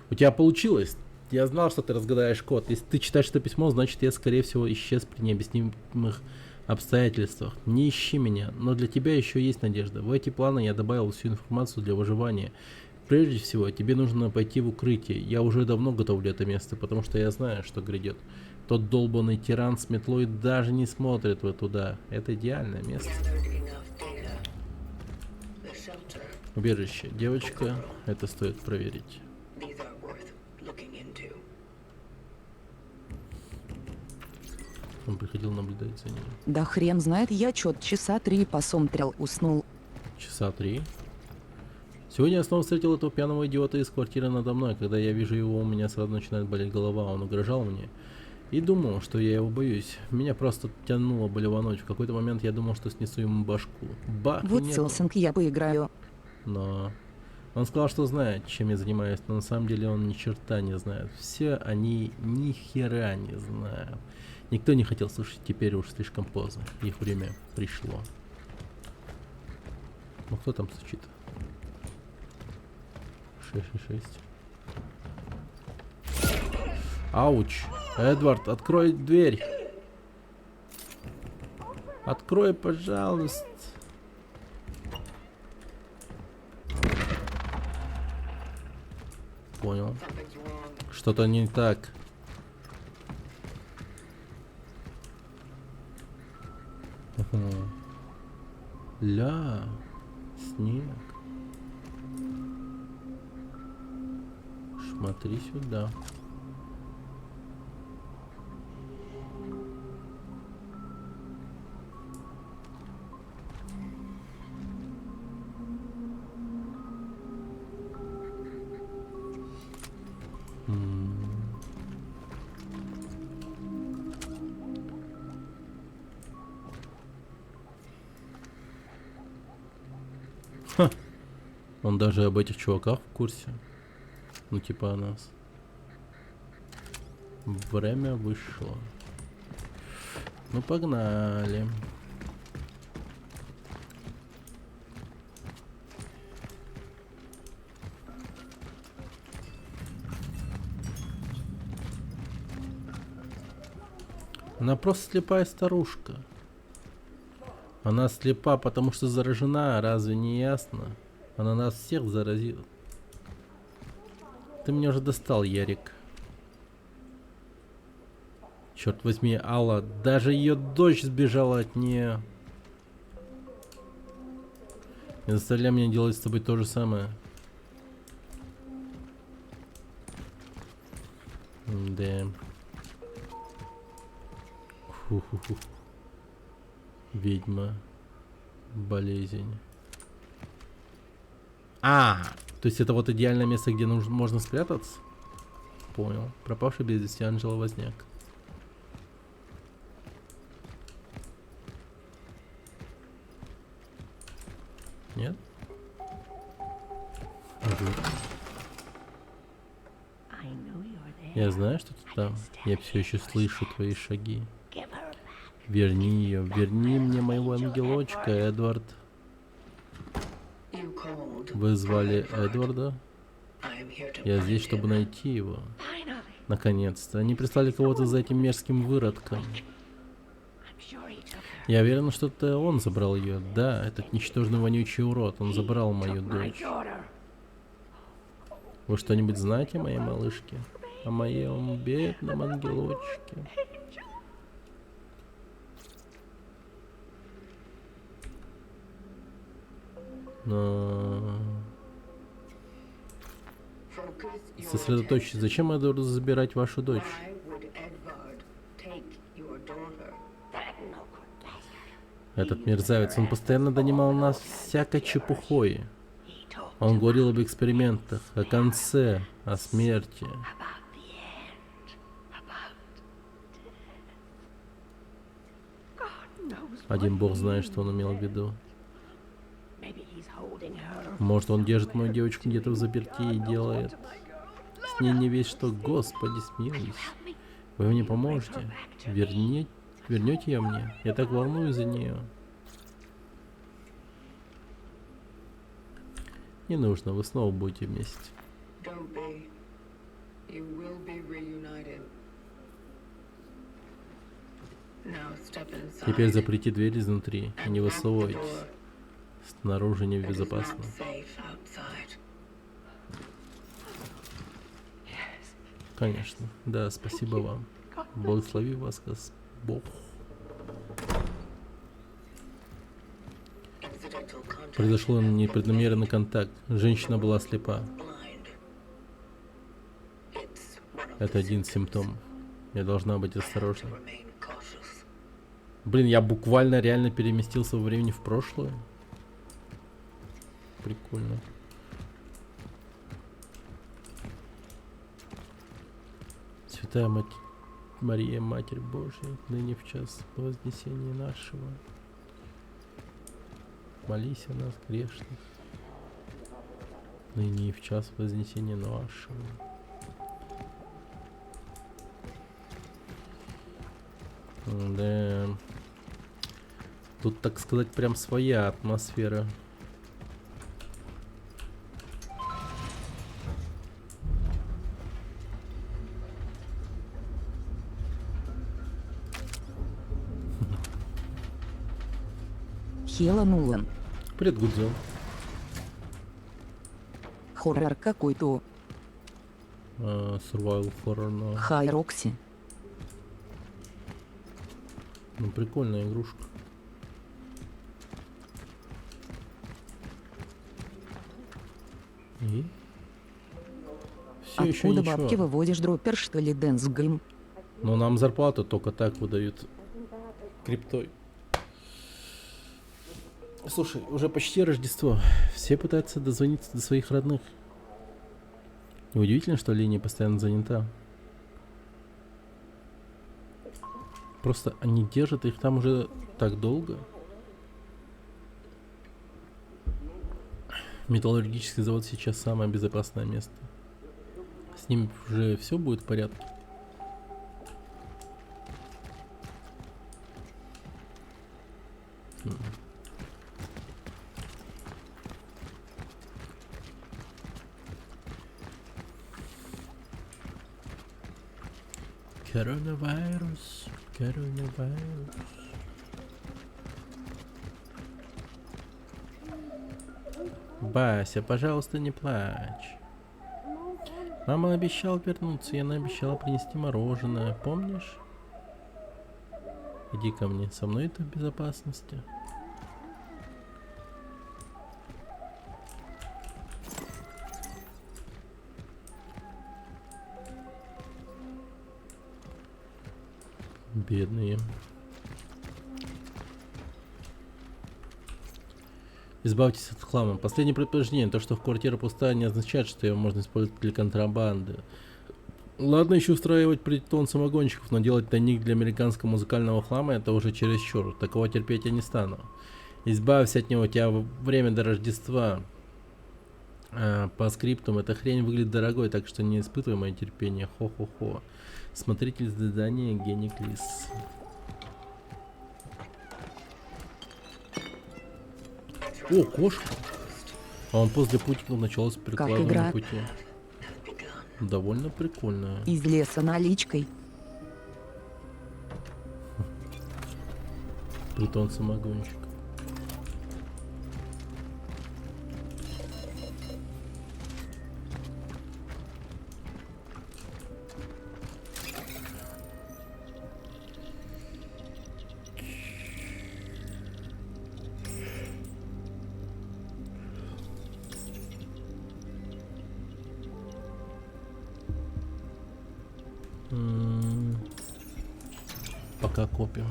У тебя получилось. Я знал, что ты разгадаешь код. Если ты читаешь это письмо, значит я, скорее всего, исчез при необъяснимых обстоятельствах. Не ищи меня, но для тебя еще есть надежда. В эти планы я добавил всю информацию для выживания. Прежде всего, тебе нужно пойти в укрытие. Я уже давно готовлю это место, потому что я знаю, что грядет. Тот долбанный тиран с метлой даже не смотрит туда. Это идеальное место. Убежище. Девочка, это стоит проверить. Он приходил наблюдать за ним. Да хрен знает, я чё-то часа 3 посмотрел, уснул. Часа 3? Сегодня я снова встретил этого пьяного идиота из квартиры надо мной. Когда я вижу его, у меня сразу начинает болеть голова. Он угрожал мне. И думал, что я его боюсь. Меня просто тянуло болевануть. В какой-то момент я думал, что снесу ему башку. Бах! Вот Силсинг, я поиграю. Но... Он сказал, что знает, чем я занимаюсь, но на самом деле он ни черта не знает. Все они ни хера не знают. Никто не хотел слушать, теперь уж слишком поздно. Их время пришло. Ну кто там стучит? 666. Ауч! Эдвард, открой дверь! Открой, пожалуйста! Понял. Что-то не так. Ля, снег. Смотри сюда. Он даже об этих чуваках в курсе. Ну типа о нас. Время вышло. Ну погнали. Она просто слепая старушка. Она слепа, потому что заражена, разве не ясно? Она нас всех заразила. Ты меня уже достал, Ярик. Черт возьми, Алла, даже ее дочь сбежала от нее. Не заставляй меня делать с тобой то же самое. Да. Фу-ху-ху. Ведьма. Болезнь. То есть это вот идеальное место, где можно спрятаться? Понял. Пропавший без вести Анжела Возняк. Нет? Я знаю, что ты там. Я все еще слышу твои шаги. Верни ее. Верни мне моего ангелочка, Эдвард. Вы звали Эдварда? Я здесь, чтобы найти его. Наконец-то. Они прислали кого-то за этим мерзким выродком. Я уверен, что это он забрал ее. Да, этот ничтожный вонючий урод. Он забрал мою дочь. Вы что-нибудь знаете о моей малышке? О моем бедном ангелочке? Но... Сосредоточьтесь. Зачем Эдварду забирать вашу дочь? Этот мерзавец, он постоянно донимал нас всякой чепухой. Он говорил об экспериментах, о конце, о смерти. Один бог знает, что он имел в виду. Может, он держит мою девочку где-то в заперти и делает с ней не весь что. Господи, смилуйся. Вы мне поможете? Вернете ее мне? Я так волнуюсь за нее. Не нужно, вы снова будете вместе. Теперь заприте дверь изнутри и не высовывайтесь. Снаружи небезопасно. Конечно. Да, спасибо вам. Благослови вас, Бог. Произошел непреднамеренный контакт. Женщина была слепа. Это один симптом. Я должна быть осторожна. Блин, я буквально реально переместился во времени в прошлое. Прикольно. Святая Мария, Матерь Божья, ныне в час вознесения нашего. Молись о нас, грешных, ныне и в час вознесения нашего. Да. Тут, так сказать, прям своя атмосфера. Хела Нулан. Привет, Гудзел. Хоррор какой-то. Survival horror, но... Хай Рокси. Ну, прикольная игрушка. И? Все еще Откуда ничего. бабки выводишь, дроппер, что ли, Дэнс Гейм? Но нам зарплату только так выдают криптой. Слушай, уже почти Рождество. Все пытаются дозвониться до своих родных. Неудивительно, что линия постоянно занята. Просто они держат их там уже так долго. Металлургический завод сейчас самое безопасное место. С ним уже все будет в порядке. Коронавирус, коронавирус. Бася, пожалуйста, не плачь. Мама обещала вернуться, и она обещала принести мороженое, помнишь? Иди ко мне, со мной ты в безопасности. Бедные. Избавьтесь от хлама. Последнее предупреждение. То, что в квартира пустая, не означает, что ее можно использовать для контрабанды. Ладно еще устраивать притон самогонщиков, но делать тайник для американского музыкального хлама — это уже чересчур. Такого терпеть я не стану. Избавься от него, у тебя время до Рождества. По скриптам эта хрень выглядит дорогой, так что не испытывай мое терпение. Хо-хо-хо. Смотритель задания Гений Клис. О, кошка. А он после путников началось перекладывание пути. Довольно прикольно. Из леса наличкой. Притон самогонщик. Пока копим.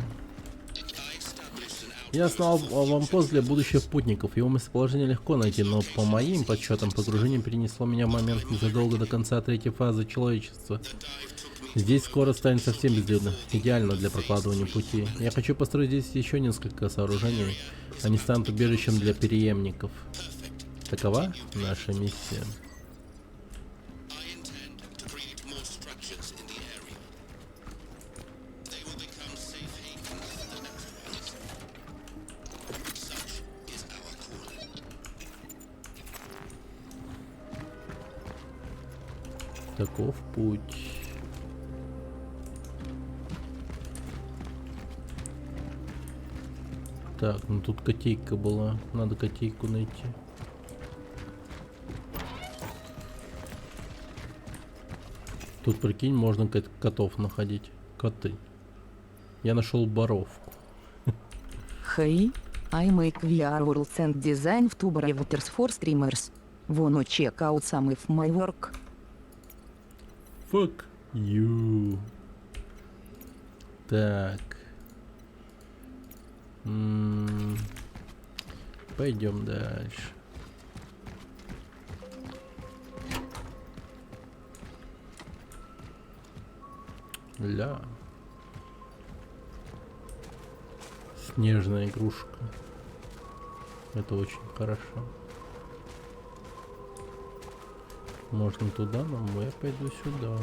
Я основал аванпост для будущих путников. Его местоположение легко найти, но по моим подсчетам погружение перенесло меня в момент незадолго до конца третьей фазы человечества. Здесь скоро станет совсем безлюдно. Идеально для прокладывания пути. Я хочу построить здесь еще несколько сооружений. Они станут убежищем для преемников. Такова наша миссия. Таков путь. Так, ну тут котейка была. Надо котейку найти. Тут, прикинь, можно котов находить. Коты. Я нашел боровку. Hey, I make VR worlds and design в Tuber Waters for streamers. Wanna check out some of my work? Fuck you. Так. Пойдем дальше. Ля. Снежная игрушка. Это очень хорошо. Можно туда, но я пойду сюда.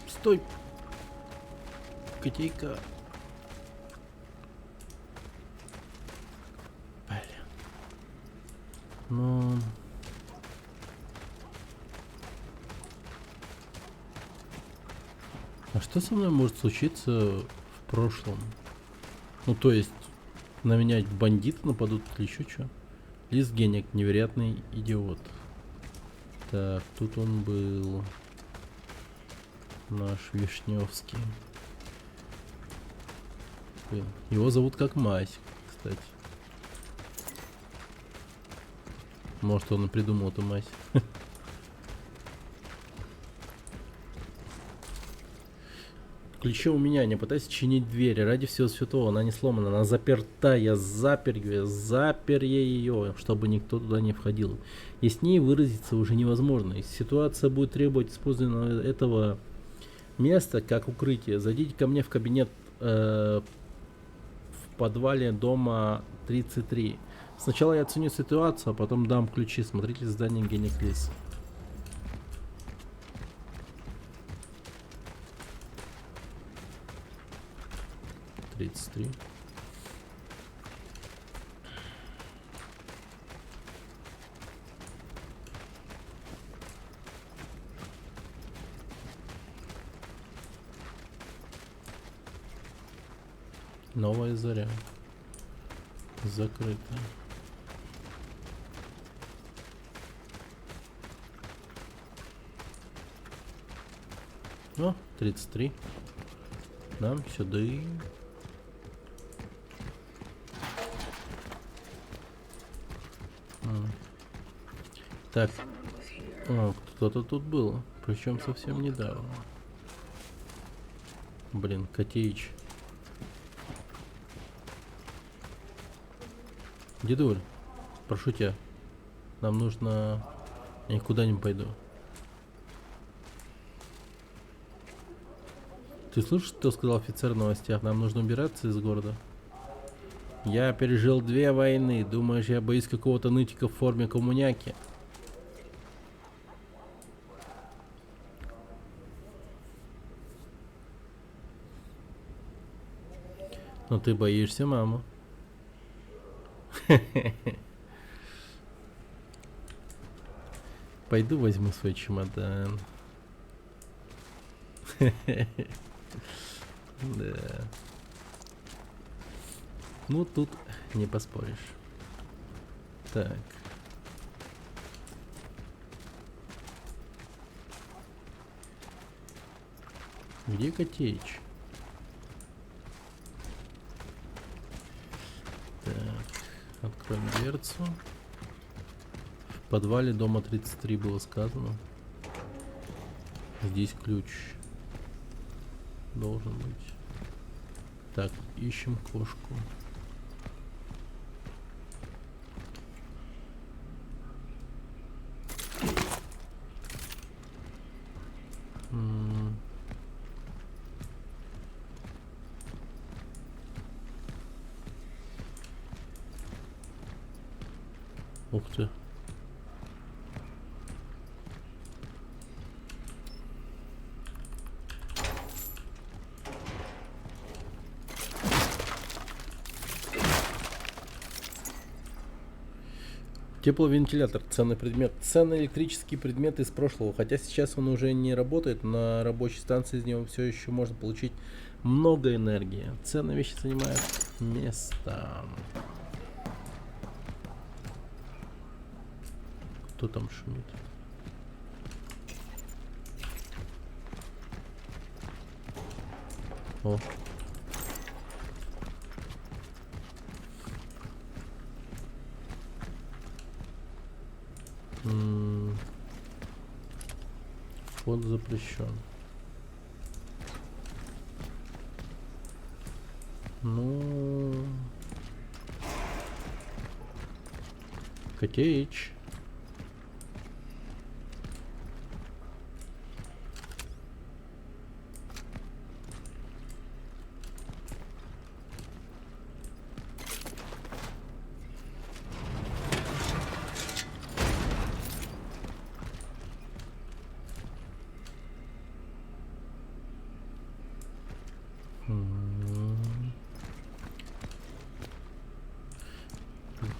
Стой! Котейка. Блин. Ну... А что со мной может случиться в прошлом? Ну, то есть, на меня бандиты нападут или еще что? Лис Геник, невероятный идиот. Так, тут он был. Наш Вишневский. Блин, его зовут как мать, кстати. Может, он и придумал эту мать. Ключи у меня, не пытайся чинить двери. Ради всего святого, она не сломана, она заперта. Я запер ее, чтобы никто туда не входил. И с ней выразиться уже невозможно. И ситуация будет требовать использования этого места как укрытие. Зайдите ко мне в кабинет в подвале дома 33. Сначала я оценю ситуацию, а потом дам ключи. Смотрите здание Генеклис. Новая заря. Закрыто. О, 33. Нам сюда. Так. О, кто-то тут был. Причем совсем недавно. Блин, Котеич. Дедуль, прошу тебя. Нам нужно... Я никуда не пойду. Ты слышишь, что сказал офицер в новостях? Нам нужно убираться из города. Я пережил 2 войны. Думаешь, я боюсь какого-то нытика в форме коммуняки? Но ты боишься маму. Пойду возьму свой чемодан. Да. Ну, тут не поспоришь. Так. Где Котеич? Так. Откроем дверцу. В подвале дома 33 было сказано. Здесь ключ. Должен быть. Так, ищем кошку. Ух ты. Тепловентилятор, ценный предмет. Ценный электрический предмет из прошлого. Хотя сейчас он уже не работает, на рабочей станции из него все еще можно получить много энергии. Ценные вещи занимают место. Кто там шумит? О. Вход запрещен. Ну, Котеич.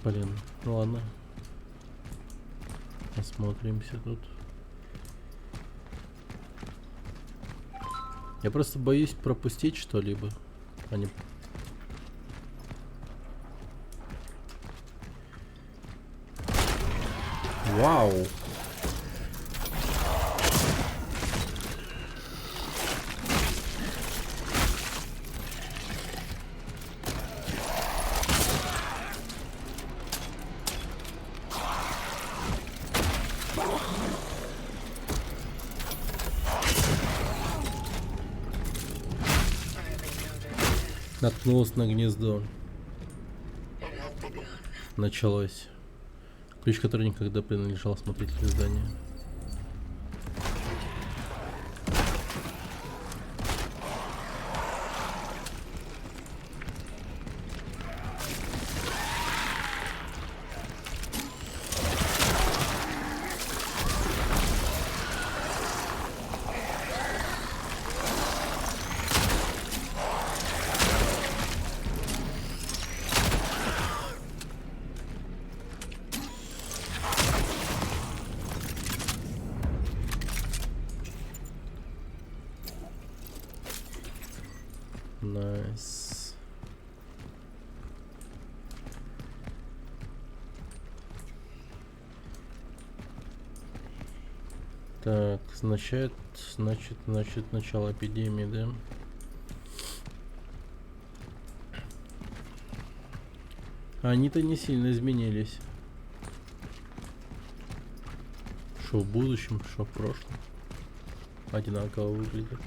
Блин, ну ладно. Осмотримся тут. Я просто боюсь пропустить что-либо. А не... Вау! Наткнулась на гнездо. Началось. Ключ, который никогда принадлежал смотрителю здания. Найс. Так, значит начало эпидемии, да? Они-то не сильно изменились. Что в будущем, что в прошлом. Одинаково выглядит.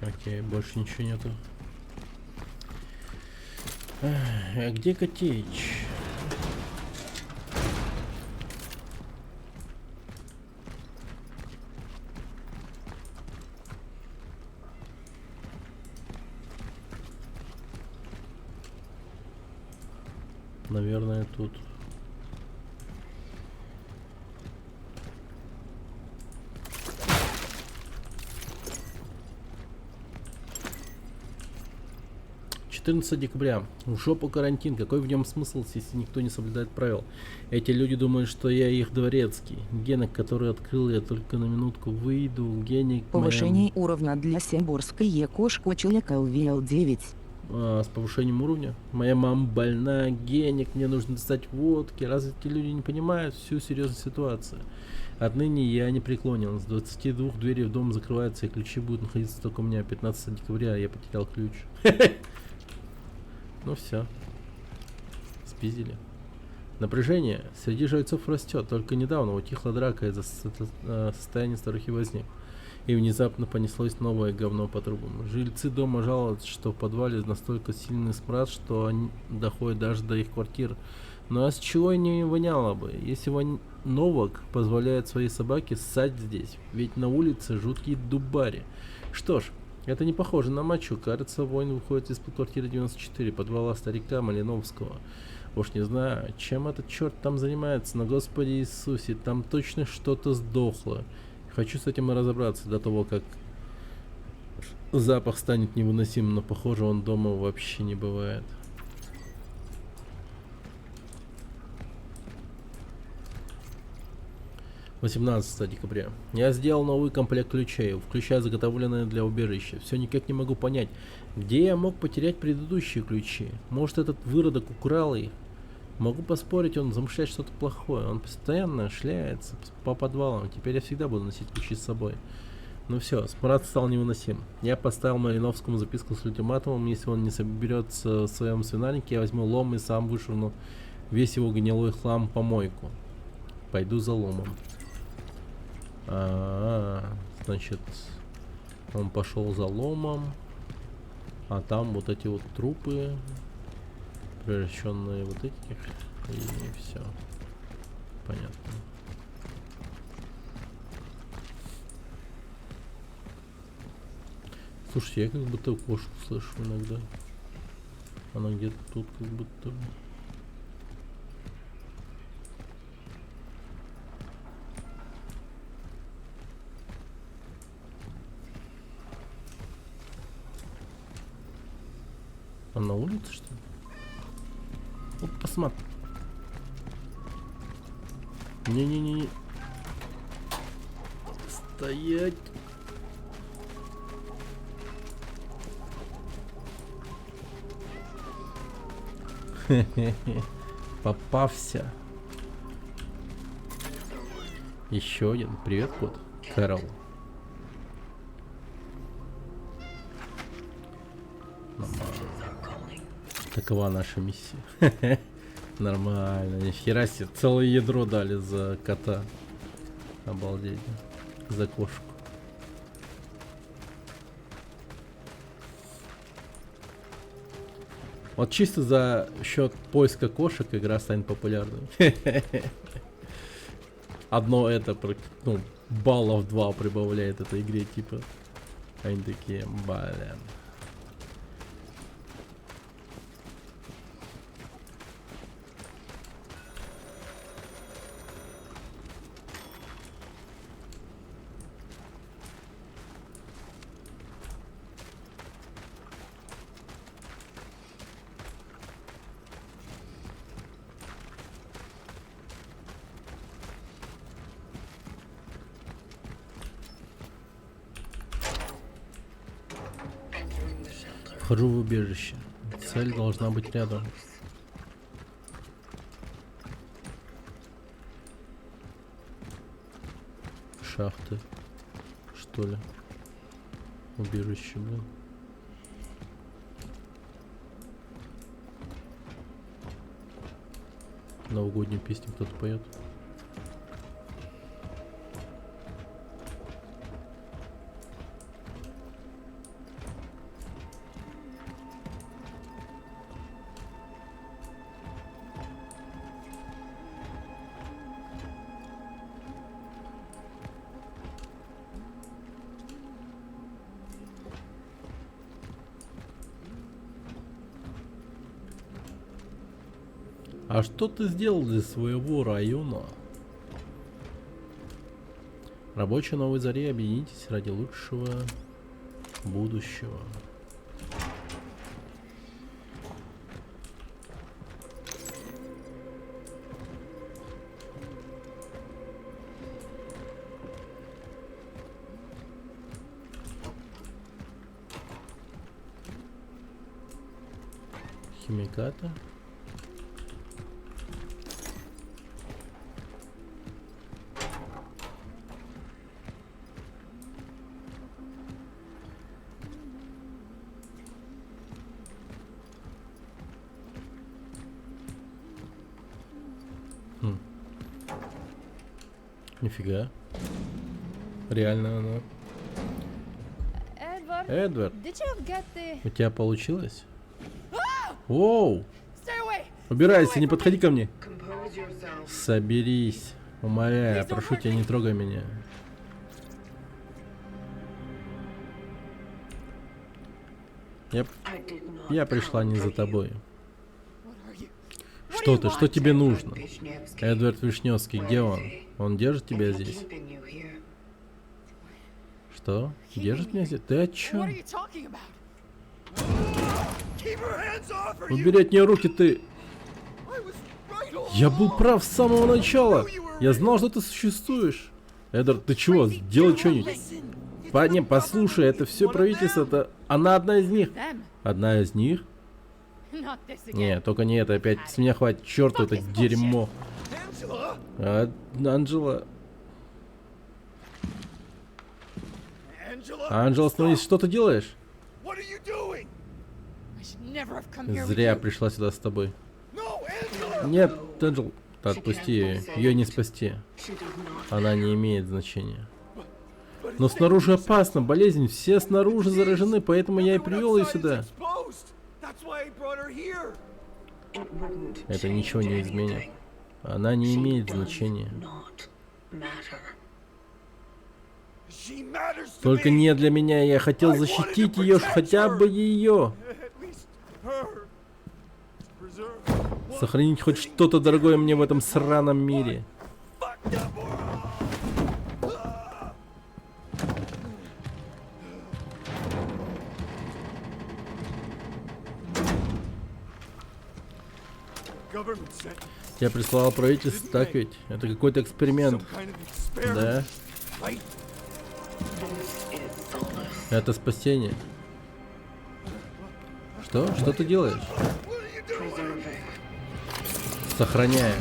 Окей, больше ничего нету. А где Котеич? Наверное, тут. Декабря. В жопу карантин. Какой в нем смысл, если никто не соблюдает правил? Эти люди думают, что я их дворецкий. Генок, который открыл, я только на минутку выйду. Геник... Повышение уровня для Симбурской кошка человека ЛВЛ 9. С повышением уровня. Моя мама больна, Геник, мне нужно достать водки. Разве эти люди не понимают всю серьезную ситуацию? Отныне я не преклонен. С 22 двери в дом закрываются, и ключи будут находиться только у меня. 15 декабря я потерял ключ. Ну все. Спиздили. Напряжение среди жильцов растет. Только недавно утихла драка из-за состояния старухи возни. И внезапно понеслось новое говно по трубам. Жильцы дома жалуются, что в подвале настолько сильный смрад, что они доходят даже до их квартир. Ну а с чего не воняло бы, если Новак позволяет своей собаке ссать здесь? Ведь на улице жуткие дубари. Что ж, это не похоже на мочу. Кажется, вонь выходит из-под квартиры 94, подвала старика Малиновского. Уж не знаю, чем этот черт там занимается, но Господи Иисусе, там точно что-то сдохло. Хочу с этим разобраться до того, как запах станет невыносимым, но похоже, он дома вообще не бывает. — 18 декабря. Я сделал новый комплект ключей, включая заготовленные для убежища. Все никак не могу понять, где я мог потерять предыдущие ключи. Может, этот выродок украл их? Могу поспорить, он замышляет что-то плохое. Он постоянно шляется по подвалам. Теперь я всегда буду носить ключи с собой. Ну все, смрад стал невыносим. Я поставил Малиновскому записку с ультиматумом. Если он не соберется в своем свинарнике, я возьму лом и сам вышвырну весь его гнилой хлам в помойку. Пойду за ломом. Значит, он пошел за ломом, а там вот эти вот трупы, превращенные вот этих, и все. Понятно. Слушайте, я как будто кошку слышу иногда. Она где-то тут как будто... Он на улице, что ли? Вот посмотри. Не-не-не. Стоять. Хе-хе-хе. Попався. Еще один. Привет, кот. Кэрол. Такова наша миссия. Нормально, нихера себе. Целое ядро дали за кота. Обалдеть. За кошку. Вот чисто за счет поиска кошек игра станет популярной. Одно это, ну, баллов 2 прибавляет этой игре, типа. Они такие, блин. Вхожу в убежище. Цель должна быть рядом. Шахты. Что ли? Убежище, блин. Новогоднюю песню кто-то поет. А что ты сделал для своего района? Рабочие Новой Заре, объединитесь ради лучшего будущего. Химикаты. Нифига. Реально она. Эдвард, у тебя получилось? Воу! Убирайся, не подходи ко мне. Соберись. Умоляю, прошу тебя, не трогай меня. Я пришла не за тобой. Что ты? Что тебе нужно? Эдвард Вишневский, где он? Он держит тебя здесь? Что? Держит меня здесь? Ты о чем? Убери от нее руки, ты! Я был прав с самого начала! Я знал, что ты существуешь! Эдвард, ты чего? Сделай что-нибудь! Не, послушай, это все правительство, это... Она одна из них! Одна из них? Не, только не это, опять с меня хватит, черту это дерьмо. Анджела. Анджела, остановись, что ты делаешь? Зря пришла сюда с тобой. Нет, Анджел, отпусти ее, ее не спасти. Она не имеет значения. Но снаружи опасно, болезнь, все снаружи заражены, поэтому я и привел ее сюда. Это ничего не изменит. Она не имеет значения. Только не для меня, я хотел защитить ее, хотя бы ее. Сохранить хоть что-то дорогое мне в этом сраном мире. Тебя прислало правительство, так ведь? Это какой-то эксперимент. Да? Это спасение. Что? Что ты делаешь? Сохраняю.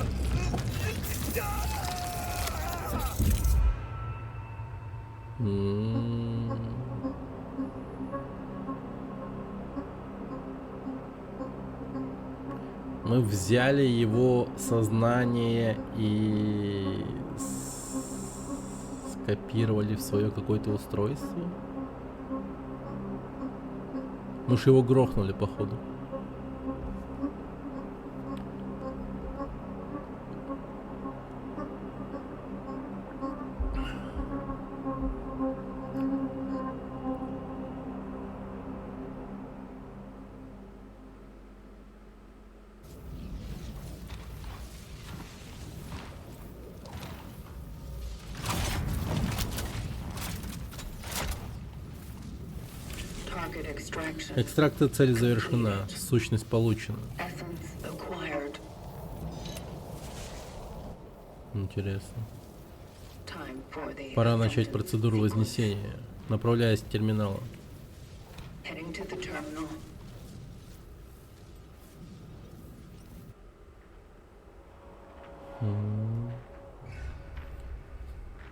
Мы взяли его сознание и скопировали в свое какое-то устройство. Мы же его грохнули, походу. Target extraction. Экстракция цели завершена. Сущность получена. Essence acquired. Интересно. Time for the Пора начать ascendant процедуру sequence. вознесения. Направляясь к терминалу. Heading to the terminal.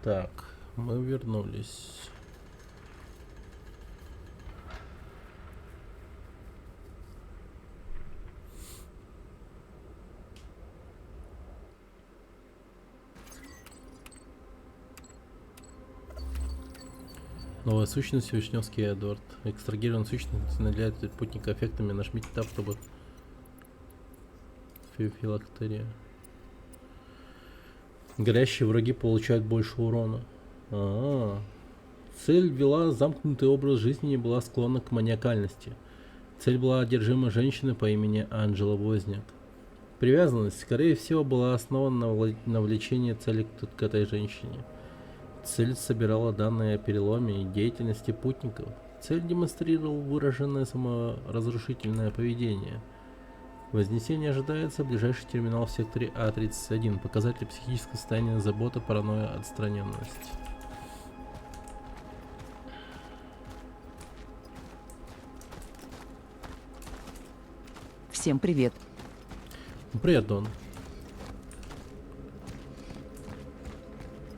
Так, мы вернулись. Новая сущность Вишневский Эдвард. Экстрагированная сущность наделяет путника эффектами. Нажмите тап, чтобы... Филактерия. Горящие враги получают больше урона. Цель вела замкнутый образ жизни и была склонна к маниакальности. Цель была одержима женщиной по имени Анджела Возняк. Привязанность, скорее всего, была основана на влечении цели к этой женщине. Цель собирала данные о переломе и деятельности путников. Цель демонстрировала выраженное саморазрушительное поведение. Вознесение ожидается. Ближайший терминал в секторе А31. Показатели психического состояния: забота, паранойя, отстраненность. Всем привет. Привет, Дон.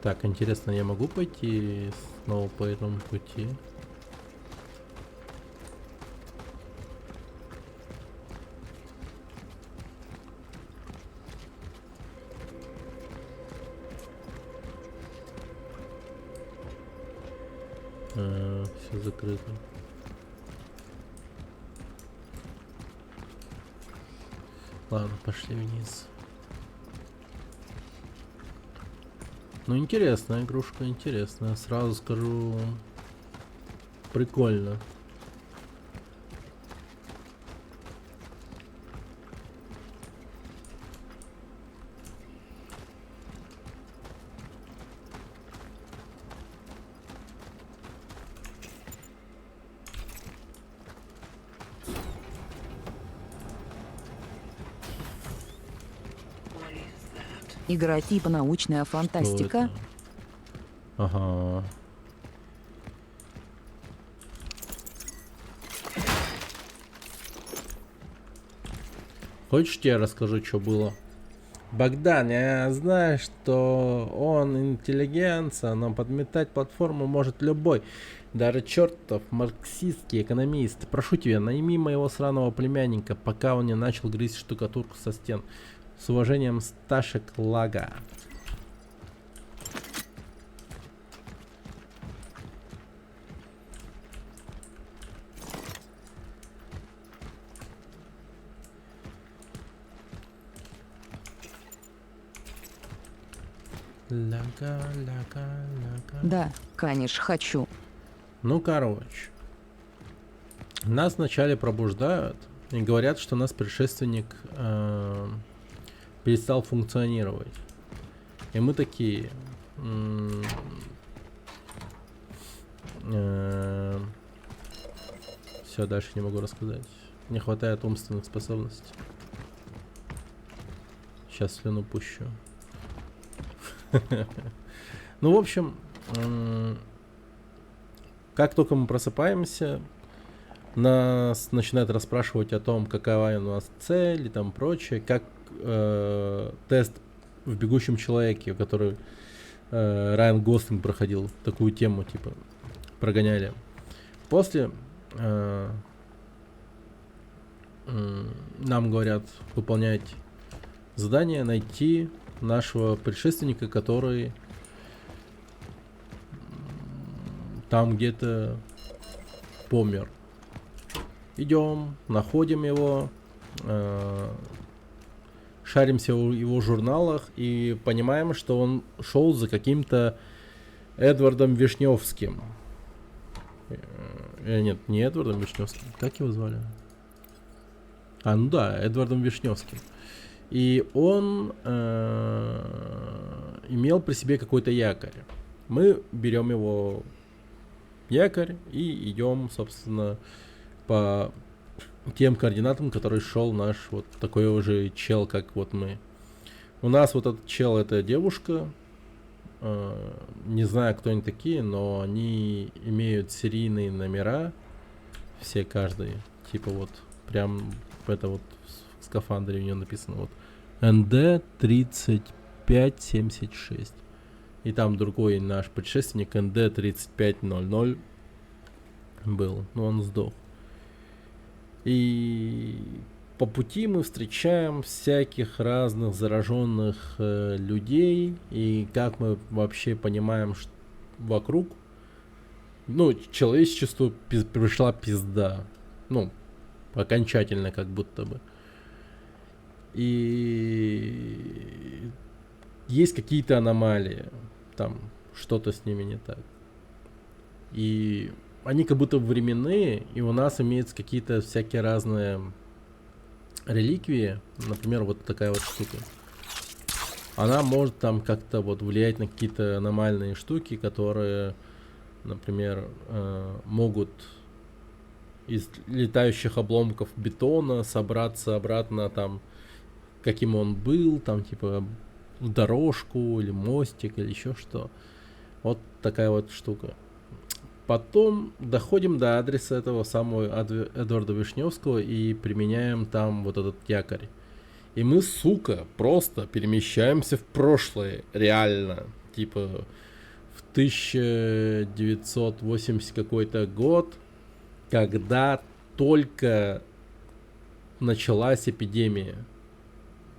Так, интересно, я могу пойти снова по этому пути? Все закрыто. Ладно, пошли вниз. Ну, интересная игрушка, интересная. Сразу скажу, прикольно. What is that? Игра типа научная Что фантастика. это? Ага. Хочешь, я расскажу, что было? Богдан, я знаю, что он интеллигенция, но подметать платформу может любой. Даже чертов марксистский экономист. Прошу тебя, найми моего сраного племянника, пока он не начал грызть штукатурку со стен. С уважением, Сташек Лага. Ляга, ляга, ляга. Да, конечно, хочу. Ну, короче. Нас вначале пробуждают и говорят, что наш предшественник перестал функционировать. И мы такие... Все, дальше не могу рассказать. Не хватает умственных способностей. Сейчас слюну пущу. Ну, в общем, как только мы просыпаемся, нас начинают расспрашивать о том, какова у нас цель и там прочее, как тест в «Бегущем человеке», который Райан Гослинг проходил, такую тему, типа, прогоняли. После нам говорят выполнять задание, найти нашего предшественника, который там где-то помер. Идем, находим его, шаримся в его журналах и понимаем, что он шел за каким-то Эдвардом Вишневским. Нет, не Эдвардом Вишневским. Как его звали? Ну да, Эдвардом Вишневским. И он имел при себе какой-то якорь. Мы берем его якорь и идем, собственно, по тем координатам, которые шел наш вот такой уже чел, как вот мы. У нас вот этот чел — это девушка. Не знаю, кто они такие, но они имеют серийные номера. Все, каждый. Типа вот прям это вот в скафандре у нее написано вот НД 3576. И там другой наш предшественник НД 3500 был, но он сдох. И по пути мы встречаем всяких разных зараженных людей. И как мы вообще понимаем, что вокруг, ну, человечеству пришла пизда. Ну, окончательно как будто бы. И есть какие-то аномалии. Там что-то с ними не так. И они как будто временные, и у нас имеются какие-то всякие разные реликвии. Например, вот такая вот штука. Она может там как-то вот влиять на какие-то аномальные штуки, которые, например, могут из летающих обломков бетона собраться обратно там, каким он был, там типа в дорожку или мостик или еще что. Вот такая вот штука. Потом доходим до адреса этого самого Эдварда Вишневского и применяем там вот этот якорь. И мы, сука, просто перемещаемся в прошлое, реально. Типа в 1980 какой-то год, когда только началась эпидемия,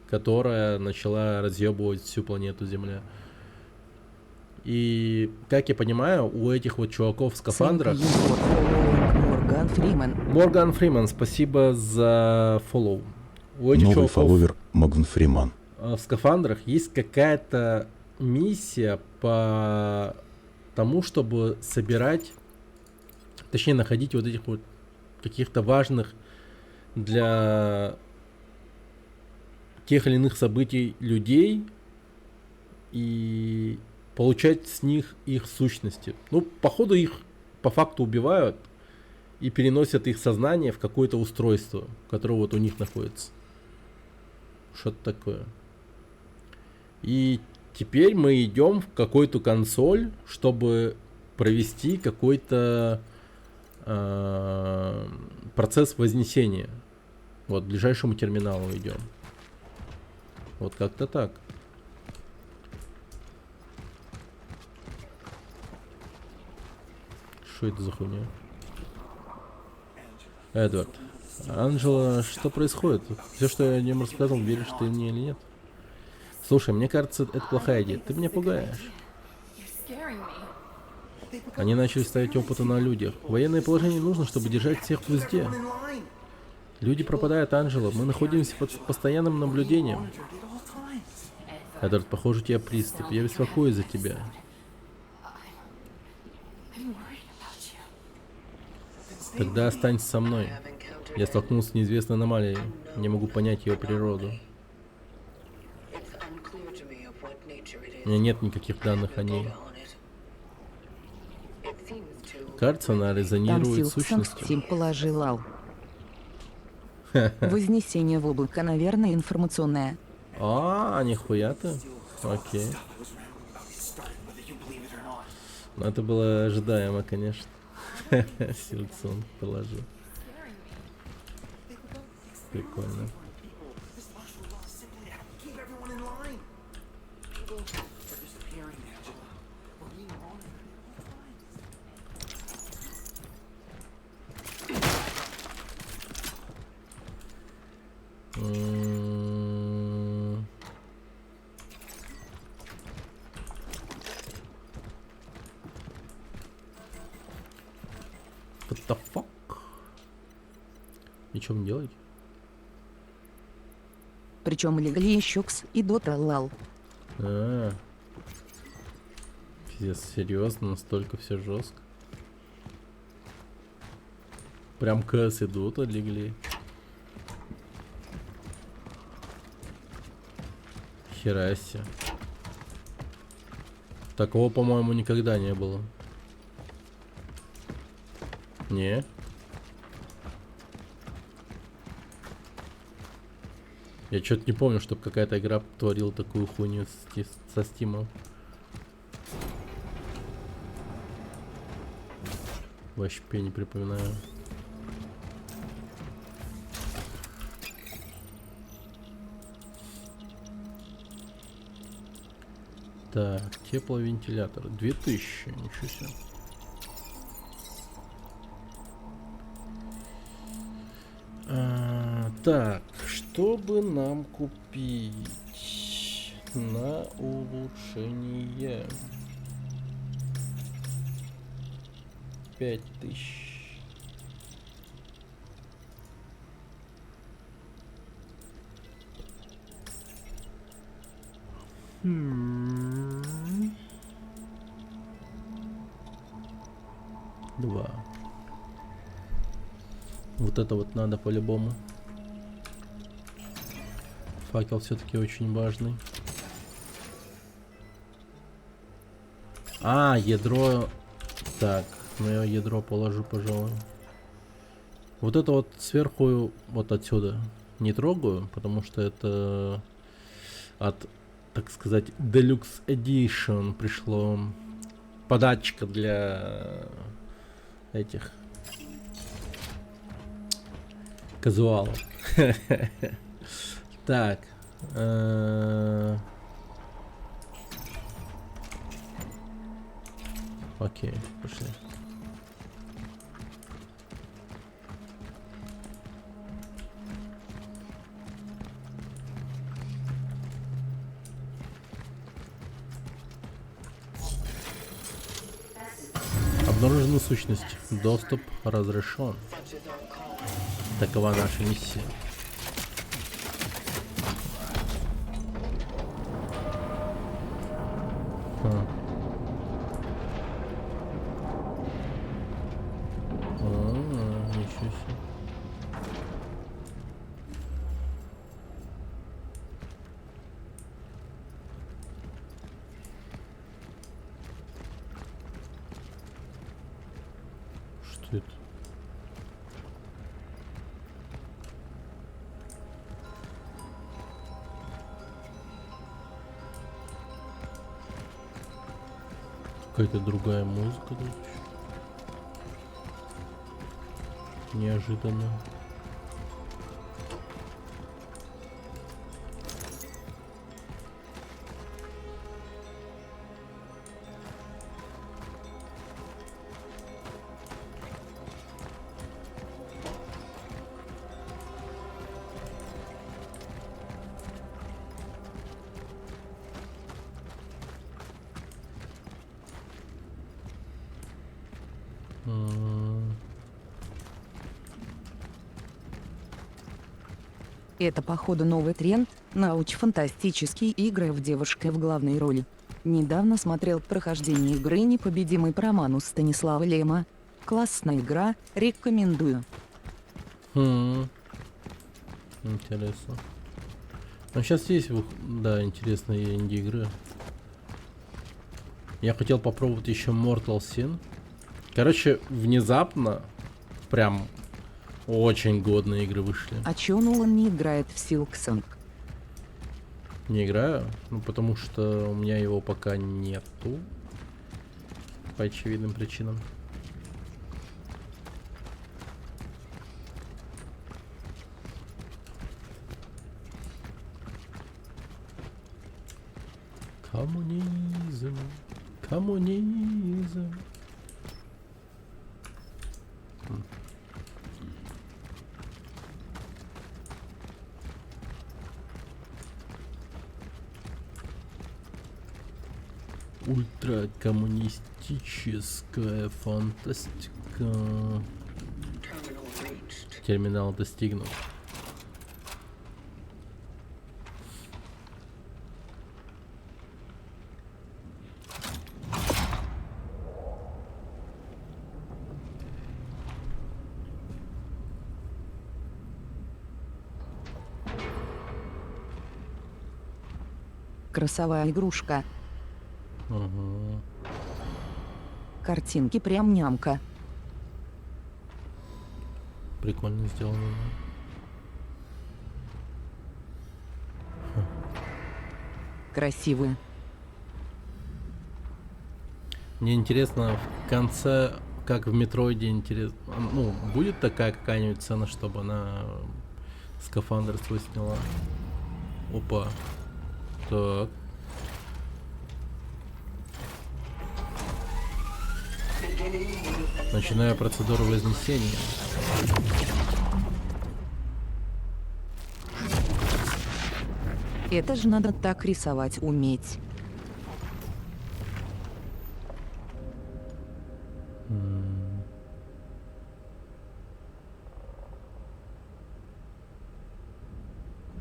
которая начала разъебывать всю планету Земля. И, как я понимаю, у этих вот чуваков в скафандрах... Морган Фриман. Морган Фриман, спасибо за фоллоу. У этих Новый чуваков фолловер Морган Фриман. в скафандрах есть какая-то миссия по тому, чтобы собирать, точнее находить вот этих вот каких-то важных для тех или иных событий людей и получать с них их сущности. Ну, походу их по факту убивают и переносят их сознание в какое-то устройство, которое вот у них находится. Что-то такое. И теперь мы идем в какую-то консоль, чтобы провести какой-то процесс вознесения. Вот, к ближайшему терминалу идем. Вот как-то так. Что это за хуйня? Эдвард. Анджела, что происходит? Все, что я о нем рассказал, веришь ты мне или нет? Слушай, мне кажется, это плохая идея. Ты меня пугаешь. Они начали ставить опыты на людях. Военное положение нужно, чтобы держать всех в узде. Люди пропадают, Анджела. Мы находимся под постоянным наблюдением. Эдвард, похоже, у тебя приступ. Я беспокоюсь за тебя. Тогда останься со мной. Я столкнулся с неизвестной аномалией. Не могу понять ее природу. У меня нет никаких данных о ней. Кажется, она Там резонирует с Силксон сущностью. Стим положил ау. Вознесение в облако, наверное, информационное. Нихуя ты. Окей. Ну, это было ожидаемо, конечно. Силксон положил. Прикольно. What the fuck? И что мне делать? Причем легли еще Кс и Дота Лал. А, пиздец, серьезно, настолько все жестко. Прям КС идут, легли. Хера себе. Такого, по-моему, никогда не было. Не? Я что-то не помню, чтобы какая-то игра творила такую хуйню со стимом. Вообще не припоминаю. Так, тепловентилятор. 2000, ничего себе. Так, что бы нам купить на улучшение? 5000. Два. Вот это вот надо по-любому. Факел все-таки очень важный. А, ядро. Так, ну я ядро положу, пожалуй. Вот это вот сверху, вот отсюда не трогаю, потому что это от, так сказать, Deluxe Edition пришло подачка для этих казуалов. Так. Окей, пошли. Обнаружена сущность. Доступ разрешен. Такова наша миссия. Ничего себе. Что это? Какая-то другая музыка тут еще. Неожиданно. Это, походу, новый тренд – научно-фантастические игры в девушке в главной роли. Недавно смотрел прохождение игры «Непобедимый» по роману Станислава Лема. Классная игра, рекомендую. Интересно. Ну, сейчас есть, да, интересные инди-игры. Я хотел попробовать еще Mortal Sin. Короче, внезапно прям очень годные игры вышли. А чё Нолан не играет в Silksong? Не играю, ну потому что у меня его пока нету. По очевидным причинам. Коммунизм. Коммунизм. Ультракоммунистическая фантастика. Терминал достигнут. Красовая игрушка. Ага. Картинки прям нямка. Прикольно сделано. Красивые. Мне интересно в конце, как в Метроиде, интересно, ну, будет такая какая-нибудь сцена, чтобы она скафандр свой сняла. Опа. Так. Начинаю процедуру вознесения. Это же надо так рисовать уметь.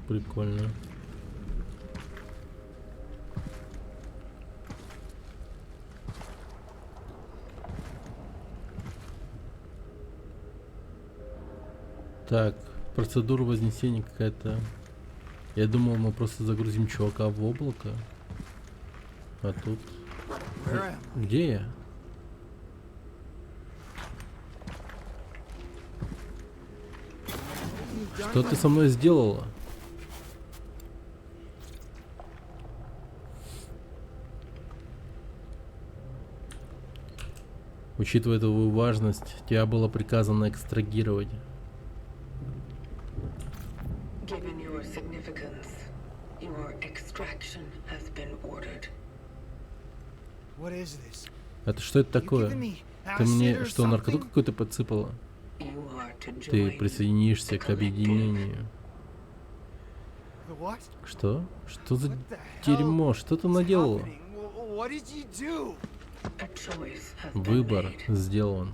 Прикольно. Так, процедура вознесения какая-то. Я думал, мы просто загрузим чувака в облако. А тут... Где я? Что ты со мной сделала? Учитывая твою важность, тебя было приказано экстрагировать. Given your significance, your extraction has been ordered. What is this? Это что это You такое? giving me Ты acid мне or что, наркоту something? какую-то подсыпала? You are to Ты join присоединишься the к collective. объединению. The what? Что? Что за What the hell дерьмо? Что ты is наделала? happening? What did you do? A choice has been Выбор made. сделан.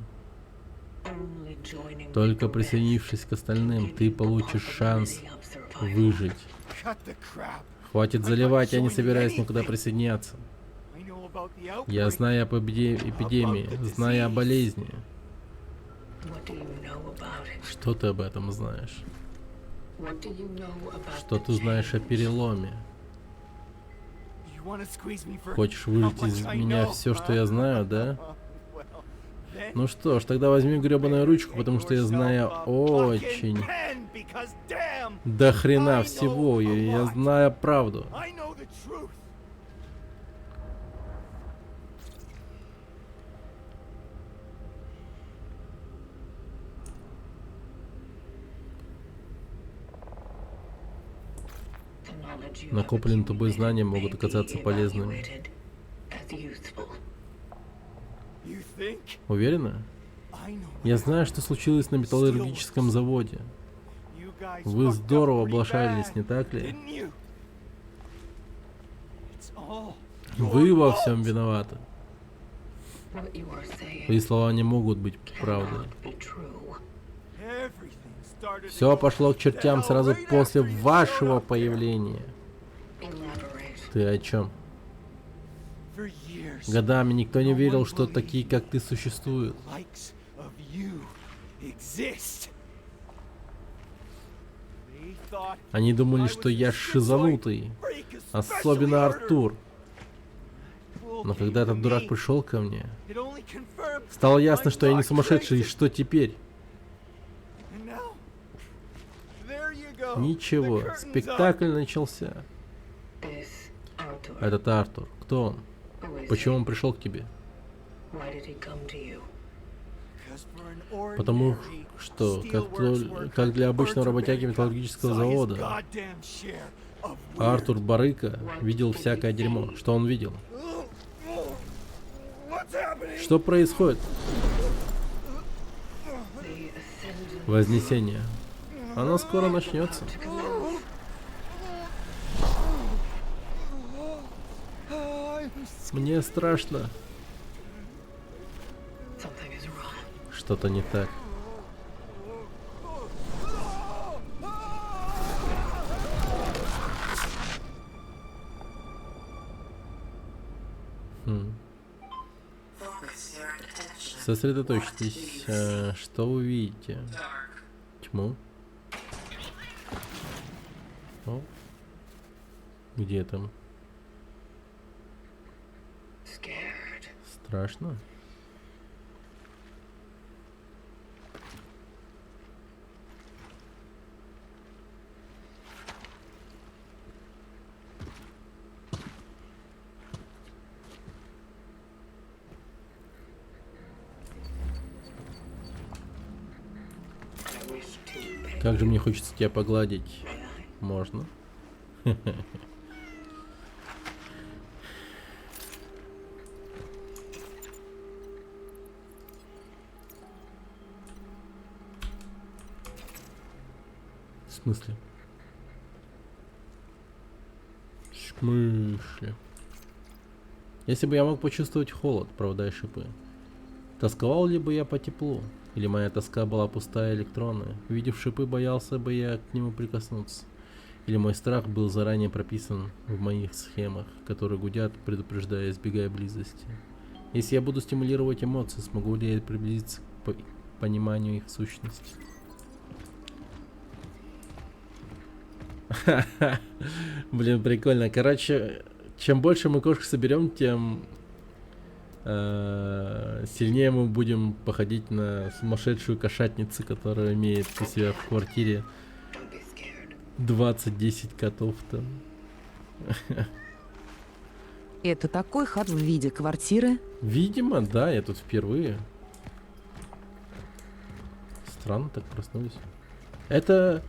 Only joining Только with the присоединившись к остальным, rest ты can give you получишь the шанс possibility of survival. выжить. Cut the crap. Хватит заливать, я не собираюсь никуда присоединяться. I know about the outbreak. Я знаю об эпидемии, знаю о болезни. What do you know about it? Что ты об этом знаешь? What do you know about Что the ты знаешь о change? переломе? You wanna squeeze me for Хочешь how вылить much из I меня know, все, что huh? я знаю, да? Well, then Ну что ж, тогда возьми гребаную ручку, потому что я знаю yourself a очень fucking pen, because damn, до хрена I всего, know a и я lot. знаю правду. I know the truth. The knowledge you have Накопленные тобой accumulated знания may могут be оказаться полезными. evaluated as useful. You think? Уверена? I know Я what знаю, что случилось на металлургическом заводе. you guys Вы fucked up здорово pretty облажались, bad, не так ли? didn't you? It's all Вы your во fault. всем виноваты. What you are saying Твои слова не могут быть правдой. cannot be true. Everything started to Все go пошло к to чертям hell сразу right после after you showed вашего up there. появления. Elaborate. Ты о чем? For years, Годами никто не no верил, one что believed такие, как ты, существуют. likes of you exist. They thought Они думали, I что was я a шизанутый, freak, especially особенно Arthur. Артур. Bull Но came когда to этот дурак me. пришел ко мне, It only confirmed стало ясно, I'm что я не not сумасшедший, и crazy. что теперь? And now, there you go. Ничего, The curtain's up. спектакль начался. This Arthur. Этот Артур, кто он? Who is Почему he? он пришел к тебе? Why did he come to you? 'Cause for an Потому ordinary что, steelworks worker, как для обычного Arthur работяги Baker металлургического saw his завода, goddamn share of weird. Артур Барыка видел всякое дерьмо. Что он видел? What's happening? Что происходит? The ascendant Вознесение. Оно скоро начнется. to commence. Мне страшно. Something is wrong. Что-то не так. Сосредоточьтесь. Что вы видите? Тьму. О. Где там? Scared. Страшно? I wish to pet Как же мне хочется тебя погладить. my eye. Можно. В смысле? В смысле? Если бы я мог почувствовать холод, провода и шипы, тосковал ли бы я по теплу? Или моя тоска была пустая и электронная? Увидев шипы, боялся бы я к нему прикоснуться? Или мой страх был заранее прописан в моих схемах, которые гудят, предупреждая, избегая близости? Если я буду стимулировать эмоции, смогу ли я приблизиться к пониманию их сущности? Блин, прикольно. Короче, чем больше мы кошек соберем, тем сильнее мы будем походить на сумасшедшую кошатницу, которая имеет у себя в квартире Don't be scared. 20-10 котов там. Это такой хат в виде квартиры? Видимо, да, я тут впервые. Странно так проснулись. Это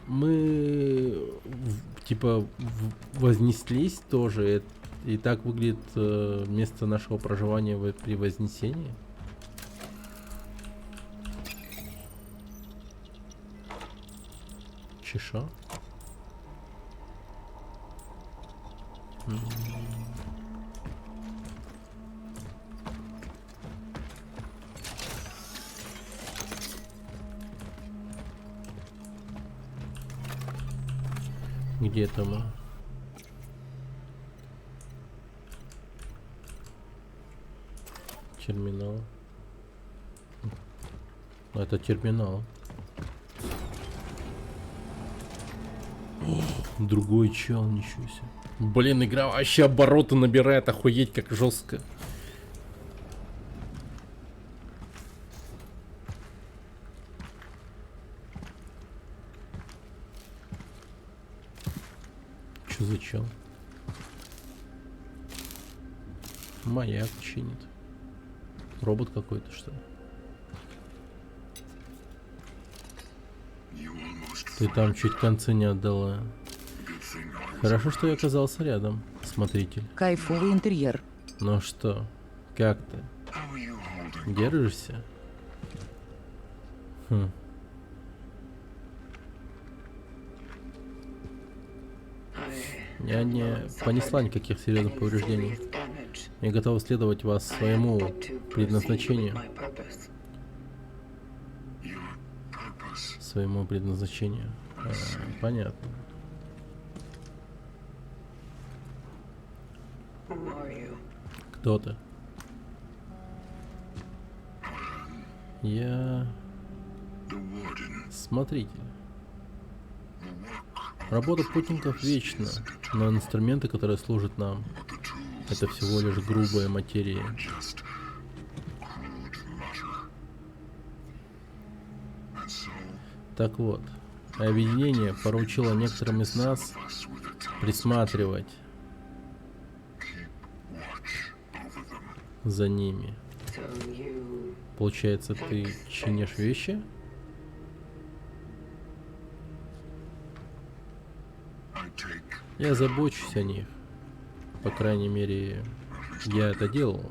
мы типа вознеслись тоже. И так выглядит место нашего проживания при вознесении. Чеша. Где это мы? Терминал. Это терминал. О, другой чел, ничего себе. Блин, игра вообще обороты набирает, охуеть как жестко. Что за чел? Маяк чинит. Робот какой-то, что ли? Ты там чуть концы не отдала. Хорошо, что я оказался рядом, смотритель. Кайфовый интерьер. Ну что, как ты? Держишься? Хм. Я не понесла никаких серьезных повреждений. Я готов следовать вас своему предназначению. Своему предназначению. Понятно. Кто ты? Я смотритель. Работа путников вечна, но инструменты, которые служат нам, это всего лишь грубая материя. Так вот, объединение поручило некоторым из нас присматривать за ними. Получается, ты чинишь вещи? Я забочусь о них. По крайней мере, я это делал.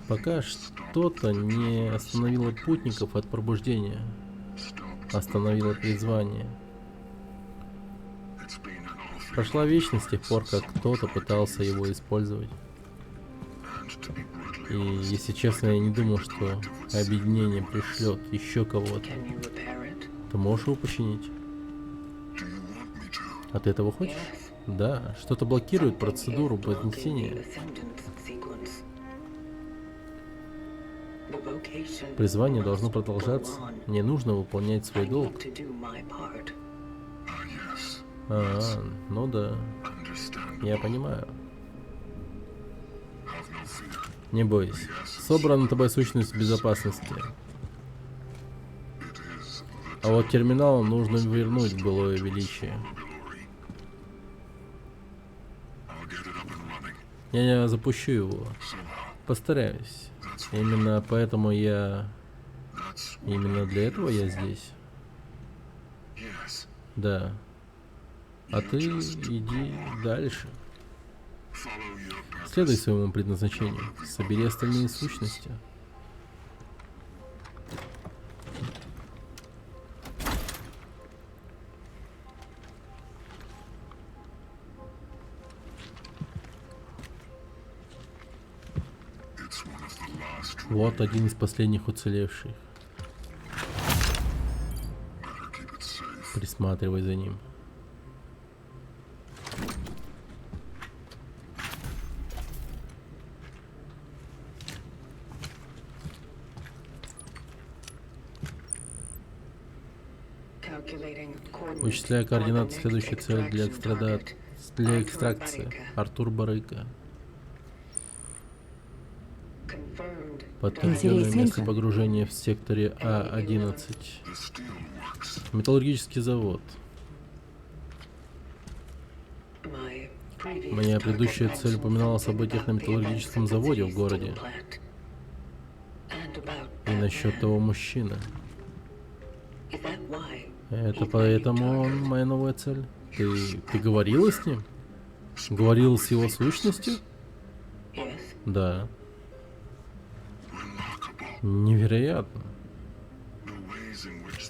Пока что-то не остановило путников от пробуждения. Остановило призвание. Прошла вечность с тех пор, как кто-то пытался его использовать. И, если честно, я не думал, что объединение пришлет еще кого-то. Ты можешь его починить? А ты этого хочешь? Да, что-то блокирует процедуру вознесения. The vocation Призвание должно must продолжаться. go on. Мне нужно выполнять I свой долг. need to do my part. Ну да, я понимаю. Не бойся. Собрана тобой сущность безопасности. А вот терминалу нужно вернуть былое величие. Я запущу его. Постараюсь. Именно поэтому Именно для этого я здесь. Да. А ты иди дальше. Следуй своему предназначению. Собери остальные сущности. Вот один из последних уцелевших. Присматривай за ним. Вычисляя координаты следующей цели для экстракции. Артур Барыга. Подтвержденное место Интересненько. погружения в секторе А11. Металлургический завод. Моя предыдущая цель упоминала о событиях на металлургическом заводе в городе. И насчет того мужчины. Это поэтому он моя новая цель? Ты говорила с ним? Говорила с его сущностью? Да. Невероятно.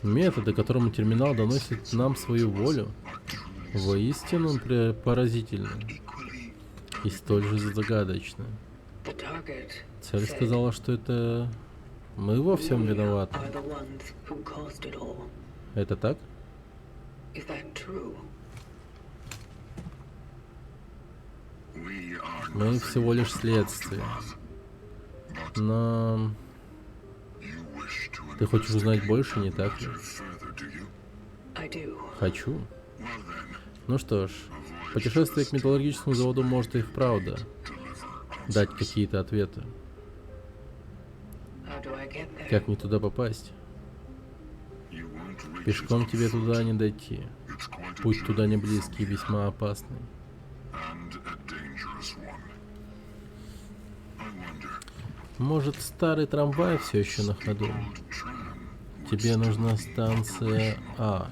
Методы, которым терминал доносит нам свою волю, воистину поразительны и столь же загадочны. Цель сказала, что это мы во всем виноваты. Это так? Мы всего лишь следствие. Но ты хочешь узнать больше, не так ли? Хочу. Ну что ж, путешествие к металлургическому заводу может и вправду дать какие-то ответы. Как мне туда попасть? Пешком тебе туда не дойти. Путь туда не близкий и весьма опасный. Может, старый трамвай все еще на ходу? Тебе нужна станция А.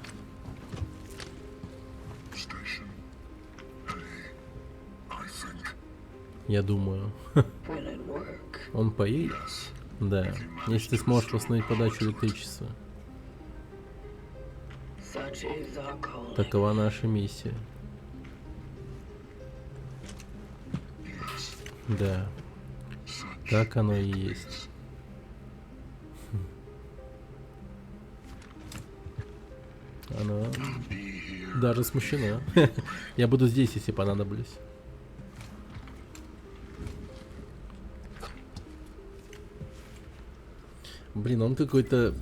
Я думаю. Он поедет? Да. Если ты сможешь восстановить подачу электричества. Такова наша миссия. Да. Так оно и есть. Она даже смущена. Я буду здесь, если понадоблюсь. Блин, он какой-то...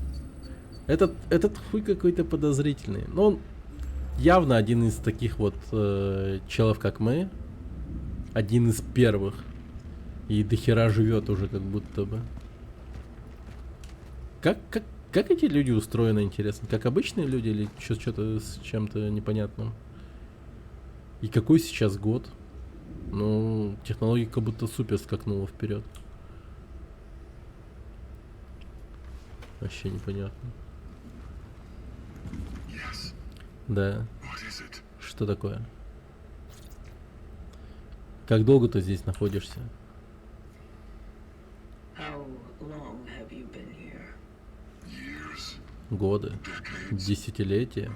Этот хуй какой-то подозрительный. Но он явно один из таких вот челов, как мы. Один из первых. И дохера живет уже как будто бы. Как эти люди устроены, интересно? Как обычные люди или что-то с чем-то непонятным? И какой сейчас год? Ну, технология как будто супер скакнула вперед. Вообще непонятно. Да. Что такое? Как долго ты здесь находишься? Годы? Десятилетия?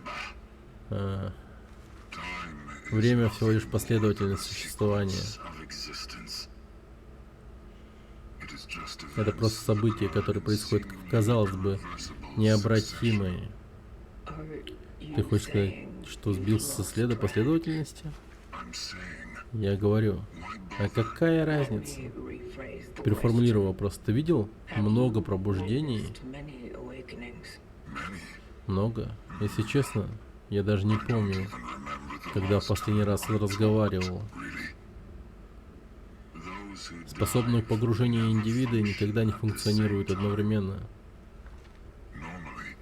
Время всего лишь последовательность существования. Это просто события, которые происходят, казалось бы, необратимые. Ты хочешь сказать, что сбился со следа последовательности? Я говорю, а какая разница? rephrase the Переформулирую вопрос. Ты видел question. много Have you пробуждений? witnessed many awakenings? Много. Если честно, я даже не помню, когда в последний раз разговаривал. Способные к погружению индивиды никогда не функционируют одновременно.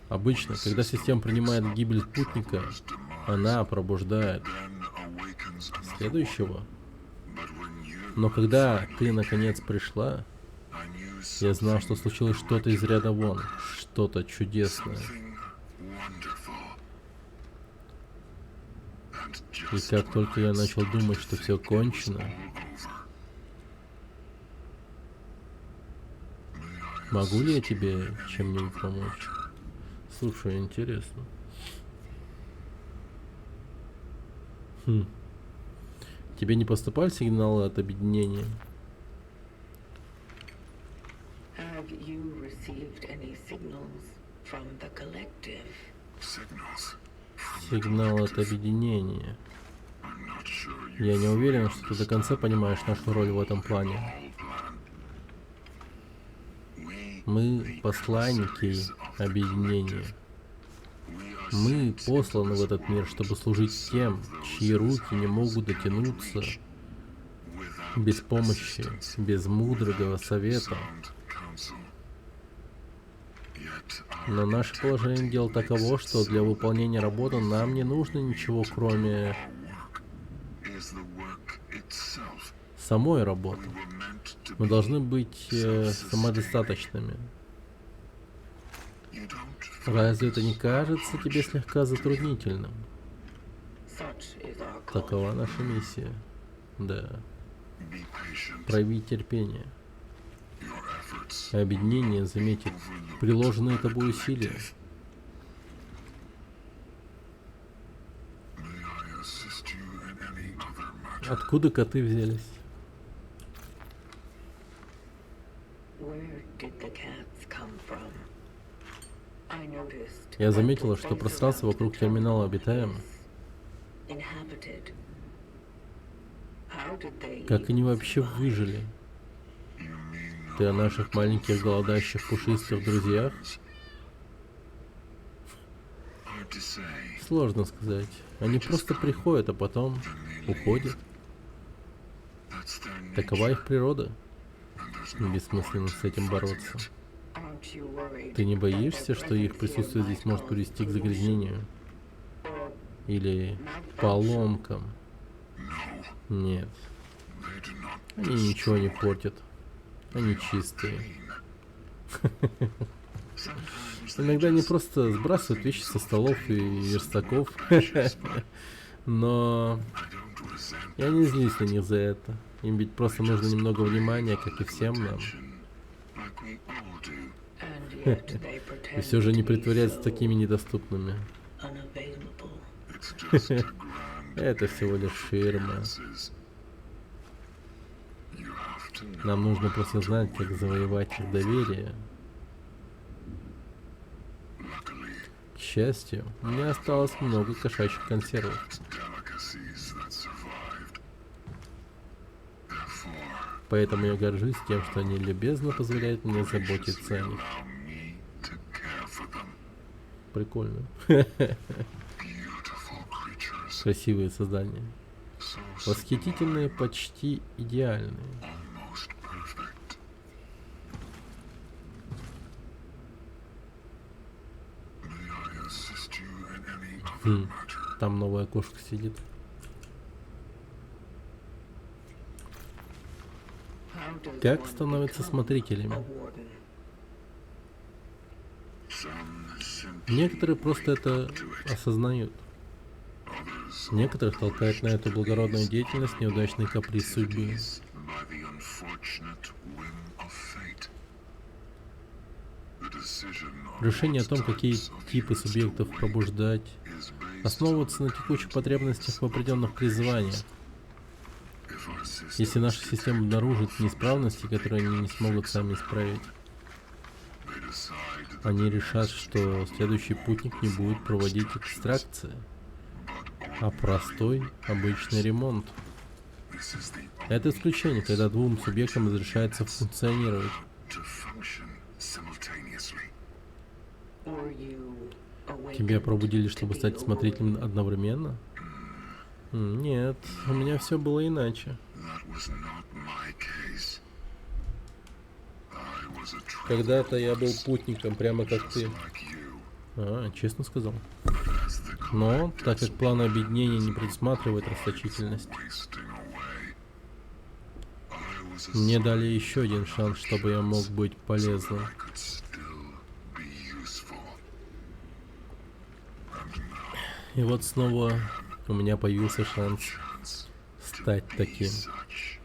Обычно, когда система принимает гибель спутника, она пробуждает следующего. Но когда ты наконец пришла, я знал, что случилось что-то из ряда вон, что-то чудесное. И как только я начал думать, что все кончено, могу ли я тебе чем-нибудь помочь? Слушай, интересно. Тебе не поступали сигналы от объединения? Have you received any signals from the collective? Сигнал от объединения. Я не уверен, что ты до конца понимаешь нашу роль в этом плане. Мы посланники объединения. Мы посланы в этот мир, чтобы служить тем, чьи руки не могут дотянуться без помощи, без мудрого совета. Но наше положение дел таково, что для выполнения работы нам не нужно ничего, кроме самой работы. Мы должны быть самодостаточными. Разве это не кажется тебе слегка затруднительным? Such is our call. Такова наша миссия. Да. Прояви терпение. Объединение заметит приложенные тобой усилия. Откуда коты взялись? Where did the cats come from? I noticed Я that заметила, the что space пространство around вокруг the терминала terminal обитаемо. is inhabited. How did they Как они even вообще survive? выжили? Ты о наших маленьких голодающих пушистых друзьях? Сложно сказать. Они просто приходят, а потом уходят. Такова их природа. Бессмысленно с этим бороться. Aren't you worried Ты не that боишься, their что их presence присутствие here здесь might может cause привести к pollution загрязнению? or Или поломкам? Нет. Они ничего не портят. Они чистые. Иногда они просто сбрасывают вещи со столов и верстаков. Но я не злюсь на них за это. Им ведь просто нужно немного внимания, как и всем нам. and yet they И pretend все же не to be притворяются so такими недоступными. unavailable. Это всего лишь ширма. Нам нужно просто знать, как завоевать их доверие. К счастью, у меня осталось много кошачьих консервов. Поэтому я горжусь тем, что они любезно позволяют мне заботиться о них. Прикольно. Красивые создания. Восхитительные, почти идеальные. Там новая кошка сидит. How does Как one становятся become смотрителями? a warden? Некоторые просто это осознают. Некоторых толкает на эту благородную деятельность неудачный каприз судьбы. Решение о том, какие типы субъектов пробуждать, основывается на текущих потребностях в определенных призваниях. Если наша система обнаружит неисправности, которые они не смогут сами исправить, они решат, что следующий путник не будет проводить экстракции, а простой, обычный ремонт. Это исключение, когда двум субъектам разрешается функционировать. to function simultaneously. Or you Тебя awakened пробудили, to чтобы be стать a смотрителем одновременно? Нет, у меня все было иначе. That was not my case. I was a Когда-то я был путником, прямо как ты. like you, Честно сказал. as the Но, так как план объединения не предусматривает расточительность, wasting away. I was a мне дали еще один шанс, чтобы я мог быть полезным. I could still be useful. И вот снова у меня появился шанс Chance стать таким. such.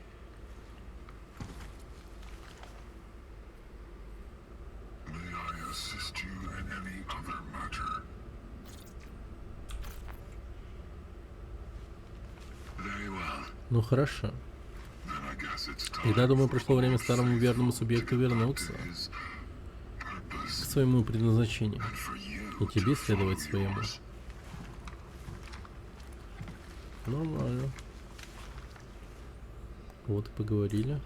May I assist you in any other matter? Very well. Ну хорошо. Then I guess it's time Тогда, думаю, пришло время старому верному субъекту вернуться his к purpose своему предназначению. for you. И тебе следовать своему. Нормально. Вот и поговорили.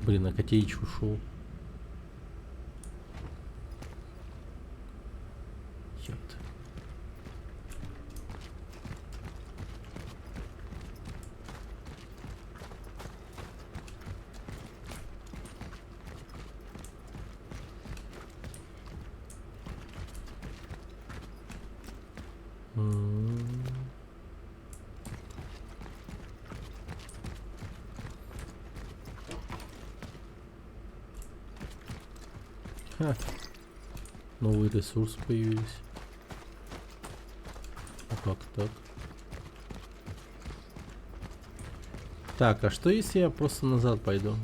Блин, а Котеич ушел. Ёпта. Ха. Новые ресурсы появились. А как так? Так, а что если я просто назад пойду?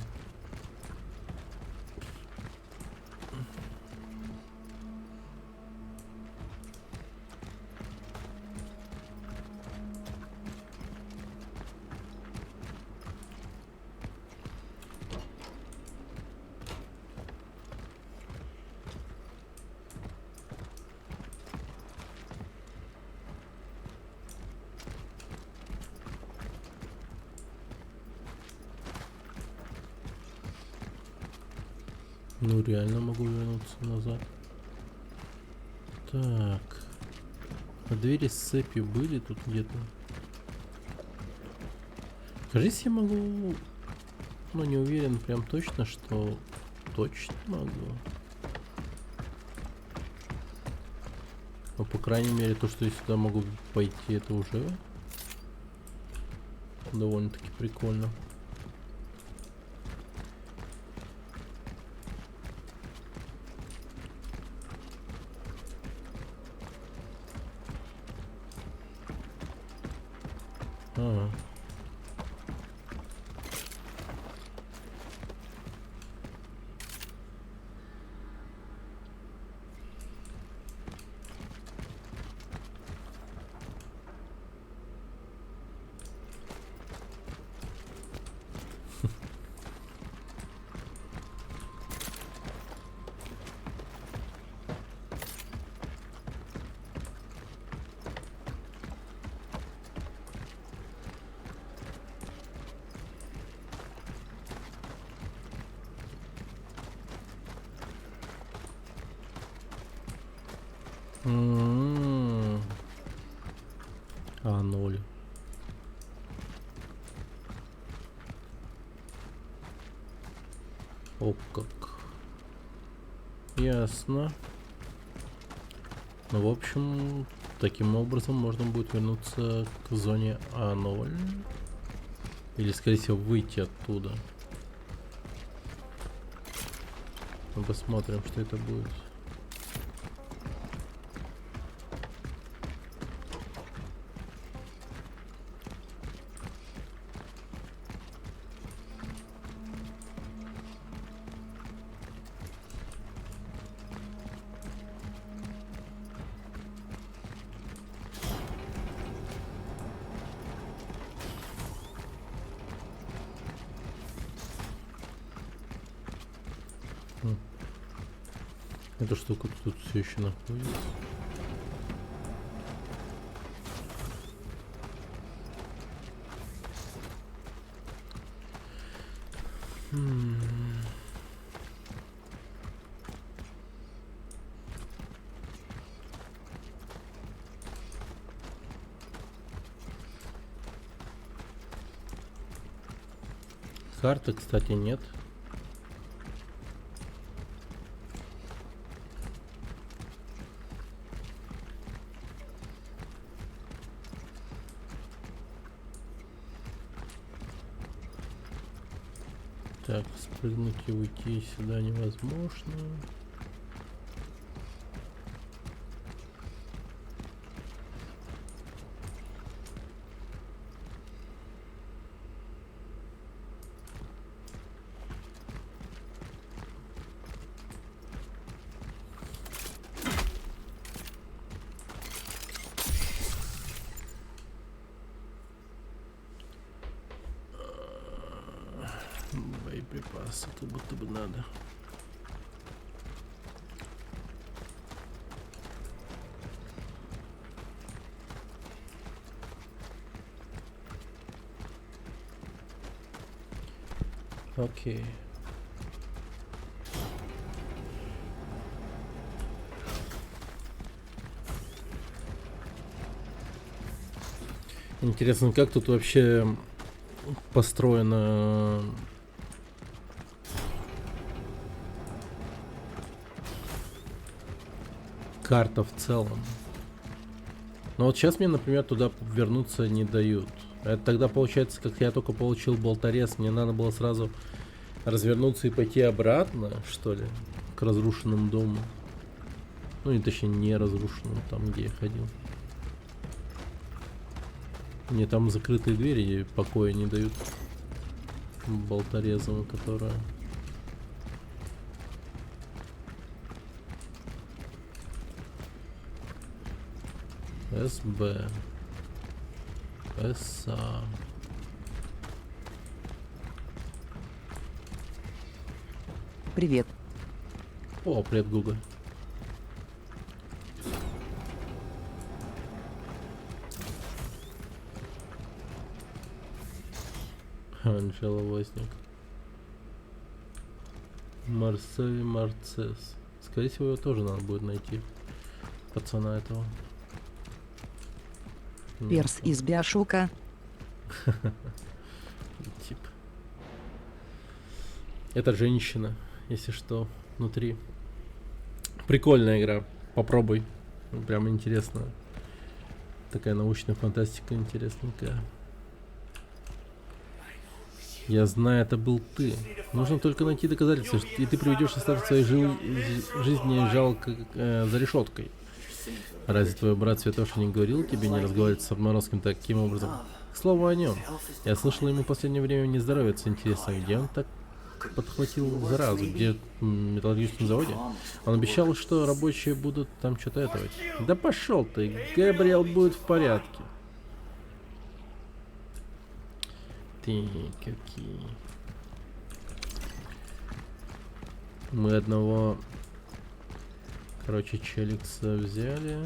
Ну, реально могу вернуться назад. Так. А двери с цепью были тут где-то? Кажется, я могу... Ну, не уверен прям точно, что... Точно могу. Но, по крайней мере, то, что я сюда могу пойти, это уже... довольно-таки прикольно. Ага. А0. О как. Ясно. Ну, в общем, таким образом можно будет вернуться к зоне А0. Или, скорее всего, выйти оттуда. Ну, посмотрим, что это будет. Эта штука тут все еще находится. Карты, кстати, нет. Так, спрыгнуть и уйти сюда невозможно. Боеприпасы, как будто бы надо. Окей. Интересно, как тут вообще построена карта в целом. Но вот сейчас мне, например, туда вернуться не дают. Это тогда получается, как я только получил болторез, мне надо было сразу развернуться и пойти обратно, что ли, к разрушенному дому. Ну и точнее не разрушенному, там где я ходил. Мне там закрытые двери и покоя не дают болторезом, которая... СБ. СА. Привет. О, привет, Google. Анжела Возник. Марсель Марцес. Скорее всего, его тоже надо будет найти. Пацана этого. Перс из Биошока. Тип. Это женщина, если что, внутри. Прикольная игра. Попробуй. Прям интересно. Такая научная фантастика интересненькая. Я знаю, это был ты. Нужно только найти доказательства, и ты приведешь остаток своей жизни жалко за решеткой. Разве твой брат Святоша не говорил тебе не разговаривать с Отморозком таким образом? К слову о нем. Я слышал, ему в последнее время не здоровится. Интересно, где он так подхватил заразу? Где в металлургическом заводе? Он обещал, что рабочие будут там что-то этого. Да пошел ты, Габриэл будет в порядке. Ты какие. Мы одного, короче, челикса взяли.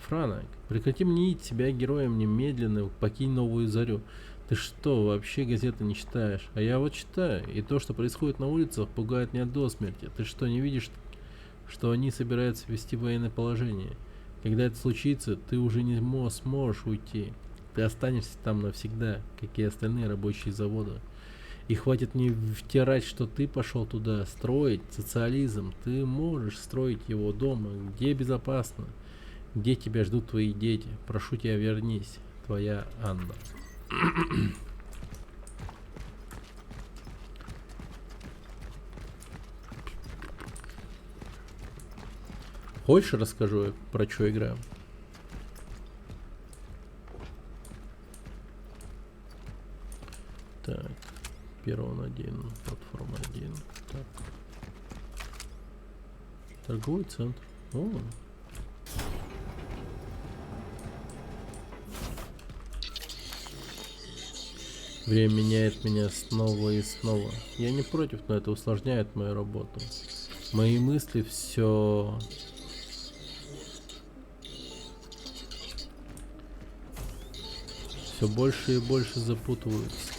Франок, прекрати мнить себя героем немедленно, покинь Новую Зарю. Ты что, вообще газеты не читаешь? А я вот читаю, и то, что происходит на улицах, пугает меня до смерти. Ты что, не видишь, что они собираются ввести военное положение? Когда это случится, ты уже не сможешь уйти. Ты останешься там навсегда, как и остальные рабочие завода. И хватит мне втирать, что ты пошел туда строить социализм. Ты можешь строить его дома, где безопасно, где тебя ждут твои дети. Прошу тебя, вернись. Твоя Анна. Хочешь, расскажу, про что играю? Так, Перрон 1, платформа 1. Так. Торговый центр. О. Время меняет меня снова и снова. Я не против, но это усложняет мою работу. Мои мысли все больше и больше запутываются.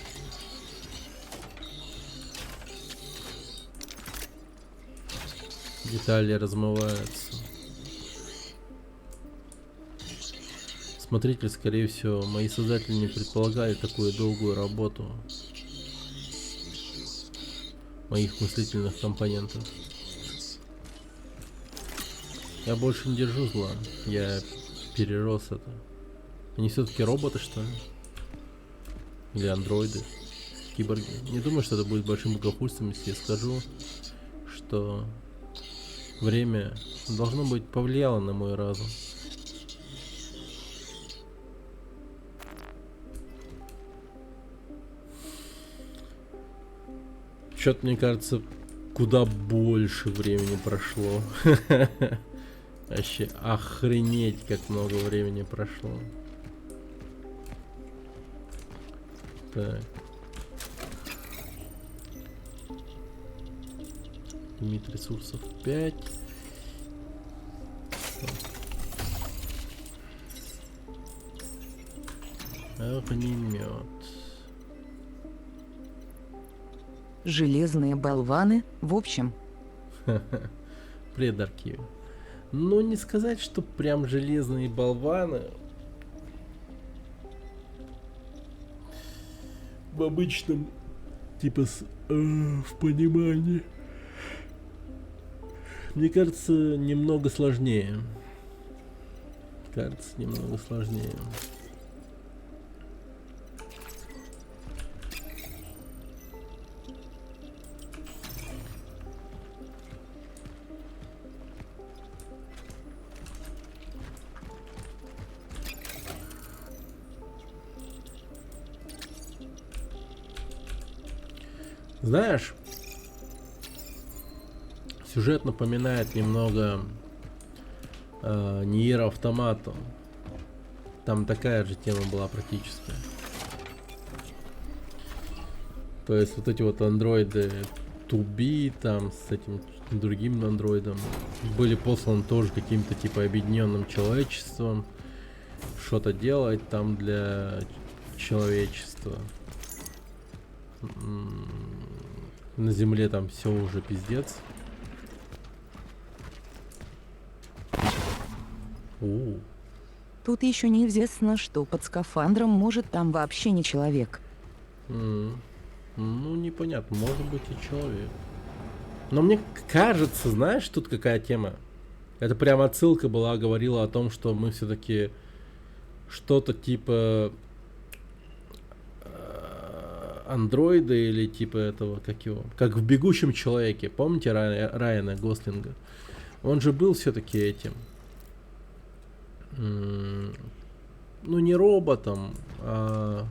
Детали размываются. Смотритель, скорее всего, мои создатели не предполагали такую долгую работу моих мыслительных компонентов. Я больше не держу зла. Я перерос это. Они все-таки роботы, что ли? Или андроиды? Киборги? Не думаю, что это будет большим богохульством, если я скажу, что время должно быть повлияло на мой разум. Что-то, мне кажется, куда больше времени прошло. Вообще охренеть, как много времени прошло. Так. Лимит ресурсов 5. Огнемет. Железные болваны, в общем. Привет, Аркиве. Ну, не сказать, что прям железные болваны. В обычном, типа, в понимании. Мне кажется, немного сложнее. Кажется, немного сложнее. Знаешь, сюжет напоминает немного Ниер Автомату. Там такая же тема была практически. То есть вот эти вот андроиды 2B там с этим другим андроидом были посланы тоже каким-то типа объединенным человечеством что-то делать там для человечества. На земле там все уже пиздец. Тут еще неизвестно, что под скафандром может там вообще не человек. Ну, непонятно, может быть и человек. Но мне кажется, знаешь, тут какая тема? Это прям отсылка была, говорила о том, что мы все-таки что-то типа андроиды или типа этого, как его, как в «Бегущем человеке». Помните Райана Гослинга? Он же был все-таки этим, ну не роботом, а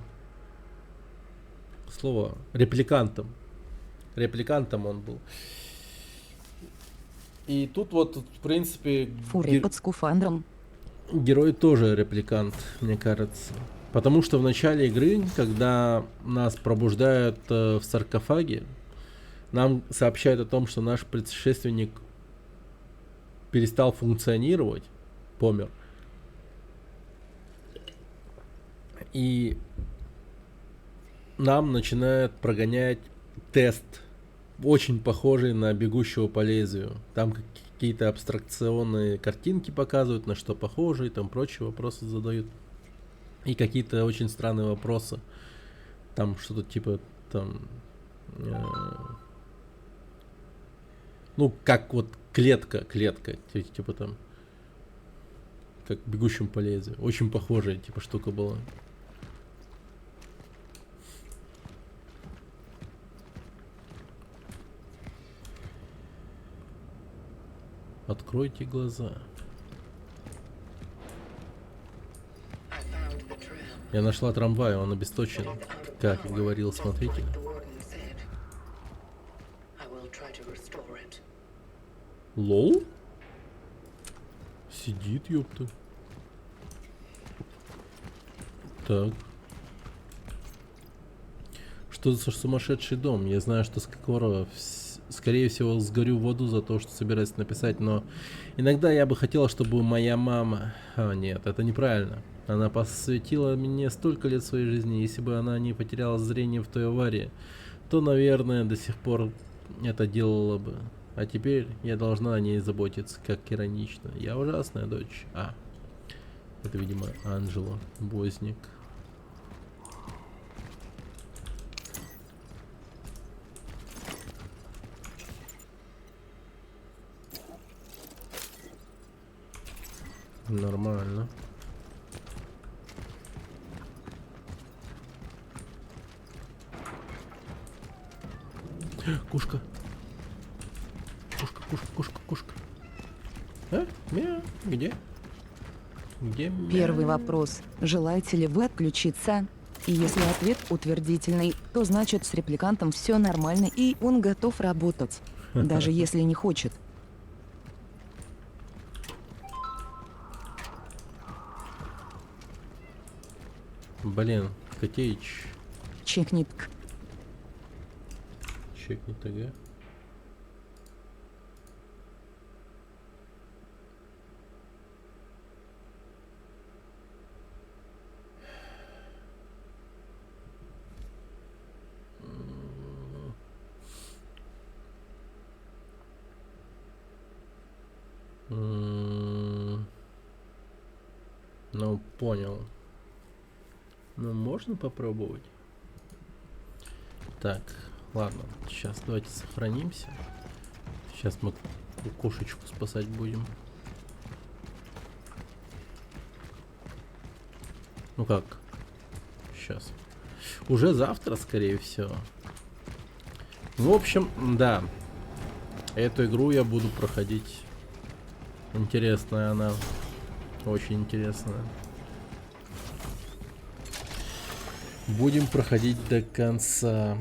слово репликантом. Репликантом он был. И тут вот, в принципе, Фурия под скафандром. герой тоже репликант, мне кажется. Потому что в начале игры, когда нас пробуждают в саркофаге, нам сообщают о том, что наш предшественник перестал функционировать, помер. И нам начинают прогонять тест, очень похожий на «Бегущего по лезвию». Там какие-то абстракционные картинки показывают, на что похоже, и там прочие вопросы задают. И какие-то очень странные вопросы. Там что-то типа там... ну, как вот клетка, типа там... Как в «Бегущем по лезвию». Очень похожая типа штука была. Откройте глаза. I found the trail. Я нашла трамвай, он обесточен, как и говорил смотритель. The warden said. I will try to restore it. Лол? Сидит, ёпта. Так. Что за сумасшедший дом? Я знаю, что скоро, скорее всего, сгорю в аду за то, что собираюсь написать, но иногда я бы хотела, чтобы моя мама... А, нет, это неправильно. Она посвятила мне столько лет своей жизни, если бы она не потеряла зрение в той аварии, то, наверное, до сих пор это делала бы. А теперь я должна о ней заботиться, как иронично. Я ужасная дочь. А, это, видимо, Анджела Бозник. Нормально. Кушка. Кушка, кушка, кушка, кушка. А? Мяу. Где? Где мяу? Первый вопрос. Желаете ли вы отключиться? И если ответ утвердительный, то значит с репликантом все нормально и он готов работать. Даже если не хочет. Блин, Котеич. Чекнит. Чекни ТГ. Ну, понял. Ну, можно попробовать. Так, ладно. Сейчас давайте сохранимся. Сейчас мы кошечку спасать будем. Ну как? Сейчас. Уже завтра, скорее всего. В общем, да. Эту игру я буду проходить. Интересная она. Очень интересная. Будем проходить до конца.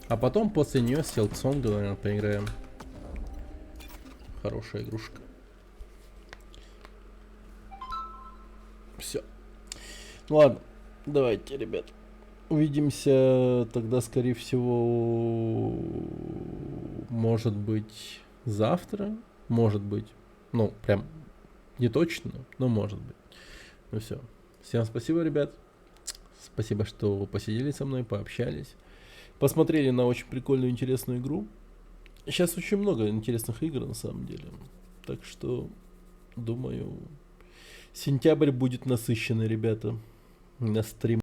А потом после нее Силксонга, наверное, поиграем. Хорошая игрушка. Все. Ладно, давайте, ребят. Увидимся тогда, скорее всего, может быть, завтра. Может быть. Ну, прям не точно, но может быть. Ну все. Всем спасибо, ребят. Спасибо, что посидели со мной, пообщались. Посмотрели на очень прикольную, интересную игру. Сейчас очень много интересных игр, на самом деле. Так что, думаю, сентябрь будет насыщенный, ребята, на стрим.